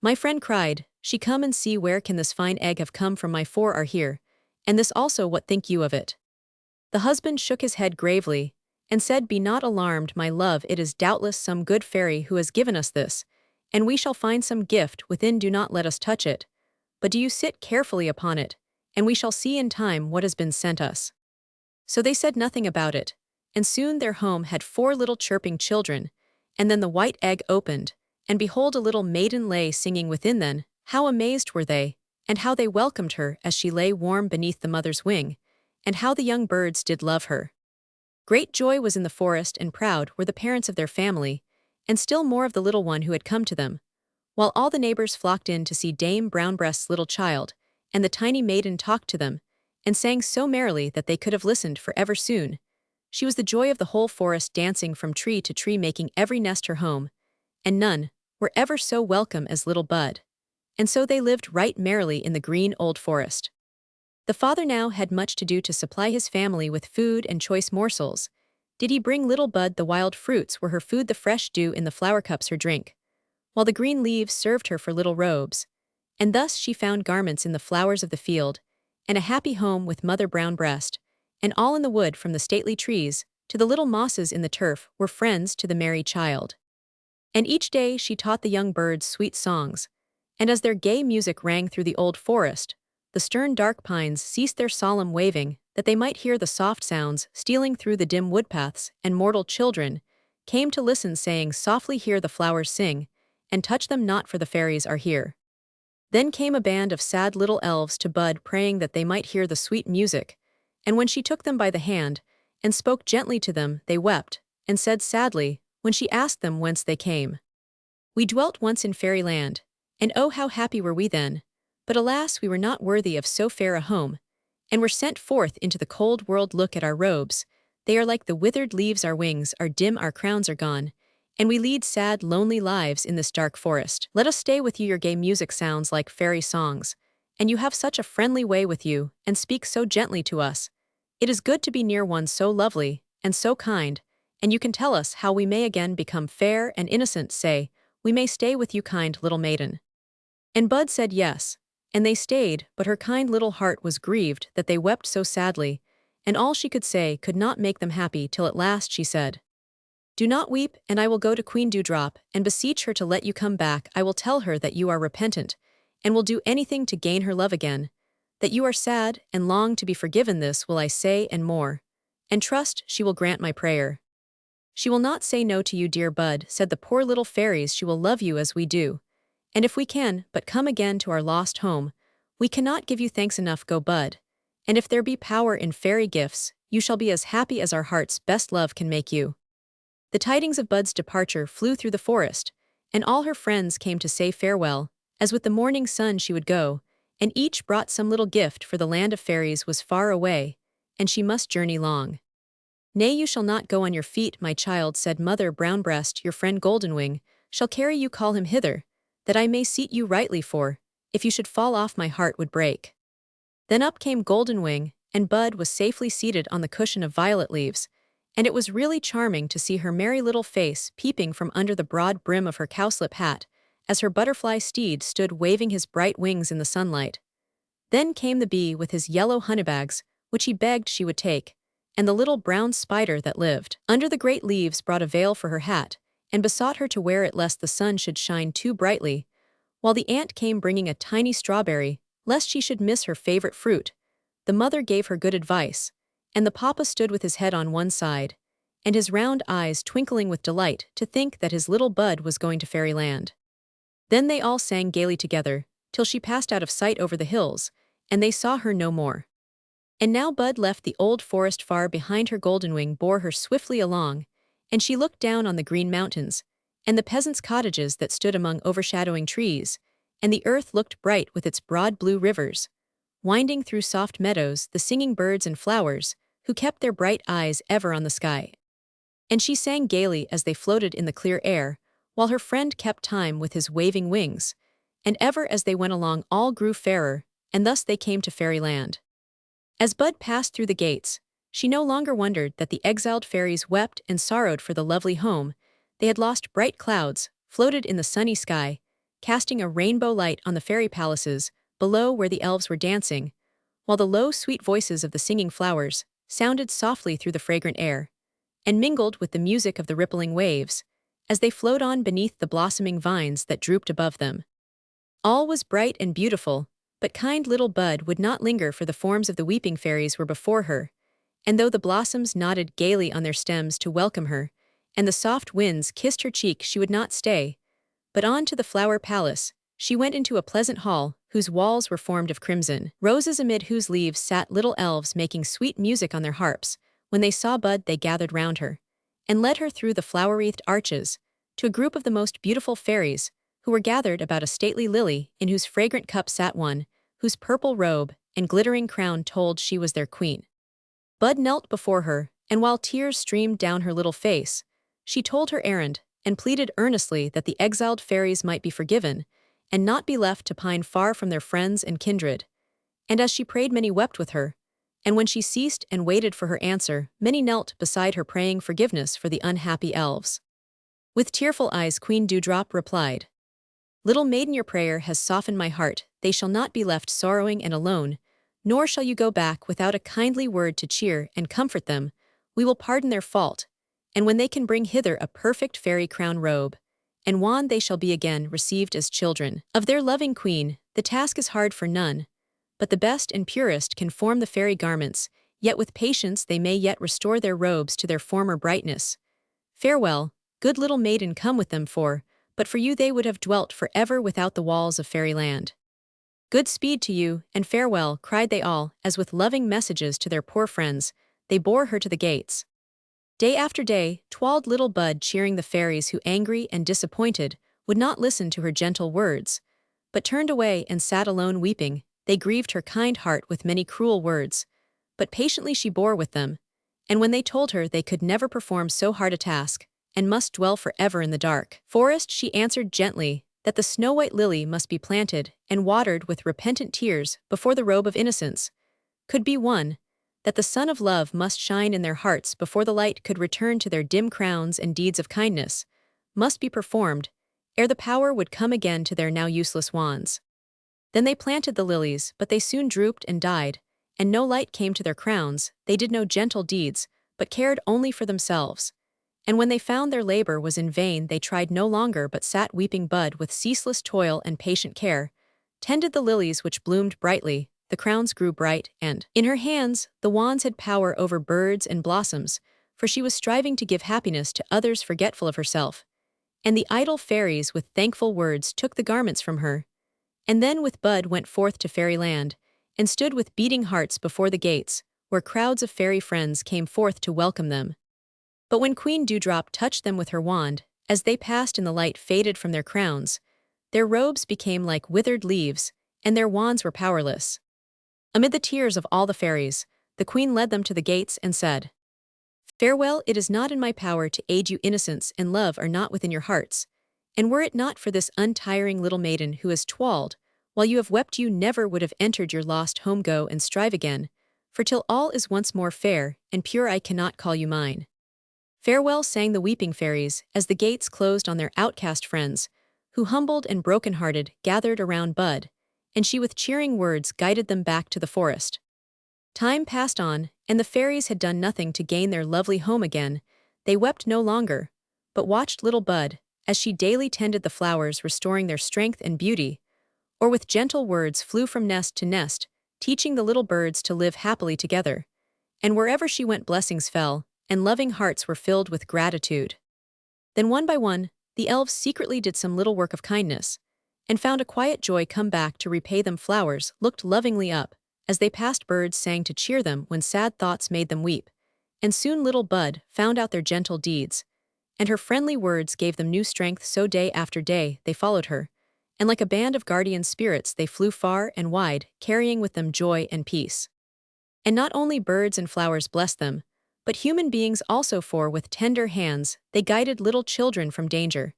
"My friend," cried she, "come and see, where can this fine egg have come from? My 4 are here, and this also, what think you of it?" The husband shook his head gravely, and said, "Be not alarmed, my love, it is doubtless some good fairy who has given us this, and we shall find some gift within. Do not let us touch it, but do you sit carefully upon it, and we shall see in time what has been sent us." So they said nothing about it, and soon their home had 4 little chirping children. And then the white egg opened, and behold, a little maiden lay singing within them. How amazed were they, and how they welcomed her as she lay warm beneath the mother's wing, and how the young birds did love her. Great joy was in the forest, and proud were the parents of their family, and still more of the little one who had come to them, while all the neighbors flocked in to see Dame Brownbreast's little child, and the tiny maiden talked to them, and sang so merrily that they could have listened for ever soon. She was the joy of the whole forest, dancing from tree to tree, making every nest her home, and none were ever so welcome as little Bud. And so they lived right merrily in the green old forest. The father now had much to do to supply his family with food and choice morsels. Did he bring little Bud the wild fruits were her food, the fresh dew in the flower cups her drink, while the green leaves served her for little robes. And thus she found garments in the flowers of the field, and a happy home with Mother Brownbreast, and all in the wood, from the stately trees to the little mosses in the turf, were friends to the merry child. And each day she taught the young birds sweet songs, and as their gay music rang through the old forest, the stern dark pines ceased their solemn waving, that they might hear the soft sounds stealing through the dim woodpaths, and mortal children came to listen, saying, "Softly hear the flowers sing, and touch them not, for the fairies are here." Then came a band of sad little elves to Bud, praying that they might hear the sweet music, and when she took them by the hand and spoke gently to them, they wept, and said sadly, when she asked them whence they came, "We dwelt once in fairyland, and oh, how happy were we then! But alas, we were not worthy of so fair a home, and were sent forth into the cold world. Look at our robes, they are like the withered leaves, our wings are dim, our crowns are gone, and we lead sad, lonely lives in this dark forest. Let us stay with you, your gay music sounds like fairy songs, and you have such a friendly way with you, and speak so gently to us. It is good to be near one so lovely, and so kind, and you can tell us how we may again become fair and innocent. Say, we may stay with you, kind little maiden." And Bud said yes, and they stayed, but her kind little heart was grieved that they wept so sadly, and all she could say could not make them happy, till at last she said, "Do not weep, and I will go to Queen Dewdrop, and beseech her to let you come back. I will tell her that you are repentant, and will do anything to gain her love again, that you are sad, and long to be forgiven. This will I say, and more, and trust she will grant my prayer. She will not say no to you, dear Bud," said the poor little fairies. "She will love you as we do, and if we can but come again to our lost home, we cannot give you thanks enough. Go, Bud, and if there be power in fairy gifts, you shall be as happy as our heart's best love can make you." The tidings of Bud's departure flew through the forest, and all her friends came to say farewell, as with the morning sun she would go, and each brought some little gift, for the land of fairies was far away, and she must journey long. "Nay, you shall not go on your feet, my child," said Mother Brownbreast. "Your friend Goldenwing shall carry you. Call him hither, that I may seat you rightly, for, if you should fall off, my heart would break." Then up came Goldenwing, and Bud was safely seated on the cushion of violet leaves, and it was really charming to see her merry little face peeping from under the broad brim of her cowslip hat, as her butterfly steed stood waving his bright wings in the sunlight. Then came the bee with his yellow honeybags, which he begged she would take, and the little brown spider that lived under the great leaves brought a veil for her hat, and besought her to wear it lest the sun should shine too brightly, while the ant came bringing a tiny strawberry, lest she should miss her favorite fruit. The mother gave her good advice, and the papa stood with his head on one side, and his round eyes twinkling with delight to think that his little Bud was going to fairyland. Then they all sang gaily together, till she passed out of sight over the hills, and they saw her no more. And now Bud left the old forest far behind her. Goldenwing bore her swiftly along, and she looked down on the green mountains, and the peasants' cottages that stood among overshadowing trees, and the earth looked bright with its broad blue rivers, winding through soft meadows, the singing birds and flowers, who kept their bright eyes ever on the sky. And she sang gaily as they floated in the clear air, while her friend kept time with his waving wings, and ever as they went along all grew fairer, and thus they came to fairyland. As Bud passed through the gates, she no longer wondered that the exiled fairies wept and sorrowed for the lovely home they had lost. Bright clouds floated in the sunny sky, casting a rainbow light on the fairy palaces below where the elves were dancing, while the low, sweet voices of the singing flowers sounded softly through the fragrant air, and mingled with the music of the rippling waves, as they flowed on beneath the blossoming vines that drooped above them. All was bright and beautiful, but kind little Bud would not linger, for the forms of the weeping fairies were before her, And though the blossoms nodded gaily on their stems to welcome her, and the soft winds kissed her cheek, she would not stay, but on to the flower palace. She went into a pleasant hall, whose walls were formed of crimson roses, amid whose leaves sat little elves making sweet music on their harps. When they saw Bud, they gathered round her, and led her through the flower-wreathed arches, to a group of the most beautiful fairies, who were gathered about a stately lily, in whose fragrant cup sat one, whose purple robe and glittering crown told she was their queen. Bud knelt before her, and while tears streamed down her little face, she told her errand, and pleaded earnestly that the exiled fairies might be forgiven, and not be left to pine far from their friends and kindred. And as she prayed, many wept with her, and when she ceased and waited for her answer, many knelt beside her praying forgiveness for the unhappy elves. With tearful eyes Queen Dewdrop replied, "Little maiden, your prayer has softened my heart. They shall not be left sorrowing and alone, nor shall you go back without a kindly word to cheer and comfort them. We will pardon their fault, and when they can bring hither a perfect fairy crown robe and wand, they shall be again received as children of their loving queen. The task is hard for none, but the best and purest can form the fairy garments, yet with patience they may yet restore their robes to their former brightness. Farewell, good little maiden, come with them, but for you they would have dwelt forever without the walls of fairyland." "Good speed to you, and farewell," cried they all, as with loving messages to their poor friends, they bore her to the gates. Day after day toiled little Bud, cheering the fairies who, angry and disappointed, would not listen to her gentle words, but turned away and sat alone weeping. They grieved her kind heart with many cruel words, but patiently she bore with them, and when they told her they could never perform so hard a task, and must dwell forever in the dark forest, she answered gently that the snow-white lily must be planted and watered with repentant tears before the robe of innocence could be won, that the sun of love must shine in their hearts before the light could return to their dim crowns, and deeds of kindness must be performed ere the power would come again to their now useless wands. Then they planted the lilies, but they soon drooped and died, and no light came to their crowns. They did no gentle deeds, but cared only for themselves. And when they found their labor was in vain, they tried no longer, but sat weeping. Bud, with ceaseless toil and patient care, tended the lilies which bloomed brightly. The crowns grew bright, and in her hands the wands had power over birds and blossoms, for she was striving to give happiness to others, forgetful of herself. And the idle fairies with thankful words took the garments from her, and then with Bud went forth to fairyland, and stood with beating hearts before the gates, where crowds of fairy friends came forth to welcome them. But when Queen Dewdrop touched them with her wand, as they passed in the light faded from their crowns, their robes became like withered leaves, and their wands were powerless. Amid the tears of all the fairies, the queen led them to the gates and said, "Farewell, it is not in my power to aid you. Innocence and love are not within your hearts, and were it not for this untiring little maiden who has toiled while you have wept, you never would have entered your lost home. Go and strive again, for till all is once more fair and pure I cannot call you mine." "Farewell," sang the weeping fairies, as the gates closed on their outcast friends, who, humbled and broken-hearted, gathered around Bud, and she with cheering words guided them back to the forest. Time passed on, and the fairies had done nothing to gain their lovely home again. They wept no longer, but watched little Bud, as she daily tended the flowers, restoring their strength and beauty, or with gentle words flew from nest to nest, teaching the little birds to live happily together. And wherever she went blessings fell, and loving hearts were filled with gratitude. Then one by one, the elves secretly did some little work of kindness, and found a quiet joy come back to repay them. Flowers looked lovingly up as they passed, birds sang to cheer them when sad thoughts made them weep, and soon little Bud found out their gentle deeds, and her friendly words gave them new strength. So day after day they followed her, and like a band of guardian spirits they flew far and wide, carrying with them joy and peace. And not only birds and flowers blessed them, but human beings also, for with tender hands they guided little children from danger,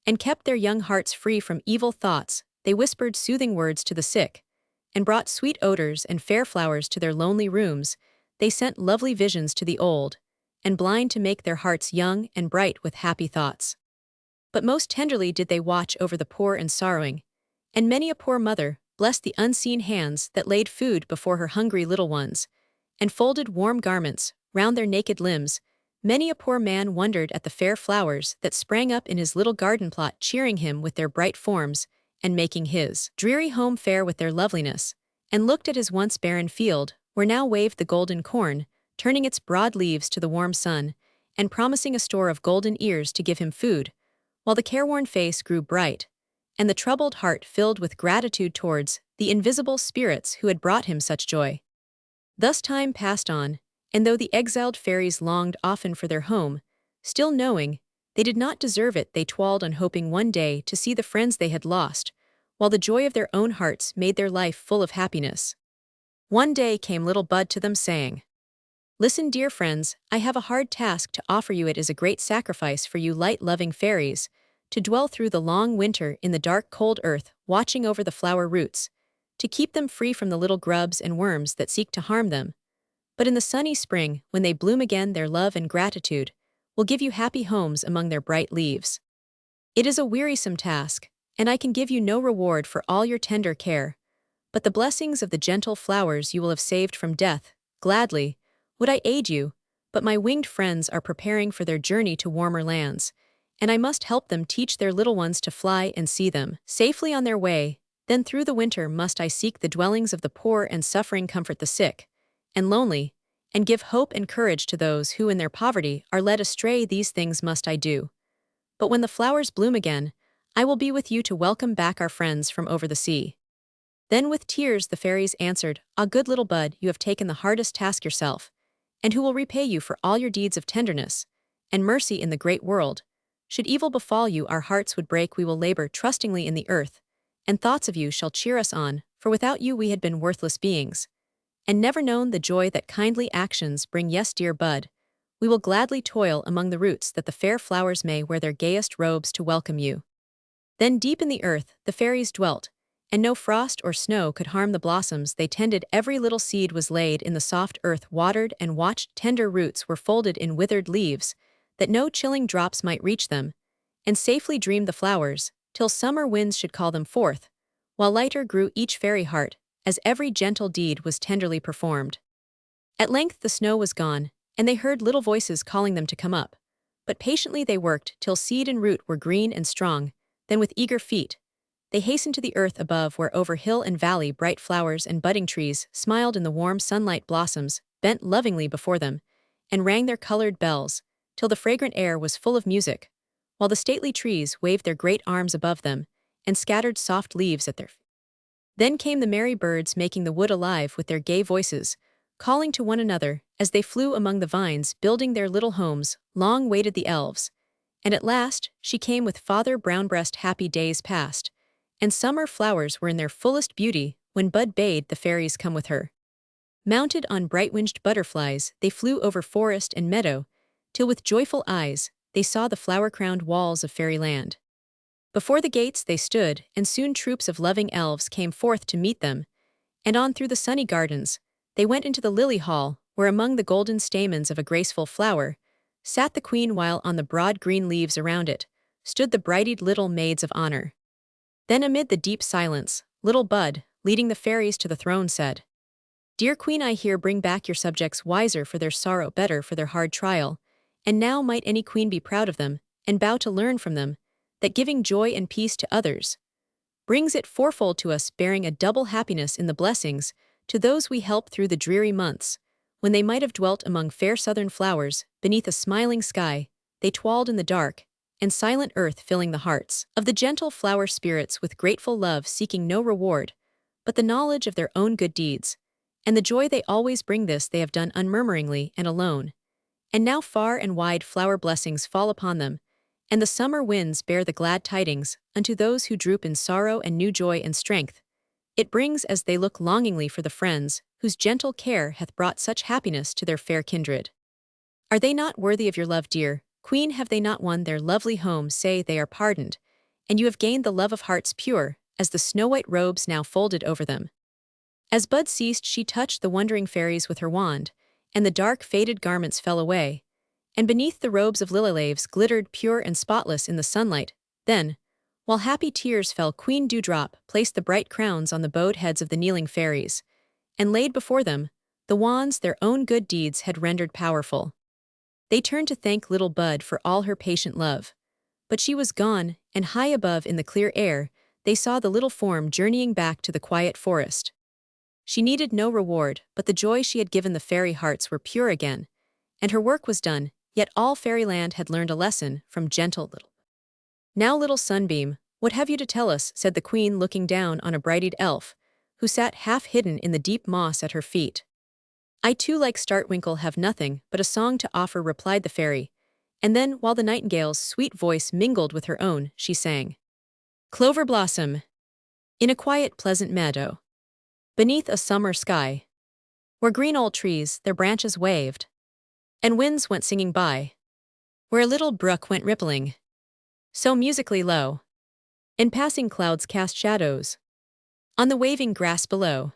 and kept their young hearts free from evil thoughts. They whispered soothing words to the sick, and brought sweet odors and fair flowers to their lonely rooms. They sent lovely visions to the old and blind to make their hearts young and bright with happy thoughts. But most tenderly did they watch over the poor and sorrowing, and many a poor mother blessed the unseen hands that laid food before her hungry little ones, and folded warm garments round their naked limbs. Many a poor man wondered at the fair flowers that sprang up in his little garden plot, cheering him with their bright forms, and making his dreary home fair with their loveliness, and looked at his once barren field, where now waved the golden corn, turning its broad leaves to the warm sun, and promising a store of golden ears to give him food, while the careworn face grew bright, and the troubled heart filled with gratitude towards the invisible spirits who had brought him such joy. Thus time passed on, and though the exiled fairies longed often for their home, still knowing they did not deserve it, they toiled on, hoping one day to see the friends they had lost, while the joy of their own hearts made their life full of happiness. One day came little Bud to them, saying, "Listen, dear friends, I have a hard task to offer you. It is a great sacrifice for you light-loving fairies, to dwell through the long winter in the dark, cold earth, watching over the flower roots, to keep them free from the little grubs and worms that seek to harm them. But in the sunny spring, when they bloom again, their love and gratitude will give you happy homes among their bright leaves. It is a wearisome task, and I can give you no reward for all your tender care, but the blessings of the gentle flowers you will have saved from death. Gladly would I aid you, but my winged friends are preparing for their journey to warmer lands, and I must help them teach their little ones to fly and see them safely on their way. Then through the winter must I seek the dwellings of the poor and suffering, comfort the sick and lonely, and give hope and courage to those who in their poverty are led astray. These things must I do. But when the flowers bloom again, I will be with you to welcome back our friends from over the sea." Then with tears the fairies answered, "Ah, good little Bud, you have taken the hardest task yourself, and who will repay you for all your deeds of tenderness and mercy in the great world? Should evil befall you, our hearts would break. We will labor trustingly in the earth, and thoughts of you shall cheer us on, for without you we had been worthless beings, and never known the joy that kindly actions bring. Yes, dear Bud, we will gladly toil among the roots, that the fair flowers may wear their gayest robes to welcome you." Then deep in the earth the fairies dwelt, and no frost or snow could harm the blossoms they tended. Every little seed was laid in the soft earth, watered and watched. Tender roots were folded in withered leaves, that no chilling drops might reach them, and safely dreamed the flowers, till summer winds should call them forth, while lighter grew each fairy heart, as every gentle deed was tenderly performed. At length the snow was gone, and they heard little voices calling them to come up, but patiently they worked till seed and root were green and strong. Then with eager feet they hastened to the earth above, where over hill and valley bright flowers and budding trees smiled in the warm sunlight. Blossoms bent lovingly before them, and rang their colored bells, till the fragrant air was full of music, while the stately trees waved their great arms above them, and scattered soft leaves at their feet. Then came the merry birds, making the wood alive with their gay voices, calling to one another as they flew among the vines, building their little homes. Long waited the elves, and at last she came with Father Brownbreast. Happy days passed, and summer flowers were in their fullest beauty, when Bud bade the fairies come with her. Mounted on bright-winged butterflies, they flew over forest and meadow, till with joyful eyes they saw the flower-crowned walls of fairyland. Before the gates they stood, and soon troops of loving elves came forth to meet them, and on through the sunny gardens they went into the lily hall, where among the golden stamens of a graceful flower sat the queen, while on the broad green leaves around it stood the bright-eyed little maids of honor. Then amid the deep silence, little Bud, leading the fairies to the throne, said, "Dear Queen, I here bring back your subjects, wiser for their sorrow, better for their hard trial, and now might any queen be proud of them, and bow to learn from them, that giving joy and peace to others brings it fourfold to us, bearing a double happiness in the blessings to those we help through the dreary months, when they might have dwelt among fair southern flowers, beneath a smiling sky. They toiled in the dark and silent earth, filling the hearts of the gentle flower spirits with grateful love, seeking no reward but the knowledge of their own good deeds, and the joy they always bring. This they have done unmurmuringly and alone. And now far and wide flower blessings fall upon them, and the summer winds bear the glad tidings unto those who droop in sorrow, and new joy and strength it brings, as they look longingly for the friends whose gentle care hath brought such happiness to their fair kindred. Are they not worthy of your love, dear Queen? Have they not won their lovely home? Say they are pardoned, and you have gained the love of hearts pure, as the snow-white robes now folded over them." As Bud ceased, she touched the wondering fairies with her wand, and the dark faded garments fell away, and beneath the robes of lily leaves glittered pure and spotless in the sunlight. Then, while happy tears fell, Queen Dewdrop placed the bright crowns on the bowed heads of the kneeling fairies, and laid before them the wands their own good deeds had rendered powerful. They turned to thank little Bud for all her patient love, but she was gone, and high above in the clear air they saw the little form journeying back to the quiet forest. She needed no reward, but the joy she had given the fairy hearts were pure again, and her work was done, yet all fairyland had learned a lesson from gentle little. Now, little Sunbeam, what have you to tell us? Said the queen, looking down on a bright-eyed elf, who sat half hidden in the deep moss at her feet. I too, like Startwinkle, have nothing but a song to offer, replied the fairy, and then, while the nightingale's sweet voice mingled with her own, she sang. Clover blossom, in a quiet, pleasant meadow, beneath a summer sky, where green old trees their branches waved, and winds went singing by, where a little brook went rippling, so musically low, and passing clouds cast shadows on the waving grass below,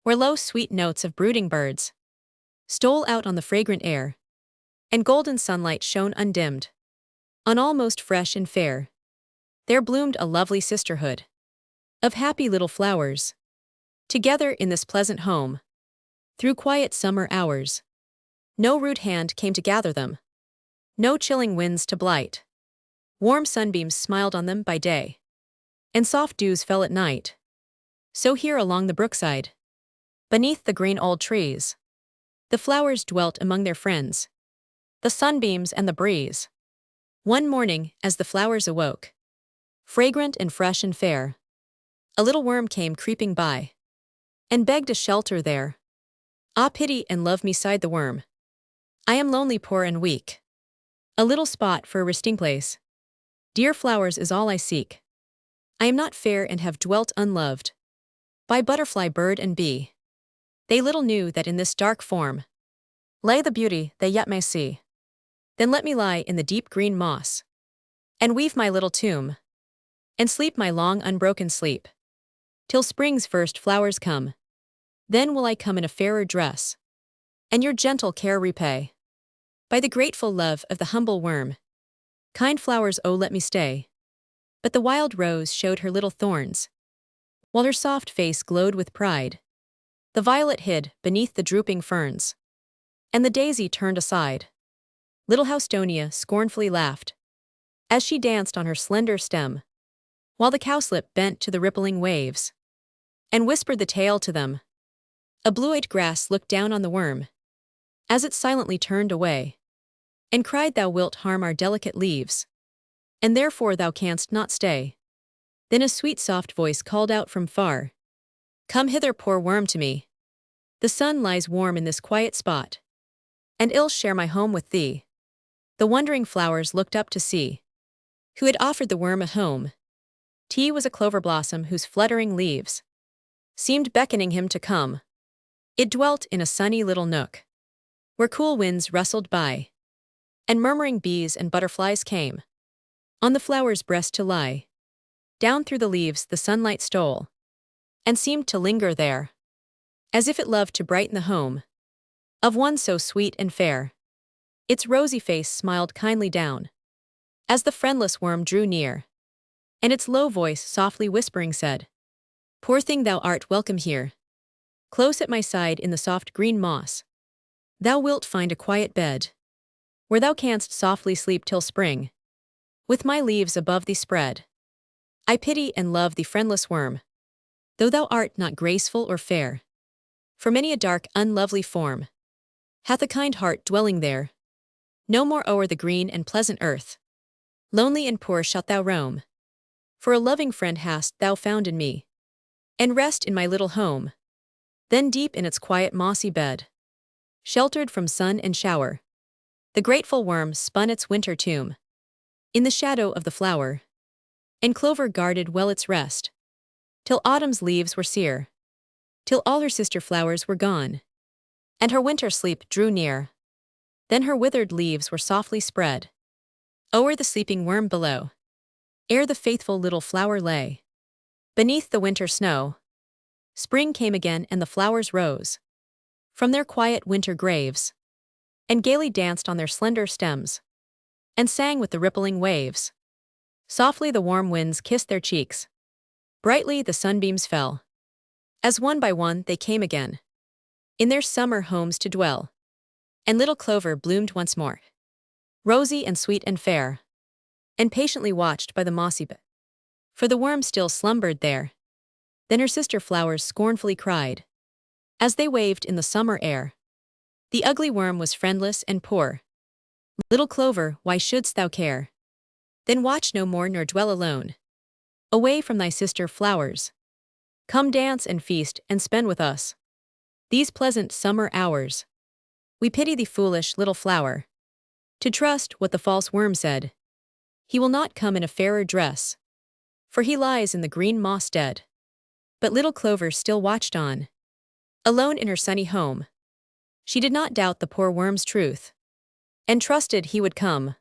where low sweet notes of brooding birds stole out on the fragrant air, and golden sunlight shone undimmed on all most fresh and fair. There bloomed a lovely sisterhood of happy little flowers, together in this pleasant home, through quiet summer hours. No rude hand came to gather them, no chilling winds to blight. Warm sunbeams smiled on them by day, and soft dews fell at night. So here along the brookside, beneath the green old trees, the flowers dwelt among their friends, the sunbeams and the breeze. One morning, as the flowers awoke, fragrant and fresh and fair, a little worm came creeping by, and begged a shelter there. Ah, pity and love me, sighed the worm. I am lonely, poor and weak. A little spot for a resting place. Dear flowers is all I seek. I am not fair and have dwelt unloved by butterfly, bird, and bee. They little knew that in this dark form lay the beauty they yet may see. Then let me lie in the deep green moss, and weave my little tomb, and sleep my long unbroken sleep, till spring's first flowers come. Then will I come in a fairer dress, and your gentle care repay, by the grateful love of the humble worm. Kind flowers, oh, let me stay. But the wild rose showed her little thorns, while her soft face glowed with pride. The violet hid beneath the drooping ferns, and the daisy turned aside. Little Houstonia scornfully laughed, as she danced on her slender stem, while the cowslip bent to the rippling waves, and whispered the tale to them. A blue-eyed grass looked down on the worm, as it silently turned away, and cried, Thou wilt harm our delicate leaves, and therefore thou canst not stay. Then a sweet soft voice called out from far, Come hither, poor worm, to me. The sun lies warm in this quiet spot, and ill share my home with thee. The wondering flowers looked up to see who had offered the worm a home. T was a clover blossom whose fluttering leaves seemed beckoning him to come. It dwelt in a sunny little nook, where cool winds rustled by, and murmuring bees and butterflies came on the flower's breast to lie. Down through the leaves the sunlight stole, and seemed to linger there, as if it loved to brighten the home of one so sweet and fair. Its rosy face smiled kindly down, as the friendless worm drew near, and its low voice softly whispering said, Poor thing, thou art welcome here. Close at my side in the soft green moss, thou wilt find a quiet bed, where thou canst softly sleep till spring, with my leaves above thee spread. I pity and love thee, friendless worm, though thou art not graceful or fair, for many a dark, unlovely form hath a kind heart dwelling there. No more o'er the green and pleasant earth, lonely and poor shalt thou roam, for a loving friend hast thou found in me, and rest in my little home. Then deep in its quiet mossy bed, sheltered from sun and shower, the grateful worm spun its winter tomb, in the shadow of the flower, and clover guarded well its rest, till autumn's leaves were sere, till all her sister flowers were gone, and her winter sleep drew near. Then her withered leaves were softly spread o'er the sleeping worm below, ere the faithful little flower lay beneath the winter snow. Spring came again and the flowers rose from their quiet winter graves, and gaily danced on their slender stems, and sang with the rippling waves. Softly the warm winds kissed their cheeks, brightly the sunbeams fell, as one by one they came again in their summer homes to dwell. And little Clover bloomed once more, rosy and sweet and fair, and patiently watched by the mossy bed, for the worm still slumbered there. Then her sister flowers scornfully cried, as they waved in the summer air. The ugly worm was friendless and poor. Little clover, why shouldst thou care? Then watch no more nor dwell alone, away from thy sister flowers. Come dance and feast and spend with us these pleasant summer hours. We pity thee, foolish little flower, to trust what the false worm said. He will not come in a fairer dress, for he lies in the green moss dead. But little Clover still watched on, alone in her sunny home. She did not doubt the poor worm's truth, and trusted he would come.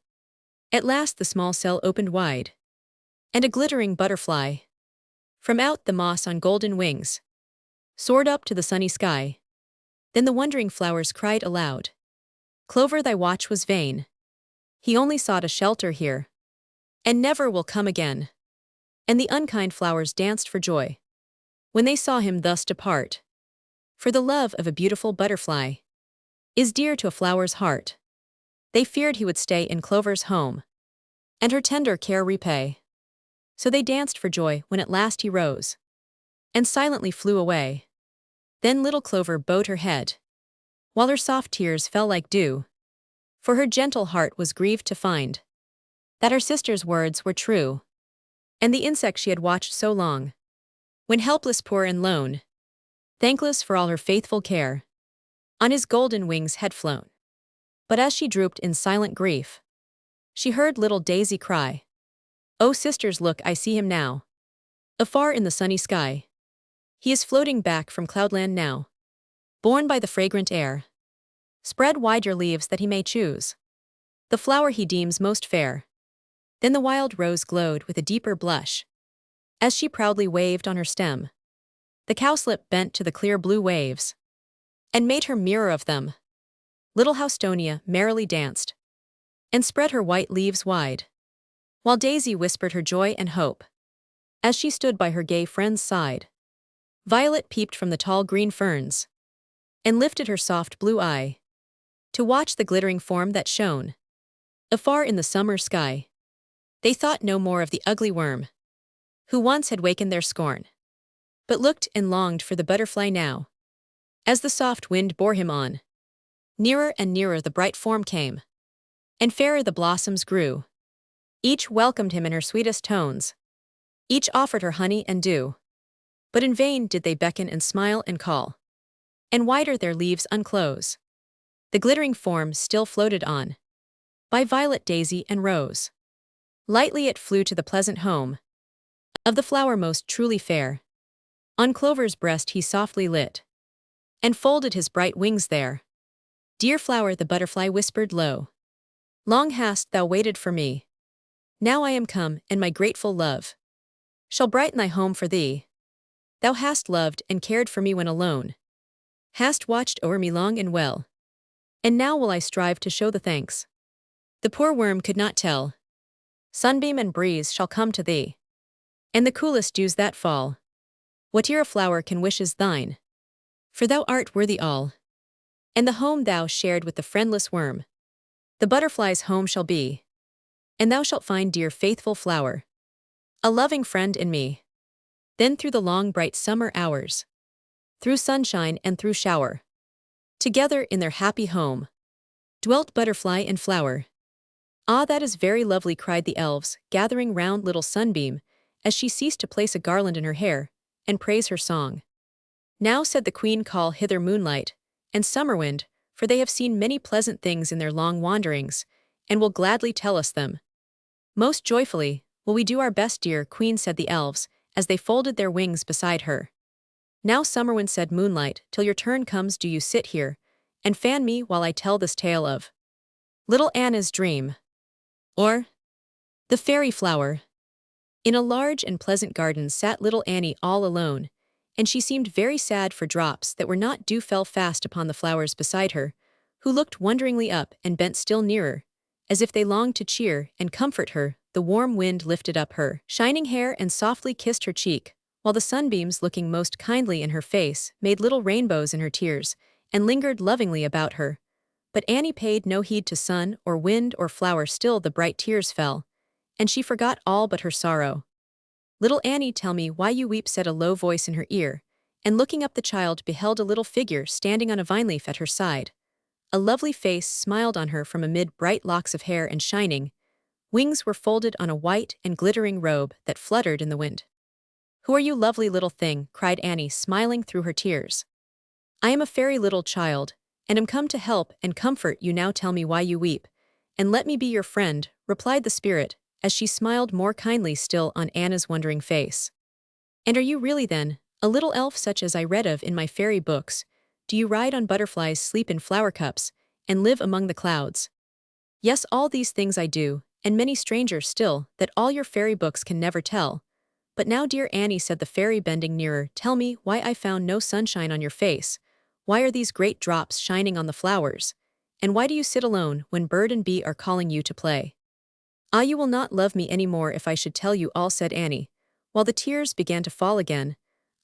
At last the small cell opened wide, and a glittering butterfly, from out the moss on golden wings, soared up to the sunny sky. Then the wondering flowers cried aloud, Clover, thy watch was vain. He only sought a shelter here, and never will come again. And the unkind flowers danced for joy when they saw him thus depart. For the love of a beautiful butterfly is dear to a flower's heart. They feared he would stay in Clover's home, and her tender care repay. So they danced for joy when at last he rose, and silently flew away. Then little Clover bowed her head, while her soft tears fell like dew, for her gentle heart was grieved to find that her sister's words were true. And the insect she had watched so long, when helpless, poor and lone, thankless for all her faithful care, on his golden wings had flown. But as she drooped in silent grief, she heard little Daisy cry, Oh sisters, look, I see him now, afar in the sunny sky. He is floating back from cloudland now, borne by the fragrant air. Spread wide your leaves that he may choose the flower he deems most fair. Then the wild rose glowed with a deeper blush, as she proudly waved on her stem. The cowslip bent to the clear blue waves, and made her mirror of them. Little Houstonia merrily danced, and spread her white leaves wide, while Daisy whispered her joy and hope, as she stood by her gay friend's side. Violet peeped from the tall green ferns, and lifted her soft blue eye, to watch the glittering form that shone afar in the summer sky. They thought no more of the ugly worm, who once had wakened their scorn, but looked and longed for the butterfly now. As the soft wind bore him on, nearer and nearer the bright form came, and fairer the blossoms grew. Each welcomed him in her sweetest tones, each offered her honey and dew. But in vain did they beckon and smile and call, and wider their leaves unclose. The glittering form still floated on, by Violet, Daisy, and Rose. Lightly it flew to the pleasant home of the flower most truly fair. On Clover's breast he softly lit, and folded his bright wings there. Dear flower, the butterfly whispered low, Long hast thou waited for me. Now I am come, and my grateful love shall brighten thy home for thee. Thou hast loved and cared for me when alone, hast watched o'er me long and well, and now will I strive to show the thanks the poor worm could not tell. Sunbeam and breeze shall come to thee, and the coolest dews that fall. Whate'er a flower can wish is thine, for thou art worthy all. And the home thou shared with the friendless worm, the butterfly's home shall be, and thou shalt find, dear faithful flower, a loving friend in me. Then through the long bright summer hours, through sunshine and through shower, together in their happy home, dwelt butterfly and flower. Ah, that is very lovely, cried the elves, gathering round little Sunbeam, as she ceased to place a garland in her hair, and praise her song. Now, said the queen, call hither Moonlight and Summerwind, for they have seen many pleasant things in their long wanderings, and will gladly tell us them. Most joyfully will we do our best, dear queen, said the elves, as they folded their wings beside her. Now, Summerwind, said Moonlight, till your turn comes do you sit here, and fan me while I tell this tale of Little Anna's Dream, or The Fairy Flower. In a large and pleasant garden sat little Annie all alone, and she seemed very sad, for drops that were not dew fell fast upon the flowers beside her, who looked wonderingly up and bent still nearer, as if they longed to cheer and comfort her. The warm wind lifted up her shining hair and softly kissed her cheek, while the sunbeams, looking most kindly in her face, made little rainbows in her tears, and lingered lovingly about her. But Annie paid no heed to sun or wind or flower, still the bright tears fell, and she forgot all but her sorrow. Little Annie, tell me why you weep, said a low voice in her ear, and looking up the child beheld a little figure standing on a vine leaf at her side. A lovely face smiled on her from amid bright locks of hair and shining wings were folded on a white and glittering robe that fluttered in the wind. "Who are you, lovely little thing?" cried Annie, smiling through her tears. "I am a fairy little child, and am come to help and comfort you. Now tell me why you weep, and let me be your friend," replied the spirit, as she smiled more kindly still on Anna's wondering face. "And are you really, then, a little elf such as I read of in my fairy books? Do you ride on butterflies, sleep in flower cups, and live among the clouds?" "Yes, all these things I do, and many stranger still, that all your fairy books can never tell. But now, dear Annie," said the fairy, bending nearer, "tell me why I found no sunshine on your face. Why are these great drops shining on the flowers? And why do you sit alone when bird and bee are calling you to play?" "Ah, you will not love me any more if I should tell you all," said Annie, while the tears began to fall again.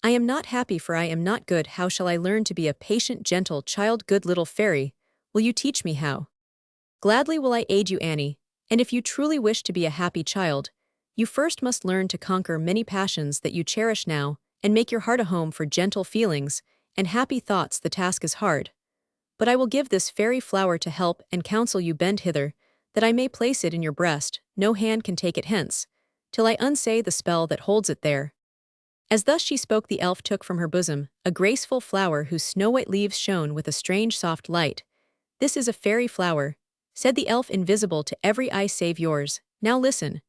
"I am not happy, for I am not good. How shall I learn to be a patient, gentle child? Good little fairy, will you teach me how?" "Gladly will I aid you, Annie, and if you truly wish to be a happy child, you first must learn to conquer many passions that you cherish now, and make your heart a home for gentle feelings and happy thoughts. The task is hard. But I will give this fairy flower to help and counsel you. Bend hither, that I may place it in your breast. No hand can take it hence, till I unsay the spell that holds it there." As thus she spoke, the elf took from her bosom a graceful flower whose snow-white leaves shone with a strange soft light. "This is a fairy flower," said the elf, "invisible to every eye save yours. Now listen,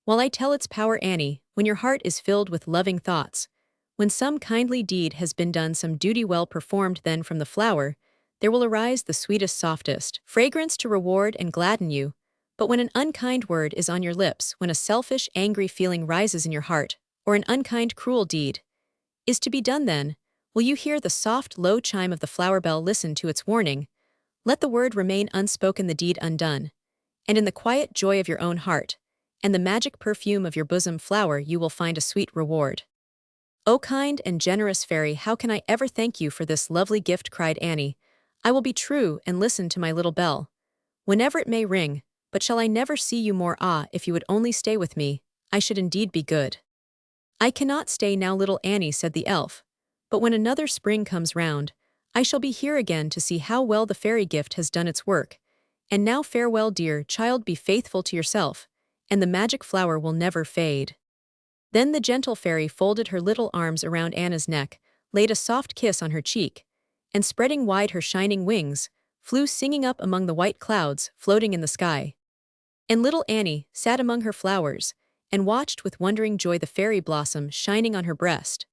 while I tell its power, Annie. When your heart is filled with loving thoughts, when some kindly deed has been done, some duty well performed, then from the flower there will arise the sweetest, softest fragrance to reward and gladden you. But when an unkind word is on your lips, when a selfish, angry feeling rises in your heart, or an unkind, cruel deed is to be done, then will you hear the soft, low chime of the flower bell. Listen to its warning. Let the word remain unspoken, the deed undone, and in the quiet joy of your own heart and the magic perfume of your bosom flower you will find a sweet reward." "O kind and generous fairy, how can I ever thank you for this lovely gift?" cried Annie. "I will be true and listen to my little bell, whenever it may ring, but shall I never see you more? Ah, if you would only stay with me, I should indeed be good." "I cannot stay now, little Annie," said the elf, "but when another spring comes round, I shall be here again to see how well the fairy gift has done its work. And now farewell, dear child, be faithful to yourself, and the magic flower will never fade." Then the gentle fairy folded her little arms around Anna's neck, laid a soft kiss on her cheek, and spreading wide her shining wings, flew singing up among the white clouds floating in the sky. And little Annie sat among her flowers, and watched with wondering joy the fairy blossom shining on her breast.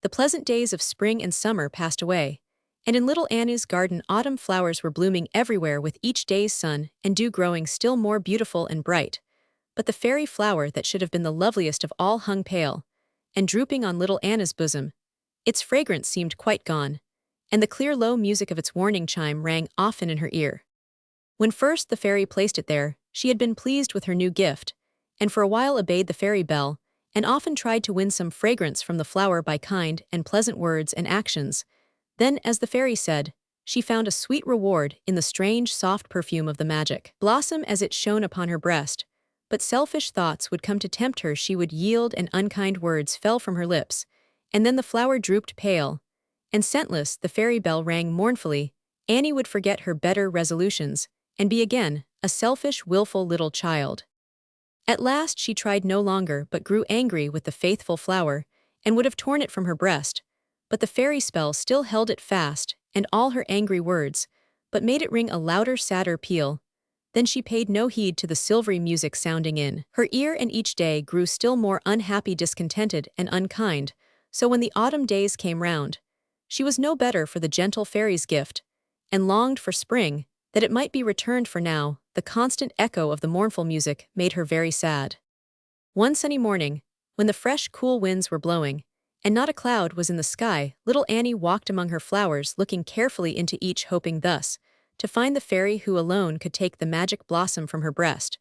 The pleasant days of spring and summer passed away, and in little Annie's garden autumn flowers were blooming everywhere, with each day's sun and dew growing still more beautiful and bright. But the fairy flower that should have been the loveliest of all hung pale and drooping on little Anna's bosom. Its fragrance seemed quite gone, and the clear low music of its warning chime rang often in her ear. When first the fairy placed it there, she had been pleased with her new gift, and for a while obeyed the fairy bell, and often tried to win some fragrance from the flower by kind and pleasant words and actions. Then, as the fairy said, she found a sweet reward in the strange, soft perfume of the magic blossom as it shone upon her breast. But selfish thoughts would come to tempt her. She would yield, and unkind words fell from her lips, and then the flower drooped pale, and scentless the fairy bell rang mournfully. Annie would forget her better resolutions, and be again a selfish, willful little child. At last she tried no longer, but grew angry with the faithful flower, and would have torn it from her breast. But the fairy spell still held it fast, and all her angry words, but made it ring a louder, sadder peal. Then she paid no heed to the silvery music sounding in her ear, and each day grew still more unhappy, discontented, and unkind. So when the autumn days came round, she was no better for the gentle fairy's gift, and longed for spring, that it might be returned, for now the constant echo of the mournful music made her very sad. One sunny morning, when the fresh, cool winds were blowing, and not a cloud was in the sky, little Annie walked among her flowers, looking carefully into each, hoping thus to find the fairy who alone could take the magic blossom from her breast.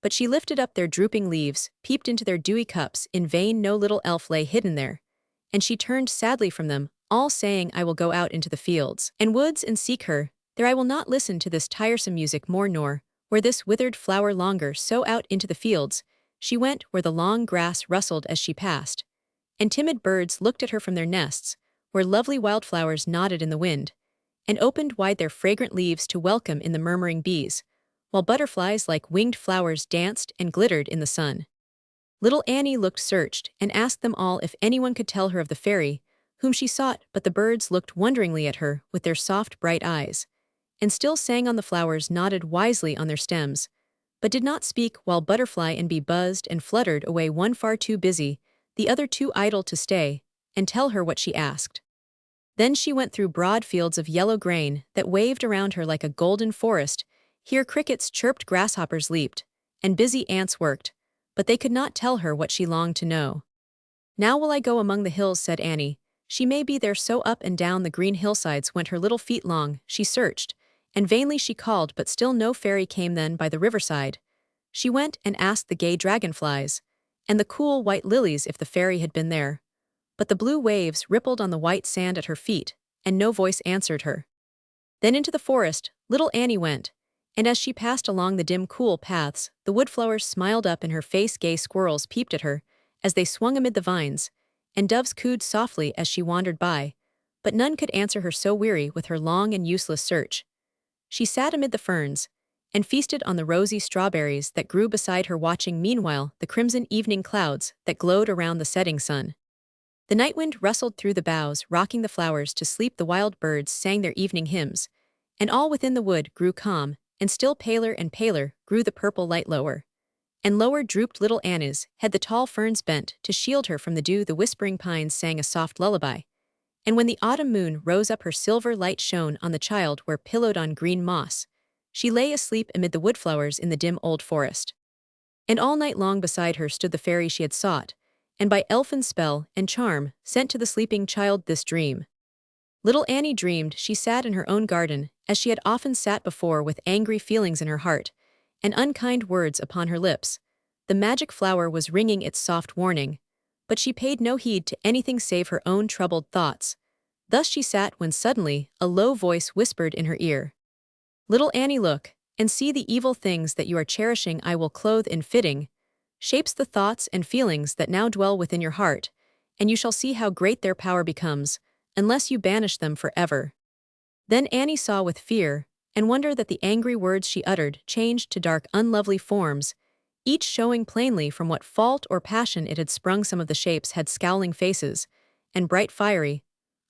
But she lifted up their drooping leaves, peeped into their dewy cups, in vain. No little elf lay hidden there, and she turned sadly from them, all saying, "I will go out into the fields and woods and seek her. There I will not listen to this tiresome music more, nor where this withered flower longer." So out into the fields she went, where the long grass rustled as she passed, and timid birds looked at her from their nests, where lovely wildflowers nodded in the wind, and opened wide their fragrant leaves to welcome in the murmuring bees, while butterflies like winged flowers danced and glittered in the sun. Little Annie looked searched and asked them all if anyone could tell her of the fairy, whom she sought, but the birds looked wonderingly at her with their soft, bright eyes, and still sang on the flowers nodded wisely on their stems, but did not speak, while butterfly and bee buzzed and fluttered away, one far too busy, the other too idle to stay and tell her what she asked. Then she went through broad fields of yellow grain that waved around her like a golden forest. Here crickets chirped, grasshoppers leaped, and busy ants worked, but they could not tell her what she longed to know. "Now will I go among the hills," said Annie. "She may be there." So up and down the green hillsides went her little feet long. She searched, and vainly she called, but still no fairy came. Then by the riverside she went and asked the gay dragonflies and the cool white lilies if the fairy had been there. But the blue waves rippled on the white sand at her feet, and no voice answered her. Then into the forest little Annie went, and as she passed along the dim, cool paths, the woodflowers smiled up in her face, gay squirrels peeped at her as they swung amid the vines, and doves cooed softly as she wandered by, but none could answer her, so weary with her long and useless search. She sat amid the ferns, and feasted on the rosy strawberries that grew beside her, watching meanwhile the crimson evening clouds that glowed around the setting sun. The night wind rustled through the boughs, rocking the flowers to sleep. The wild birds sang their evening hymns, and all within the wood grew calm, and still paler and paler grew the purple light. Lower and lower drooped little Annie's head, the tall ferns bent to shield her from the dew. The whispering pines sang a soft lullaby, and when the autumn moon rose up, her silver light shone on the child where, pillowed on green moss, she lay asleep amid the woodflowers in the dim old forest. And all night long beside her stood the fairy she had sought, and by elfin spell and charm sent to the sleeping child this dream. Little Annie dreamed she sat in her own garden, as she had often sat before, with angry feelings in her heart and unkind words upon her lips. The magic flower was ringing its soft warning, but she paid no heed to anything save her own troubled thoughts. Thus she sat when suddenly a low voice whispered in her ear, "Little Annie, look and see the evil things that you are cherishing. I will clothe in fitting shapes the thoughts and feelings that now dwell within your heart, and you shall see how great their power becomes, unless you banish them forever." Then Annie saw with fear and wonder that the angry words she uttered changed to dark, unlovely forms, each showing plainly from what fault or passion it had sprung. Some of the shapes had scowling faces and bright, fiery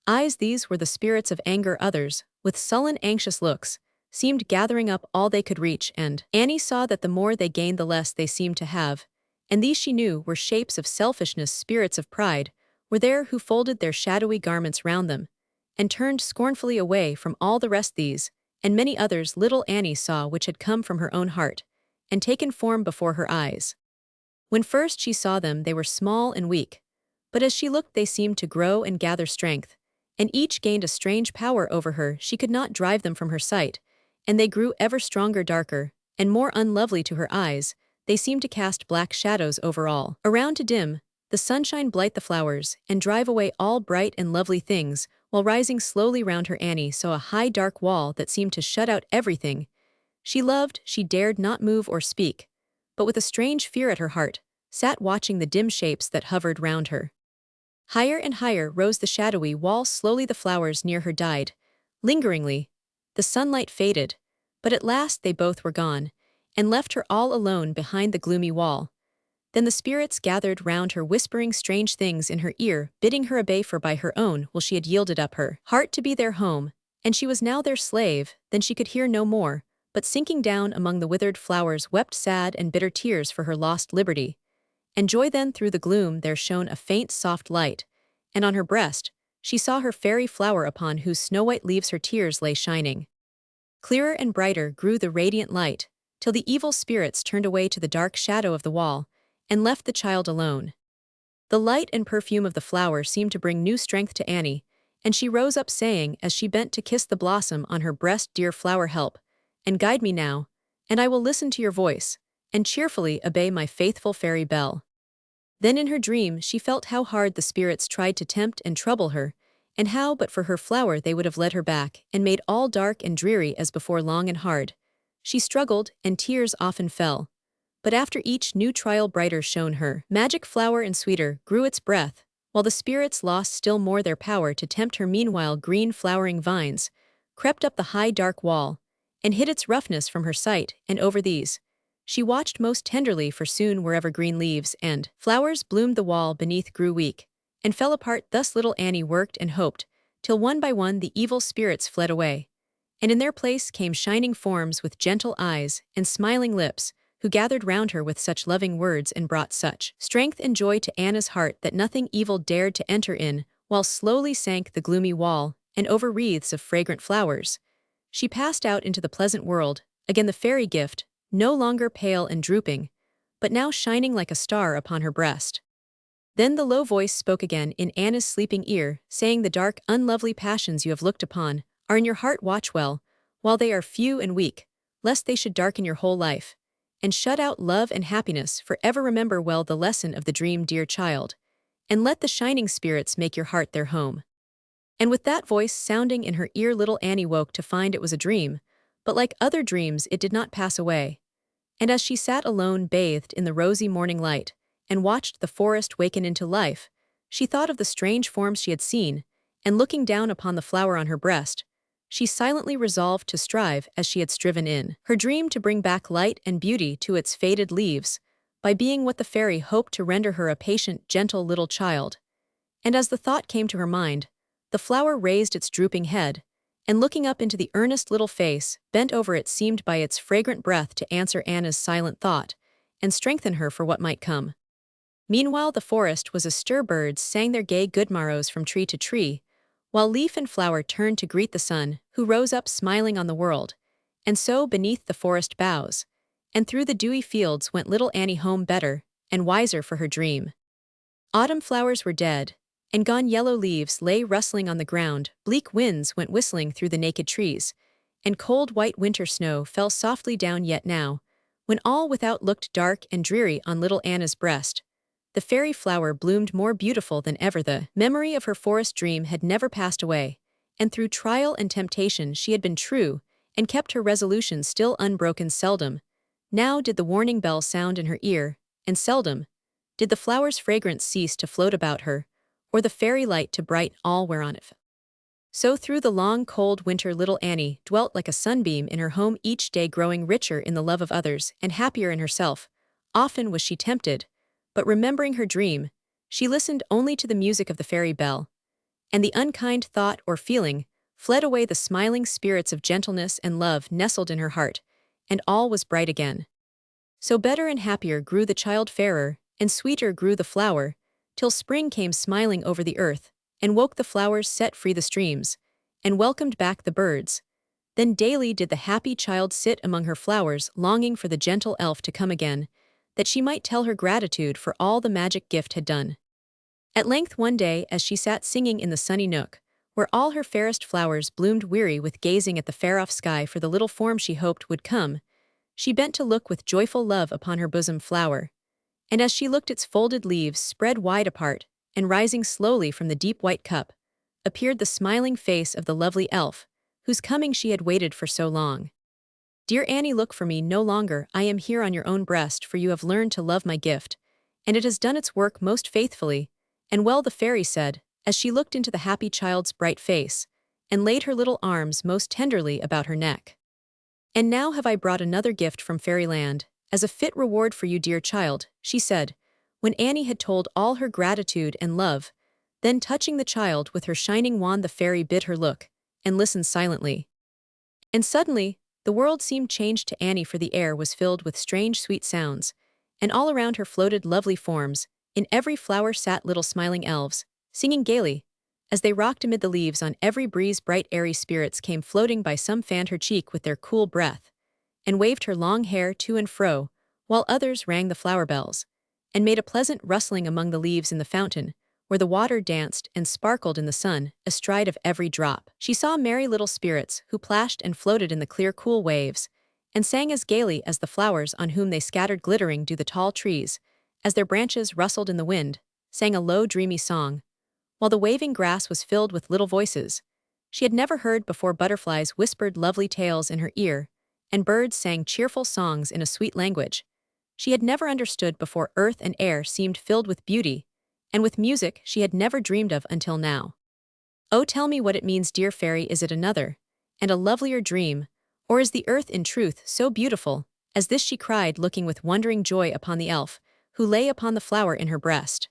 eyes. These were the spirits of anger. Others, with sullen, anxious looks, seemed gathering up all they could reach, and Annie saw that the more they gained, the less they seemed to have. And these, she knew, were shapes of selfishness. Spirits of pride were there, who folded their shadowy garments round them and turned scornfully away from all the rest. These, and many others, little Annie saw, which had come from her own heart and taken form before her eyes. When first she saw them, they were small and weak, but as she looked they seemed to grow and gather strength, and each gained a strange power over her. She could not drive them from her sight, and they grew ever stronger, darker, and more unlovely to her eyes. They seemed to cast black shadows over all around, to dim the sunshine, blight the flowers, and drive away all bright and lovely things. While rising slowly round her, Annie saw a high dark wall that seemed to shut out everything she loved. She dared not move or speak, but with a strange fear at her heart, sat watching the dim shapes that hovered round her. Higher and higher rose the shadowy wall. Slowly the flowers near her died. Lingeringly, the sunlight faded, but at last they both were gone, and left her all alone behind the gloomy wall. Then the spirits gathered round her, whispering strange things in her ear, bidding her obey, for by her own will she had yielded up her heart to be their home, and she was now their slave. Then she could hear no more, but sinking down among the withered flowers, wept sad and bitter tears for her lost liberty and joy. Then through the gloom there shone a faint soft light, and on her breast she saw her fairy flower, upon whose snow-white leaves her tears lay shining. Clearer and brighter grew the radiant light, till the evil spirits turned away to the dark shadow of the wall and left the child alone. The light and perfume of the flower seemed to bring new strength to Annie, and she rose up, saying as she bent to kiss the blossom on her breast, "Dear flower, help and guide me now, and I will listen to your voice and cheerfully obey my faithful fairy bell." Then in her dream she felt how hard the spirits tried to tempt and trouble her, and how but for her flower they would have led her back and made all dark and dreary as before. Long and hard she struggled, and tears often fell, but after each new trial brighter shone her magic flower, and sweeter grew its breath, while the spirits lost still more their power to tempt her. Meanwhile, green flowering vines crept up the high dark wall and hid its roughness from her sight, and over these she watched most tenderly, for soon wherever green leaves and flowers bloomed the wall beneath grew weak and fell apart. Thus little Annie worked and hoped, till one by one the evil spirits fled away, and in their place came shining forms with gentle eyes and smiling lips, who gathered round her with such loving words and brought such strength and joy to Anna's heart that nothing evil dared to enter in, while slowly sank the gloomy wall, and over wreaths of fragrant flowers she passed out into the pleasant world, again the fairy gift, no longer pale and drooping, but now shining like a star upon her breast. Then the low voice spoke again in Anna's sleeping ear, saying, "The dark, unlovely passions you have looked upon are in your heart. Watch well, while they are few and weak, lest they should darken your whole life, and shut out love and happiness. For ever remember well the lesson of the dream, dear child, and let the shining spirits make your heart their home." And with that voice sounding in her ear, little Annie woke to find it was a dream, but like other dreams it did not pass away. And as she sat alone, bathed in the rosy morning light, and watched the forest waken into life, she thought of the strange forms she had seen, and looking down upon the flower on her breast, she silently resolved to strive as she had striven in her dream to bring back light and beauty to its faded leaves, by being what the fairy hoped to render her, a patient, gentle little child. And as the thought came to her mind, the flower raised its drooping head, and looking up into the earnest little face bent over it, seemed by its fragrant breath to answer Anna's silent thought, and strengthen her for what might come. Meanwhile the forest was astir. Birds sang their gay good morrows from tree to tree, while leaf and flower turned to greet the sun, who rose up smiling on the world. And so beneath the forest boughs, and through the dewy fields went little Annie home, better and wiser for her dream. Autumn flowers were dead, and gone yellow leaves lay rustling on the ground, bleak winds went whistling through the naked trees, and cold white winter snow fell softly down. Yet now, when all without looked dark and dreary, on little Anna's breast the fairy flower bloomed more beautiful than ever. The memory of her forest dream had never passed away, and through trial and temptation she had been true, and kept her resolution still unbroken. Seldom now did the warning bell sound in her ear, and seldom did the flower's fragrance cease to float about her, or the fairy light to brighten all whereon it fell. So through the long cold winter little Annie dwelt like a sunbeam in her home, each day growing richer in the love of others and happier in herself. Often was she tempted, but remembering her dream, she listened only to the music of the fairy bell, and the unkind thought or feeling fled away. The smiling spirits of gentleness and love nestled in her heart, and all was bright again. So better and happier grew the child, fairer and sweeter grew the flower, till spring came smiling over the earth, and woke the flowers, set free the streams, and welcomed back the birds. Then daily did the happy child sit among her flowers, longing for the gentle elf to come again, that she might tell her gratitude for all the magic gift had done. At length one day, as she sat singing in the sunny nook, where all her fairest flowers bloomed, weary with gazing at the far-off sky for the little form she hoped would come, she bent to look with joyful love upon her bosom flower. And as she looked, its folded leaves spread wide apart, and rising slowly from the deep white cup, appeared the smiling face of the lovely elf, whose coming she had waited for so long. "Dear Annie, look for me no longer. I am here on your own breast, for you have learned to love my gift, and it has done its work most faithfully and well," the fairy said, as she looked into the happy child's bright face, and laid her little arms most tenderly about her neck. "And now have I brought another gift from fairyland, as a fit reward for you, dear child," she said, when Annie had told all her gratitude and love. Then touching the child with her shining wand, the fairy bid her look and listen silently. And suddenly the world seemed changed to Annie, for the air was filled with strange sweet sounds, and all around her floated lovely forms. In every flower sat little smiling elves, singing gaily, as they rocked amid the leaves. On every breeze bright airy spirits came floating by. Some fanned her cheek with their cool breath, and waved her long hair to and fro, while others rang the flower bells, and made a pleasant rustling among the leaves. In the fountain, where the water danced and sparkled in the sun, astride of every drop, she saw merry little spirits who plashed and floated in the clear cool waves, and sang as gaily as the flowers on whom they scattered glittering dew. The tall trees, as their branches rustled in the wind, sang a low dreamy song, while the waving grass was filled with little voices she had never heard before. Butterflies whispered lovely tales in her ear, and birds sang cheerful songs in a sweet language she had never understood before. Earth and air seemed filled with beauty, and with music she had never dreamed of until now. Oh, tell me what it means, dear fairy, is it another, and a lovelier dream, or is the earth in truth so beautiful, as this she cried, looking with wondering joy upon the elf, who lay upon the flower in her breast.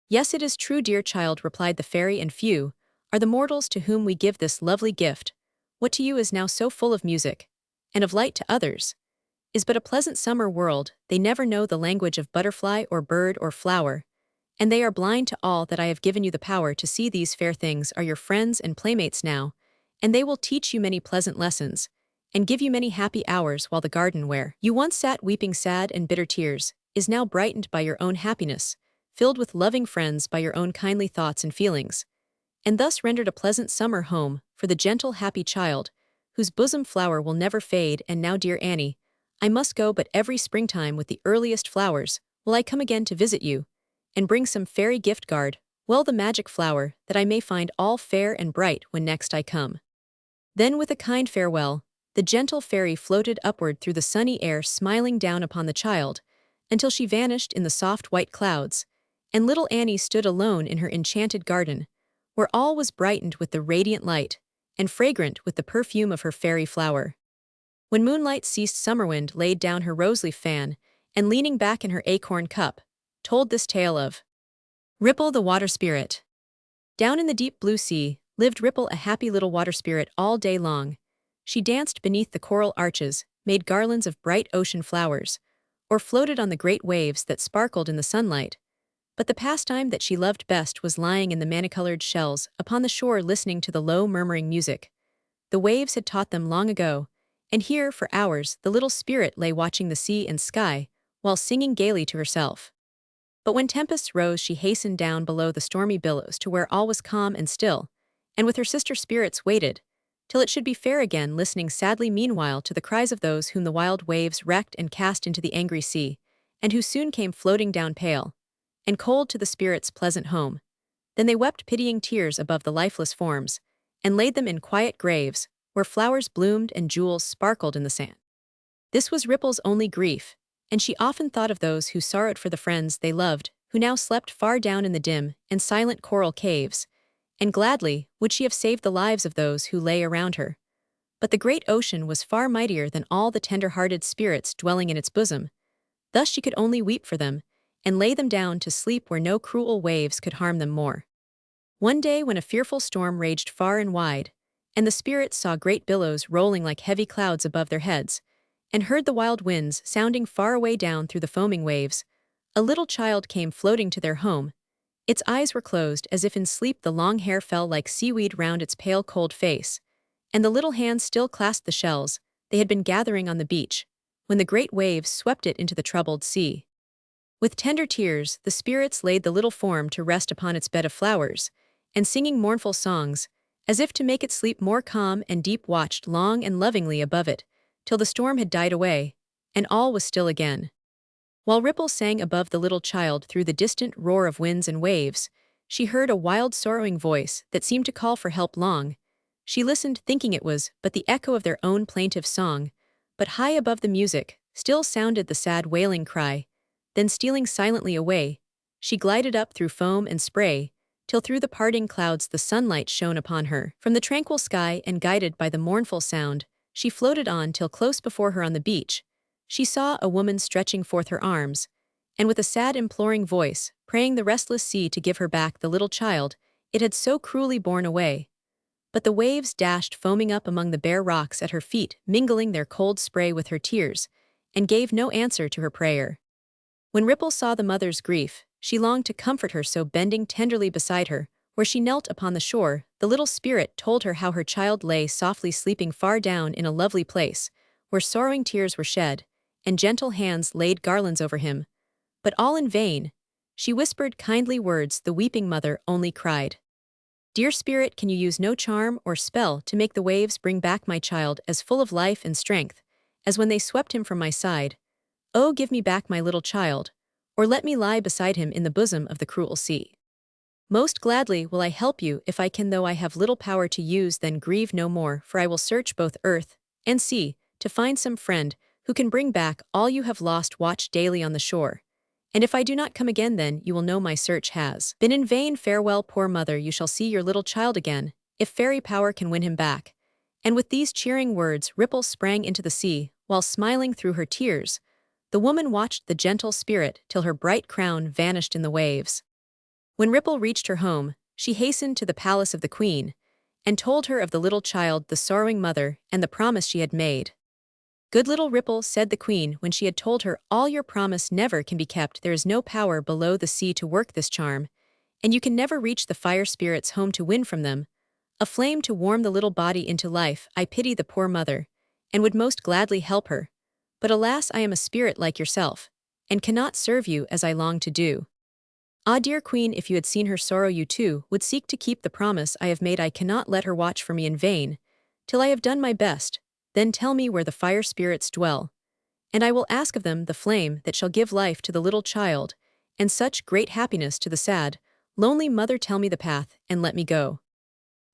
Yes, it is true, dear child, replied the fairy, and few are the mortals to whom we give this lovely gift. What to you is now so full of music, and of light to others, is but a pleasant summer world. They never know the language of butterfly or bird or flower, and they are blind to all that I have given you the power to see. These fair things are your friends and playmates now, and they will teach you many pleasant lessons, and give you many happy hours, while the garden where you once sat weeping sad and bitter tears is now brightened by your own happiness, filled with loving friends by your own kindly thoughts and feelings, and thus rendered a pleasant summer home for the gentle happy child, whose bosom flower will never fade. And now, dear Annie, I must go, but every springtime with the earliest flowers will I come again to visit you, and bring some fairy gift guard, well, the magic flower, that I may find all fair and bright when next I come. Then with a kind farewell, the gentle fairy floated upward through the sunny air, smiling down upon the child, until she vanished in the soft white clouds, and little Annie stood alone in her enchanted garden, where all was brightened with the radiant light, and fragrant with the perfume of her fairy flower. When moonlight ceased, Summerwind laid down her rose-leaf fan, and leaning back in her acorn cup, told this tale of Ripple the Water Spirit. Down in the deep blue sea lived Ripple, a happy little water spirit. All day long she danced beneath the coral arches, made garlands of bright ocean flowers, or floated on the great waves that sparkled in the sunlight. But the pastime that she loved best was lying in the many-colored shells upon the shore, listening to the low murmuring music the waves had taught them long ago, and here for hours the little spirit lay watching the sea and sky, while singing gaily to herself. But when tempests rose, she hastened down below the stormy billows to where all was calm and still, and with her sister spirits waited till it should be fair again, listening sadly meanwhile to the cries of those whom the wild waves wrecked and cast into the angry sea, and who soon came floating down pale and cold to the spirits' pleasant home. Then they wept pitying tears above the lifeless forms, and laid them in quiet graves, where flowers bloomed and jewels sparkled in the sand. This was Ripple's only grief, and she often thought of those who sorrowed for the friends they loved, who now slept far down in the dim and silent coral caves, and gladly would she have saved the lives of those who lay around her. But the great ocean was far mightier than all the tender-hearted spirits dwelling in its bosom. Thus she could only weep for them, and lay them down to sleep where no cruel waves could harm them more. One day when a fearful storm raged far and wide, and the spirits saw great billows rolling like heavy clouds above their heads, and heard the wild winds sounding far away down through the foaming waves, a little child came floating to their home. Its eyes were closed as if in sleep, the long hair fell like seaweed round its pale cold face, and the little hands still clasped the shells they had been gathering on the beach, when the great waves swept it into the troubled sea. With tender tears, the spirits laid the little form to rest upon its bed of flowers, and singing mournful songs, as if to make it sleep more calm and deep, watched long and lovingly above it, till the storm had died away, and all was still again. While Ripple sang above the little child through the distant roar of winds and waves, she heard a wild sorrowing voice that seemed to call for help. Long she listened, thinking it was but the echo of their own plaintive song, but high above the music still sounded the sad wailing cry. Then stealing silently away, she glided up through foam and spray, till through the parting clouds the sunlight shone upon her. From the tranquil sky, and guided by the mournful sound, she floated on till close before her on the beach she saw a woman stretching forth her arms, and with a sad imploring voice, praying the restless sea to give her back the little child it had so cruelly borne away. But the waves dashed foaming up among the bare rocks at her feet, mingling their cold spray with her tears, and gave no answer to her prayer. When Ripple saw the mother's grief, she longed to comfort her, so bending tenderly beside her, where she knelt upon the shore, the little spirit told her how her child lay softly sleeping far down in a lovely place, where sorrowing tears were shed, and gentle hands laid garlands over him. But all in vain. She whispered kindly words, the weeping mother only cried, "Dear spirit, can you use no charm or spell to make the waves bring back my child as full of life and strength as when they swept him from my side? Oh, give me back my little child, or let me lie beside him in the bosom of the cruel sea. Most gladly will I help you if I can, though I have little power to use. Then grieve no more, for I will search both earth and sea to find some friend who can bring back all you have lost. Watch daily on the shore, And if I do not come again, then you will know my search has been in vain. Farewell, poor mother, you shall see your little child again, if fairy power can win him back." And with these cheering words, Ripple sprang into the sea, while smiling through her tears. The woman watched the gentle spirit till her bright crown vanished in the waves. When Ripple reached her home, she hastened to the palace of the queen, and told her of the little child, the sorrowing mother, and the promise she had made. "Good little Ripple," said the queen when she had told her, "all your promise never can be kept. There is no power below the sea to work this charm, and you can never reach the fire spirits' home to win from them a flame to warm the little body into life. I pity the poor mother, and would most gladly help her. But alas, I am a spirit like yourself, and cannot serve you as I long to do. Ah, dear queen, if you had seen her sorrow, you too would seek to keep the promise I have made. I cannot let her watch for me in vain, till I have done my best. Then tell me where the fire spirits dwell, and I will ask of them the flame that shall give life to the little child, and such great happiness to the sad, lonely mother. Tell me the path, and let me go.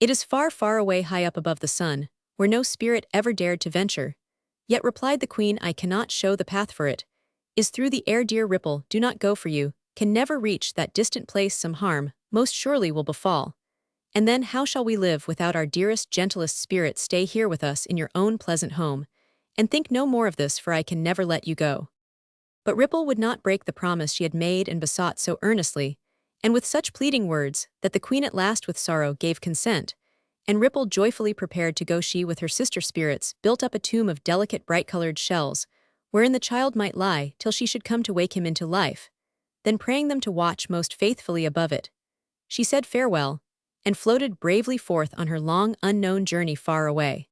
It is far, far away, high up above the sun, where no spirit ever dared to venture." "Yet," replied the queen, "I cannot show the path, for it is through the air. Dear Ripple, do not go, for you can never reach that distant place. Some harm most surely will befall. And then how shall we live without our dearest, gentlest spirit? Stay here with us in your own pleasant home, and think no more of this, for I can never let you go." But Ripple would not break the promise she had made, and besought so earnestly, and with such pleading words, that the queen at last with sorrow gave consent, and Ripple joyfully prepared to go. She with her sister spirits built up a tomb of delicate bright-colored shells, wherein the child might lie till she should come to wake him into life. Then praying them to watch most faithfully above it, she said farewell, and floated bravely forth on her long unknown journey far away.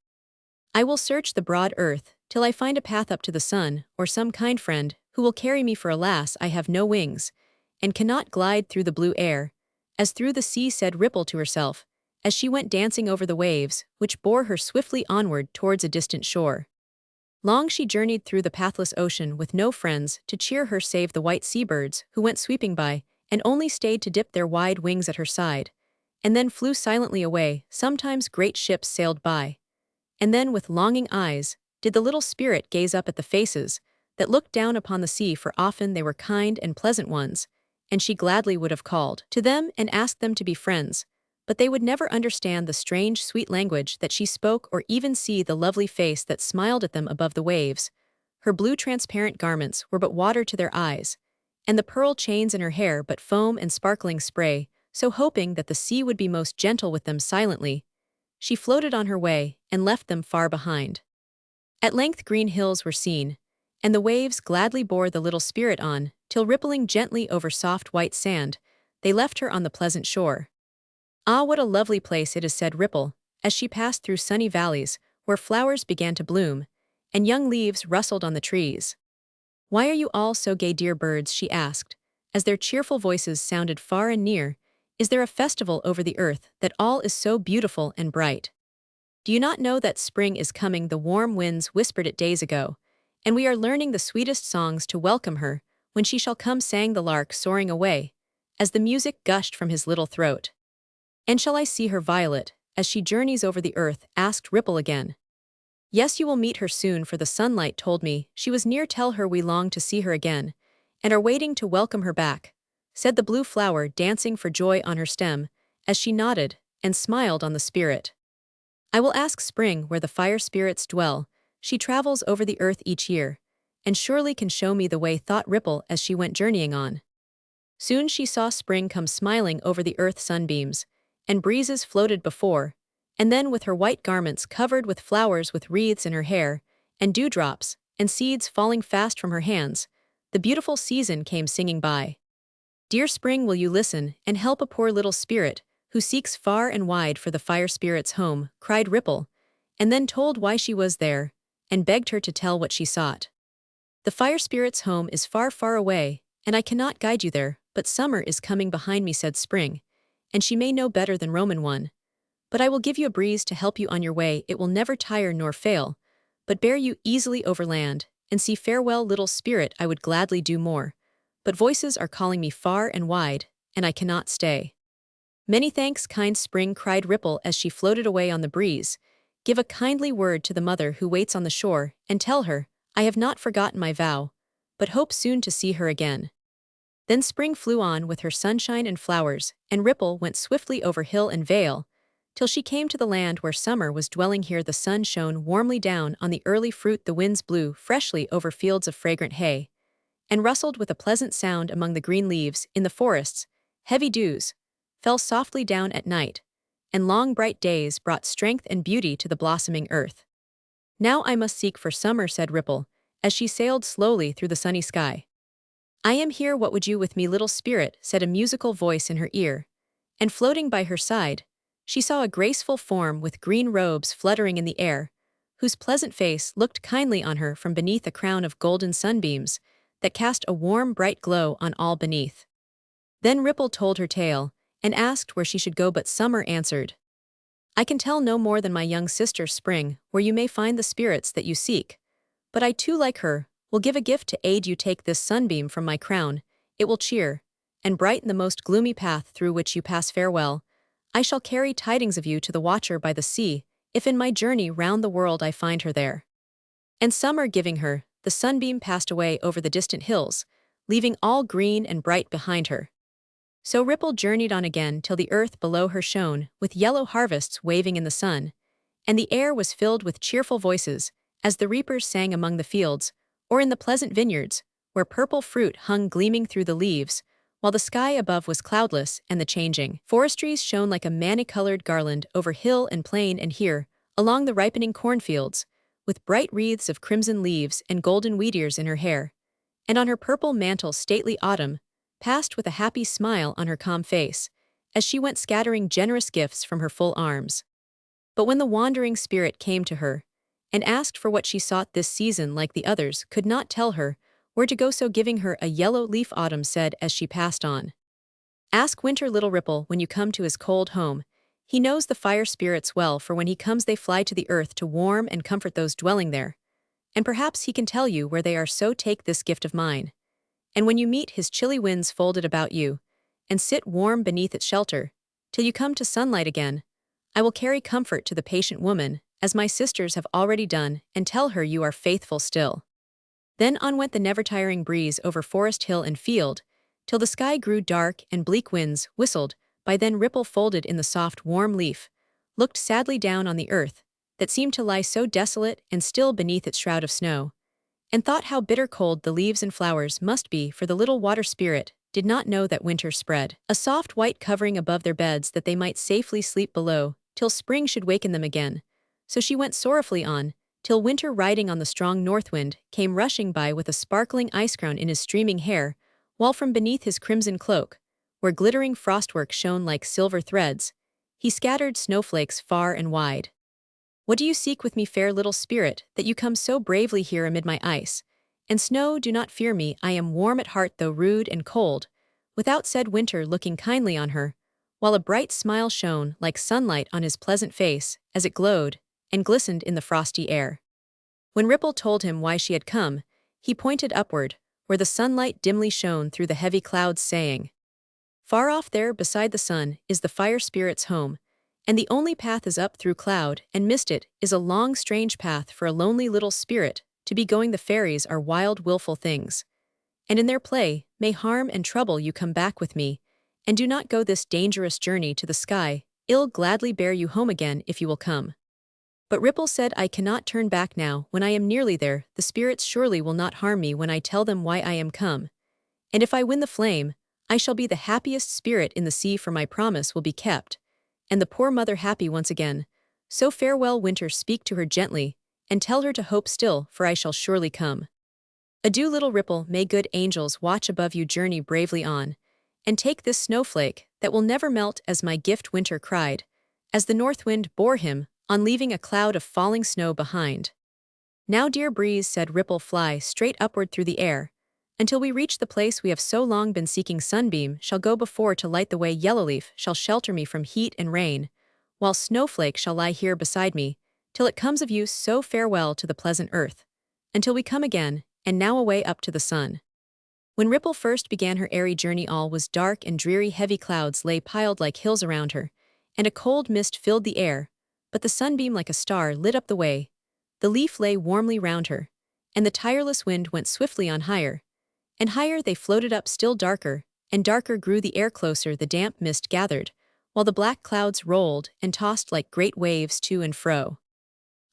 "I will search the broad earth till I find a path up to the sun, or some kind friend who will carry me, for alas, I have no wings, and cannot glide through the blue air, as through the sea," said Ripple to herself, as she went dancing over the waves, which bore her swiftly onward towards a distant shore. Long she journeyed through the pathless ocean, with no friends to cheer her save the white seabirds who went sweeping by, and only stayed to dip their wide wings at her side, and then flew silently away. Sometimes great ships sailed by, and then with longing eyes did the little spirit gaze up at the faces that looked down upon the sea, for often they were kind and pleasant ones, and she gladly would have called to them and asked them to be friends, but they would never understand the strange, sweet language that she spoke, or even see the lovely face that smiled at them above the waves. Her blue transparent garments were but water to their eyes, and the pearl chains in her hair but foam and sparkling spray. So hoping that the sea would be most gentle with them, silently she floated on her way, and left them far behind. At length green hills were seen, and the waves gladly bore the little spirit on, till rippling gently over soft white sand, they left her on the pleasant shore. "Ah, what a lovely place it is," said Ripple, as she passed through sunny valleys, where flowers began to bloom, and young leaves rustled on the trees. "Why are you all so gay, dear birds?" she asked, as their cheerful voices sounded far and near. "Is there a festival over the earth that all is so beautiful and bright? Do you not know that spring is coming? The warm winds whispered it days ago, and we are learning the sweetest songs to welcome her when she shall come," sang the lark, soaring away, as the music gushed from his little throat. "And shall I see her, Violet, as she journeys over the earth?" asked Ripple again. "Yes, you will meet her soon, for the sunlight told me she was near. Tell her we long to see her again, and are waiting to welcome her back," said the blue flower, dancing for joy on her stem, as she nodded and smiled on the spirit. "I will ask Spring where the fire spirits dwell. She travels over the earth each year, and surely can show me the way," thought Ripple as she went journeying on. Soon she saw Spring come smiling over the earth. Sunbeams and breezes floated before, and then with her white garments covered with flowers, with wreaths in her hair, and dewdrops and seeds falling fast from her hands, the beautiful season came singing by. "Dear Spring, will you listen and help a poor little spirit who seeks far and wide for the fire spirit's home?" cried Ripple, and then told why she was there, and begged her to tell what she sought. "The fire spirit's home is far, far away, and I cannot guide you there, but summer is coming behind me," said Spring, "and she may know better than Roman one. But I will give you a breeze to help you on your way. It will never tire nor fail, but bear you easily over land and sea. Farewell, little spirit, I would gladly do more, but voices are calling me far and wide, and I cannot stay." "Many thanks, kind Spring," cried Ripple as she floated away on the breeze. "Give a kindly word to the mother who waits on the shore, and tell her I have not forgotten my vow, but hope soon to see her again." Then spring flew on with her sunshine and flowers, and Ripple went swiftly over hill and vale, till she came to the land where summer was dwelling. Here the sun shone warmly down on the early fruit, the winds blew freshly over fields of fragrant hay, and rustled with a pleasant sound among the green leaves in the forests. Heavy dews fell softly down at night, and long bright days brought strength and beauty to the blossoming earth. Now I must seek for summer, said Ripple, as she sailed slowly through the sunny sky. I am here, what would you with me, little spirit, said a musical voice in her ear, and floating by her side, she saw a graceful form with green robes fluttering in the air, whose pleasant face looked kindly on her from beneath a crown of golden sunbeams that cast a warm, bright glow on all beneath. Then Ripple told her tale, and asked where she should go, but Summer answered, I can tell no more than my young sister Spring, where you may find the spirits that you seek. But I too, like her, will give a gift to aid you. Take this sunbeam from my crown, it will cheer and brighten the most gloomy path through which you pass. Farewell. I shall carry tidings of you to the watcher by the sea, if in my journey round the world I find her there. And Summer giving her the sunbeam passed away over the distant hills, leaving all green and bright behind her. So Ripple journeyed on again till the earth below her shone with yellow harvests waving in the sun, and the air was filled with cheerful voices as the reapers sang among the fields, or in the pleasant vineyards, where purple fruit hung gleaming through the leaves, while the sky above was cloudless and the changing forestries shone like a many-colored garland over hill and plain. And here, along the ripening cornfields, with bright wreaths of crimson leaves and golden wheat ears in her hair, and on her purple mantle stately Autumn passed with a happy smile on her calm face, as she went scattering generous gifts from her full arms. But when the wandering spirit came to her, and asked for what she sought this season, like the others could not tell her where to go, so giving her a yellow leaf, Autumn said as she passed on, Ask Winter, little Ripple, when you come to his cold home. He knows the fire spirits well, for when he comes they fly to the earth to warm and comfort those dwelling there. And perhaps he can tell you where they are, so take this gift of mine. And when you meet his chilly winds folded about you, and sit warm beneath its shelter, till you come to sunlight again, I will carry comfort to the patient woman, as my sisters have already done, and tell her you are faithful still. Then on went the never-tiring breeze over forest, hill, and field, till the sky grew dark and bleak winds whistled. By then Ripple, folded in the soft warm leaf, looked sadly down on the earth, that seemed to lie so desolate and still beneath its shroud of snow, and thought how bitter cold the leaves and flowers must be, for the little water spirit did not know that winter spread a soft white covering above their beds, that they might safely sleep below till spring should waken them again. So she went sorrowfully on, till winter, riding on the strong north wind, came rushing by with a sparkling ice crown in his streaming hair, while from beneath his crimson cloak, where glittering frostwork shone like silver threads, he scattered snowflakes far and wide. What do you seek with me, fair little spirit, that you come so bravely here amid my ice and snow? Do not fear me, I am warm at heart though rude and cold. Without, said Winter, looking kindly on her, while a bright smile shone like sunlight on his pleasant face as it glowed and glistened in the frosty air. When Ripple told him why she had come, he pointed upward, where the sunlight dimly shone through the heavy clouds, saying, Far off there beside the sun is the fire spirit's home, and the only path is up through cloud and mist. It is a long strange path for a lonely little spirit to be going. The fairies are wild willful things, and in their play may harm and trouble you. Come back with me, and do not go this dangerous journey to the sky. I'll gladly bear you home again if you will come. But Ripple said, I cannot turn back now. When I am nearly there, the spirits surely will not harm me when I tell them why I am come. And if I win the flame, I shall be the happiest spirit in the sea, for my promise will be kept, and the poor mother happy once again. So farewell, Winter, speak to her gently, and tell her to hope still, for I shall surely come. Adieu, little Ripple, may good angels watch above you. Journey bravely on, and take this snowflake that will never melt as my gift. Winter cried, as the north wind bore him on, leaving a cloud of falling snow behind. Now, dear breeze, said Ripple, fly straight upward through the air, until we reach the place we have so long been seeking. Sunbeam shall go before to light the way. Yellowleaf shall shelter me from heat and rain, while Snowflake shall lie here beside me, till it comes of use. So farewell to the pleasant earth, until we come again, and now away up to the sun. When Ripple first began her airy journey, all was dark and dreary. Heavy clouds lay piled like hills around her, and a cold mist filled the air, but the sunbeam like a star lit up the way. The leaf lay warmly round her, and the tireless wind went swiftly on higher, and higher they floated up still darker, and darker grew the air closer the damp mist gathered, while the black clouds rolled and tossed like great waves to and fro.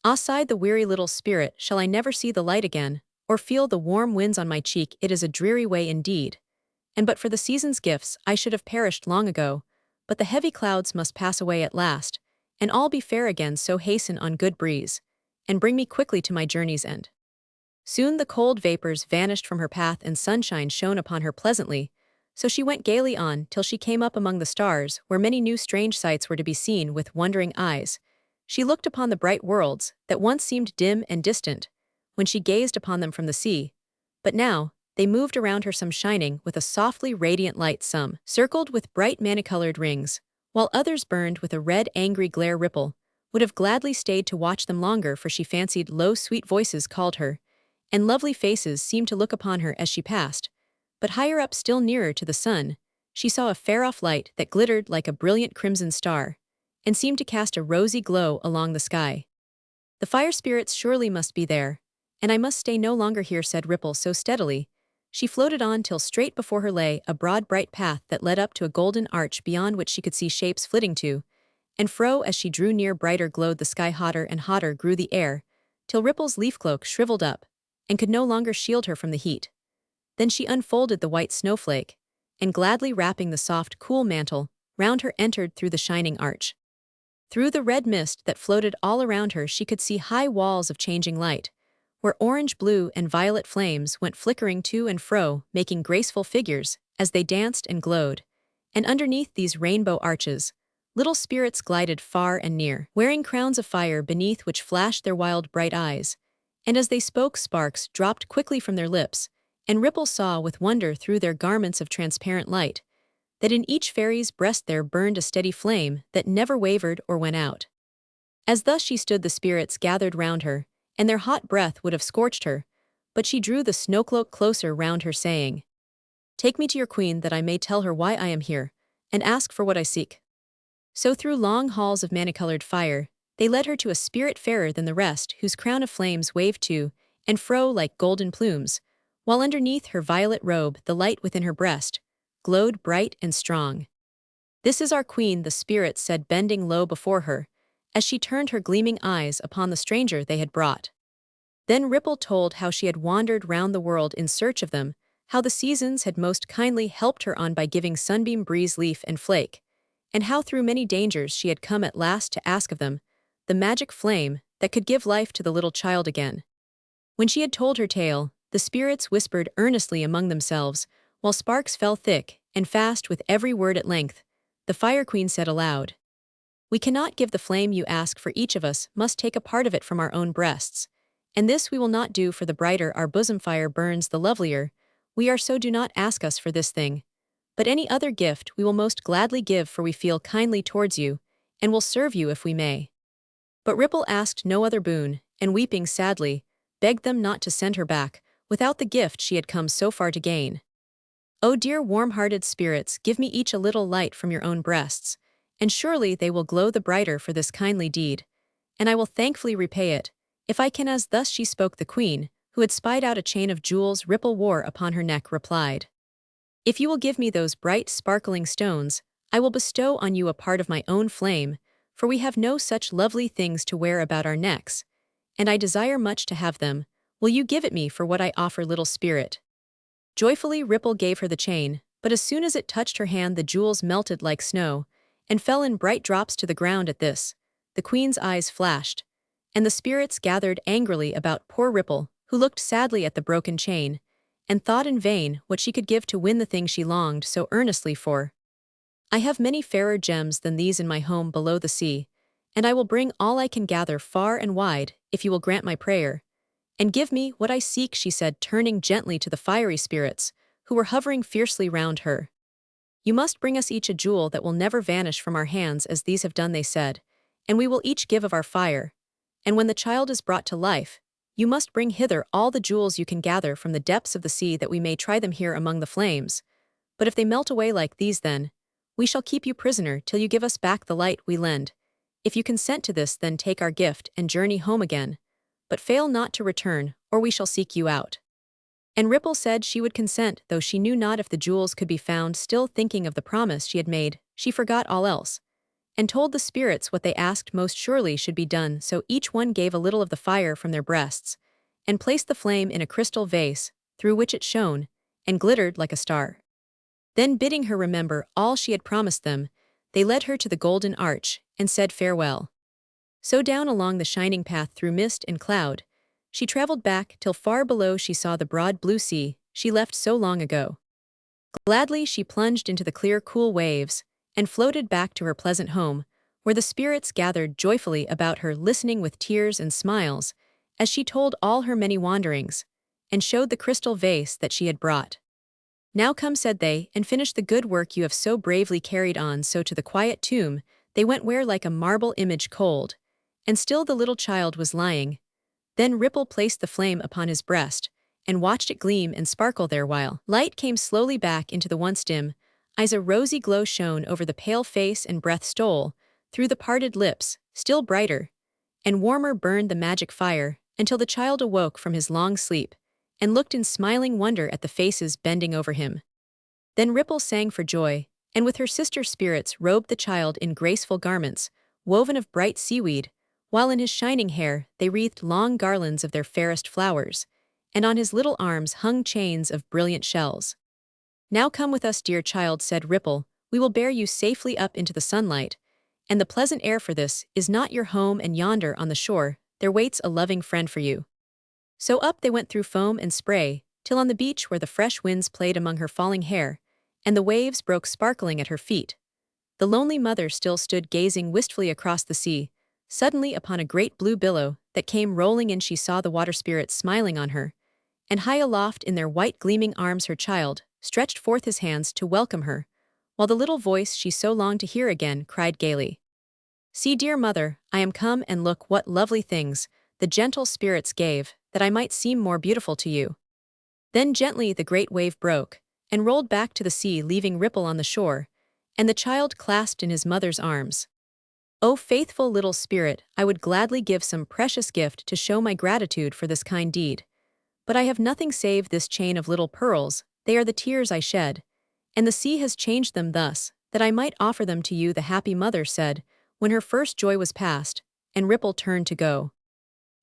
Ah, sighed the weary little spirit, shall I never see the light again, or feel the warm winds on my cheek? It is a dreary way indeed. And but for the season's gifts I should have perished long ago, but the heavy clouds must pass away at last, and all be fair again, so hasten on, good breeze, and bring me quickly to my journey's end. Soon the cold vapors vanished from her path and sunshine shone upon her pleasantly, so she went gaily on till she came up among the stars, where many new strange sights were to be seen. With wondering eyes she looked upon the bright worlds that once seemed dim and distant, when she gazed upon them from the sea, but now they moved around her, some shining with a softly radiant light, some circled with bright many-colored rings, while others burned with a red angry glare. Ripple would have gladly stayed to watch them longer, for she fancied low sweet voices called her, and lovely faces seemed to look upon her as she passed. But higher up, still nearer to the sun, she saw a far-off light that glittered like a brilliant crimson star, and seemed to cast a rosy glow along the sky. The fire spirits surely must be there, and I must stay no longer here, said Ripple so steadily. She floated on till straight before her lay a broad bright path that led up to a golden arch, beyond which she could see shapes flitting to and fro. As she drew near, brighter glowed the sky, hotter and hotter grew the air, till Ripple's leaf cloak shriveled up and could no longer shield her from the heat. Then she unfolded the white snowflake, and gladly wrapping the soft, cool mantle round her, entered through the shining arch. Through the red mist that floated all around her she could see high walls of changing light, where orange, blue, and violet flames went flickering to and fro, making graceful figures as they danced and glowed. And underneath these rainbow arches, little spirits glided far and near, wearing crowns of fire beneath which flashed their wild bright eyes. And as they spoke, sparks dropped quickly from their lips, and Ripple saw with wonder through their garments of transparent light that in each fairy's breast there burned a steady flame that never wavered or went out. As thus she stood, the spirits gathered round her, and their hot breath would have scorched her, but she drew the snowcloak closer round her, saying, "Take me to your queen, that I may tell her why I am here, and ask for what I seek." So through long halls of many-colored fire they led her to a spirit fairer than the rest, whose crown of flames waved to and fro like golden plumes, while underneath her violet robe the light within her breast glowed bright and strong. "This is our queen," the spirits said, bending low before her, as she turned her gleaming eyes upon the stranger they had brought. Then Ripple told how she had wandered round the world in search of them, how the seasons had most kindly helped her on by giving sunbeam, breeze, leaf, and flake, and how through many dangers she had come at last to ask of them the magic flame that could give life to the little child again. When she had told her tale, the spirits whispered earnestly among themselves, while sparks fell thick and fast with every word. At length the Fire Queen said aloud, "We cannot give the flame you ask, for each of us must take a part of it from our own breasts. And this we will not do, for the brighter our bosom fire burns, the lovelier we are. So do not ask us for this thing, but any other gift we will most gladly give, for we feel kindly towards you, and will serve you if we may." But Ripple asked no other boon, and weeping sadly, begged them not to send her back without the gift she had come so far to gain. "O dear warm-hearted spirits, give me each a little light from your own breasts, and surely they will glow the brighter for this kindly deed, and I will thankfully repay it, if I can." As thus she spoke, the queen, who had spied out a chain of jewels Ripple wore upon her neck, replied, "If you will give me those bright sparkling stones, I will bestow on you a part of my own flame, for we have no such lovely things to wear about our necks, and I desire much to have them. Will you give it me for what I offer, little spirit?" Joyfully Ripple gave her the chain, but as soon as it touched her hand the jewels melted like snow, and fell in bright drops to the ground. At this, the queen's eyes flashed, and the spirits gathered angrily about poor Ripple, who looked sadly at the broken chain, and thought in vain what she could give to win the thing she longed so earnestly for. "I have many fairer gems than these in my home below the sea, and I will bring all I can gather far and wide, if you will grant my prayer, and give me what I seek," she said, turning gently to the fiery spirits, who were hovering fiercely round her. "You must bring us each a jewel that will never vanish from our hands, as these have done," they said, "and we will each give of our fire. And when the child is brought to life, you must bring hither all the jewels you can gather from the depths of the sea, that we may try them here among the flames. But if they melt away like these, then we shall keep you prisoner till you give us back the light we lend. If you consent to this, then take our gift and journey home again, but fail not to return, or we shall seek you out." And Ripple said she would consent, though she knew not if the jewels could be found. Still thinking of the promise she had made, she forgot all else, and told the spirits what they asked most surely should be done. So each one gave a little of the fire from their breasts, and placed the flame in a crystal vase, through which it shone, and glittered like a star. Then bidding her remember all she had promised them, they led her to the golden arch, and said farewell. So down along the shining path through mist and cloud, she traveled back till far below she saw the broad blue sea she left so long ago. Gladly she plunged into the clear cool waves, and floated back to her pleasant home, where the spirits gathered joyfully about her, listening with tears and smiles, as she told all her many wanderings, and showed the crystal vase that she had brought. Now come, said they, and finish the good work you have so bravely carried on. So to the quiet tomb they went, where like a marble image cold, and still the little child was lying. Then Ripple placed the flame upon his breast, and watched it gleam and sparkle there, while light came slowly back into the once dim eyes. A rosy glow shone over the pale face, and breath stole through the parted lips. Still brighter and warmer burned the magic fire, until the child awoke from his long sleep, and looked in smiling wonder at the faces bending over him. Then Ripple sang for joy, and with her sister spirits robed the child in graceful garments, woven of bright seaweed, while in his shining hair they wreathed long garlands of their fairest flowers, and on his little arms hung chains of brilliant shells. Now come with us, dear child, said Ripple, we will bear you safely up into the sunlight, and the pleasant air, for this is not your home, and yonder on the shore there waits a loving friend for you. So up they went through foam and spray, till on the beach where the fresh winds played among her falling hair, and the waves broke sparkling at her feet, the lonely mother still stood gazing wistfully across the sea. Suddenly upon a great blue billow that came rolling in she saw the water spirits smiling on her, and high aloft in their white gleaming arms her child stretched forth his hands to welcome her, while the little voice she so longed to hear again cried gaily, "See, dear mother, I am come, and look what lovely things the gentle spirits gave, that I might seem more beautiful to you." Then gently the great wave broke, and rolled back to the sea, leaving Ripple on the shore, and the child clasped in his mother's arms. "O faithful little spirit, I would gladly give some precious gift to show my gratitude for this kind deed. But I have nothing save this chain of little pearls, they are the tears I shed, and the sea has changed them thus, that I might offer them to you," the happy mother said, when her first joy was past, and Ripple turned to go.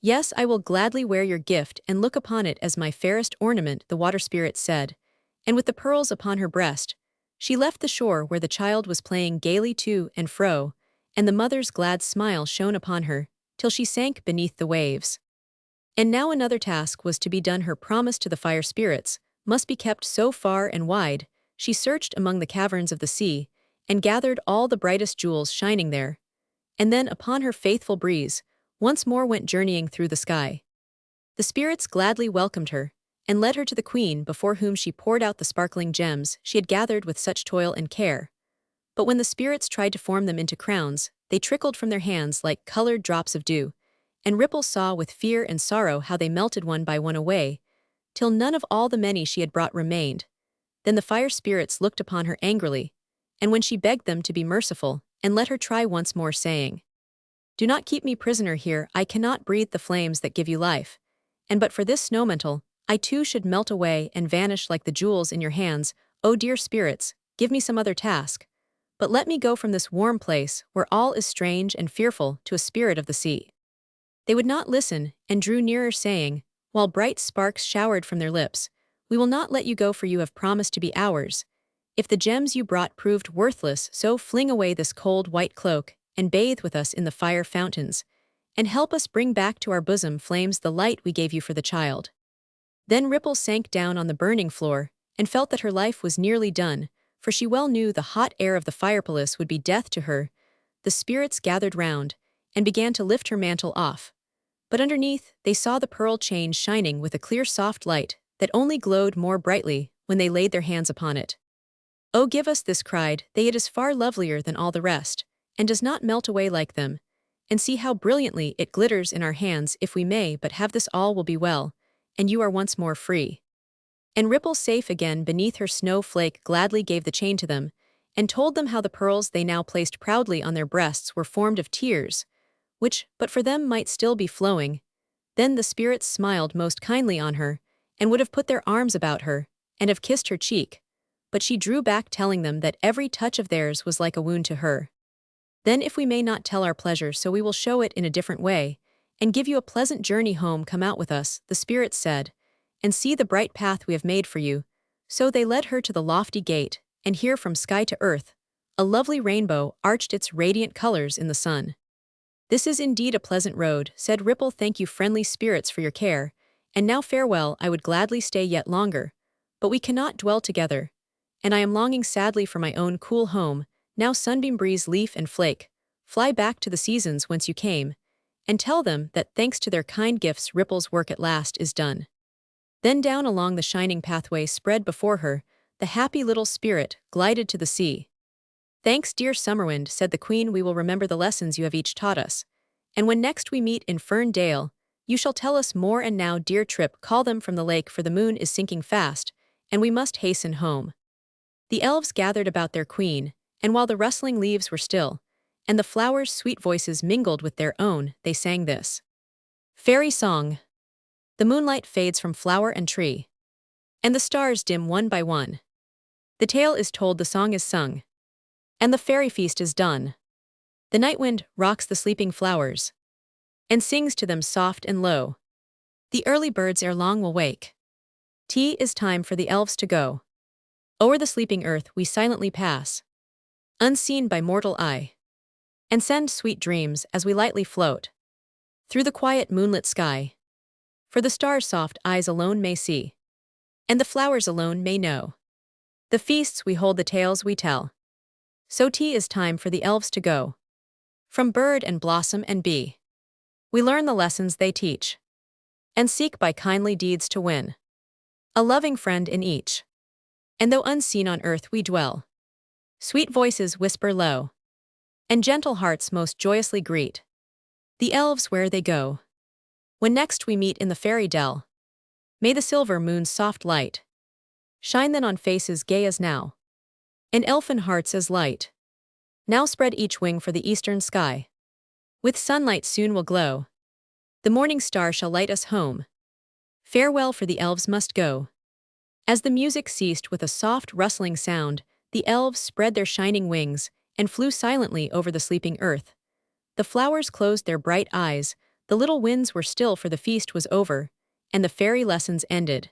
"Yes, I will gladly wear your gift and look upon it as my fairest ornament," the water spirit said, and with the pearls upon her breast, she left the shore where the child was playing gaily to and fro, and the mother's glad smile shone upon her, till she sank beneath the waves. And now another task was to be done. Her promise to the fire spirits must be kept. So far and wide she searched among the caverns of the sea, and gathered all the brightest jewels shining there, and then upon her faithful breeze once more went journeying through the sky. The spirits gladly welcomed her, and led her to the queen, before whom she poured out the sparkling gems she had gathered with such toil and care. But when the spirits tried to form them into crowns, they trickled from their hands like colored drops of dew, and Ripple saw with fear and sorrow how they melted one by one away, till none of all the many she had brought remained. Then the fire spirits looked upon her angrily, and when she begged them to be merciful, and let her try once more, saying, "Do not keep me prisoner here, I cannot breathe the flames that give you life, and but for this snowmantle, I too should melt away and vanish like the jewels in your hands. O dear spirits, give me some other task, but let me go from this warm place, where all is strange and fearful, to a spirit of the sea." They would not listen, and drew nearer, saying, while bright sparks showered from their lips, "We will not let you go, for you have promised to be ours. If the gems you brought proved worthless, so fling away this cold white cloak, and bathe with us in the fire fountains, and help us bring back to our bosom flames the light we gave you for the child." Then Ripple sank down on the burning floor, and felt that her life was nearly done, for she well knew the hot air of the fireplace would be death to her. The spirits gathered round, and began to lift her mantle off, but underneath they saw the pearl chain shining with a clear soft light that only glowed more brightly when they laid their hands upon it. "Oh, give us this," cried they, "it is far lovelier than all the rest, and does not melt away like them, and see how brilliantly it glitters in our hands. If we may but have this, all will be well, and you are once more free." And Ripple, safe again beneath her snowflake, gladly gave the chain to them, and told them how the pearls they now placed proudly on their breasts were formed of tears, which, but for them, might still be flowing. Then the spirits smiled most kindly on her, and would have put their arms about her, and have kissed her cheek. But she drew back, telling them that every touch of theirs was like a wound to her. Then if we may not tell our pleasure, so we will show it in a different way, and give you a pleasant journey home. Come out with us, the spirits said, and see the bright path we have made for you. So they led her to the lofty gate, and here from sky to earth, a lovely rainbow arched its radiant colors in the sun. This is indeed a pleasant road, said Ripple. Thank you, friendly spirits, for your care, and now farewell. I would gladly stay yet longer, but we cannot dwell together, and I am longing sadly for my own cool home. Now Sunbeam, Breeze, Leaf, and Flake, fly back to the seasons whence you came, and tell them that thanks to their kind gifts Ripple's work at last is done. Then down along the shining pathway spread before her, the happy little spirit glided to the sea. Thanks, dear Summerwind, said the Queen, we will remember the lessons you have each taught us, and when next we meet in Fern Dale, you shall tell us more. And now, dear Trip, call them from the lake, for the moon is sinking fast, and we must hasten home. The elves gathered about their queen, and while the rustling leaves were still, and the flowers' sweet voices mingled with their own, they sang this fairy song. The moonlight fades from flower and tree, and the stars dim one by one. The tale is told, the song is sung, and the fairy feast is done. The night wind rocks the sleeping flowers, and sings to them soft and low. The early birds ere long will wake. Tea is time for the elves to go. O'er the sleeping earth we silently pass, unseen by mortal eye, and send sweet dreams as we lightly float through the quiet moonlit sky. For the stars' soft eyes alone may see, and the flowers alone may know. The feasts we hold, the tales we tell. So tea is time for the elves to go. From bird and blossom and bee, we learn the lessons they teach, and seek by kindly deeds to win a loving friend in each. And though unseen on earth we dwell, sweet voices whisper low, and gentle hearts most joyously greet the elves where they go. When next we meet in the fairy dell, may the silver moon's soft light shine then on faces gay as now, and elfin hearts as light. Now spread each wing for the eastern sky. With sunlight soon will glow. The morning star shall light us home. Farewell, for the elves must go. As the music ceased with a soft rustling sound, the elves spread their shining wings and flew silently over the sleeping earth. The flowers closed their bright eyes, the little winds were still, for the feast was over, and the fairy lessons ended.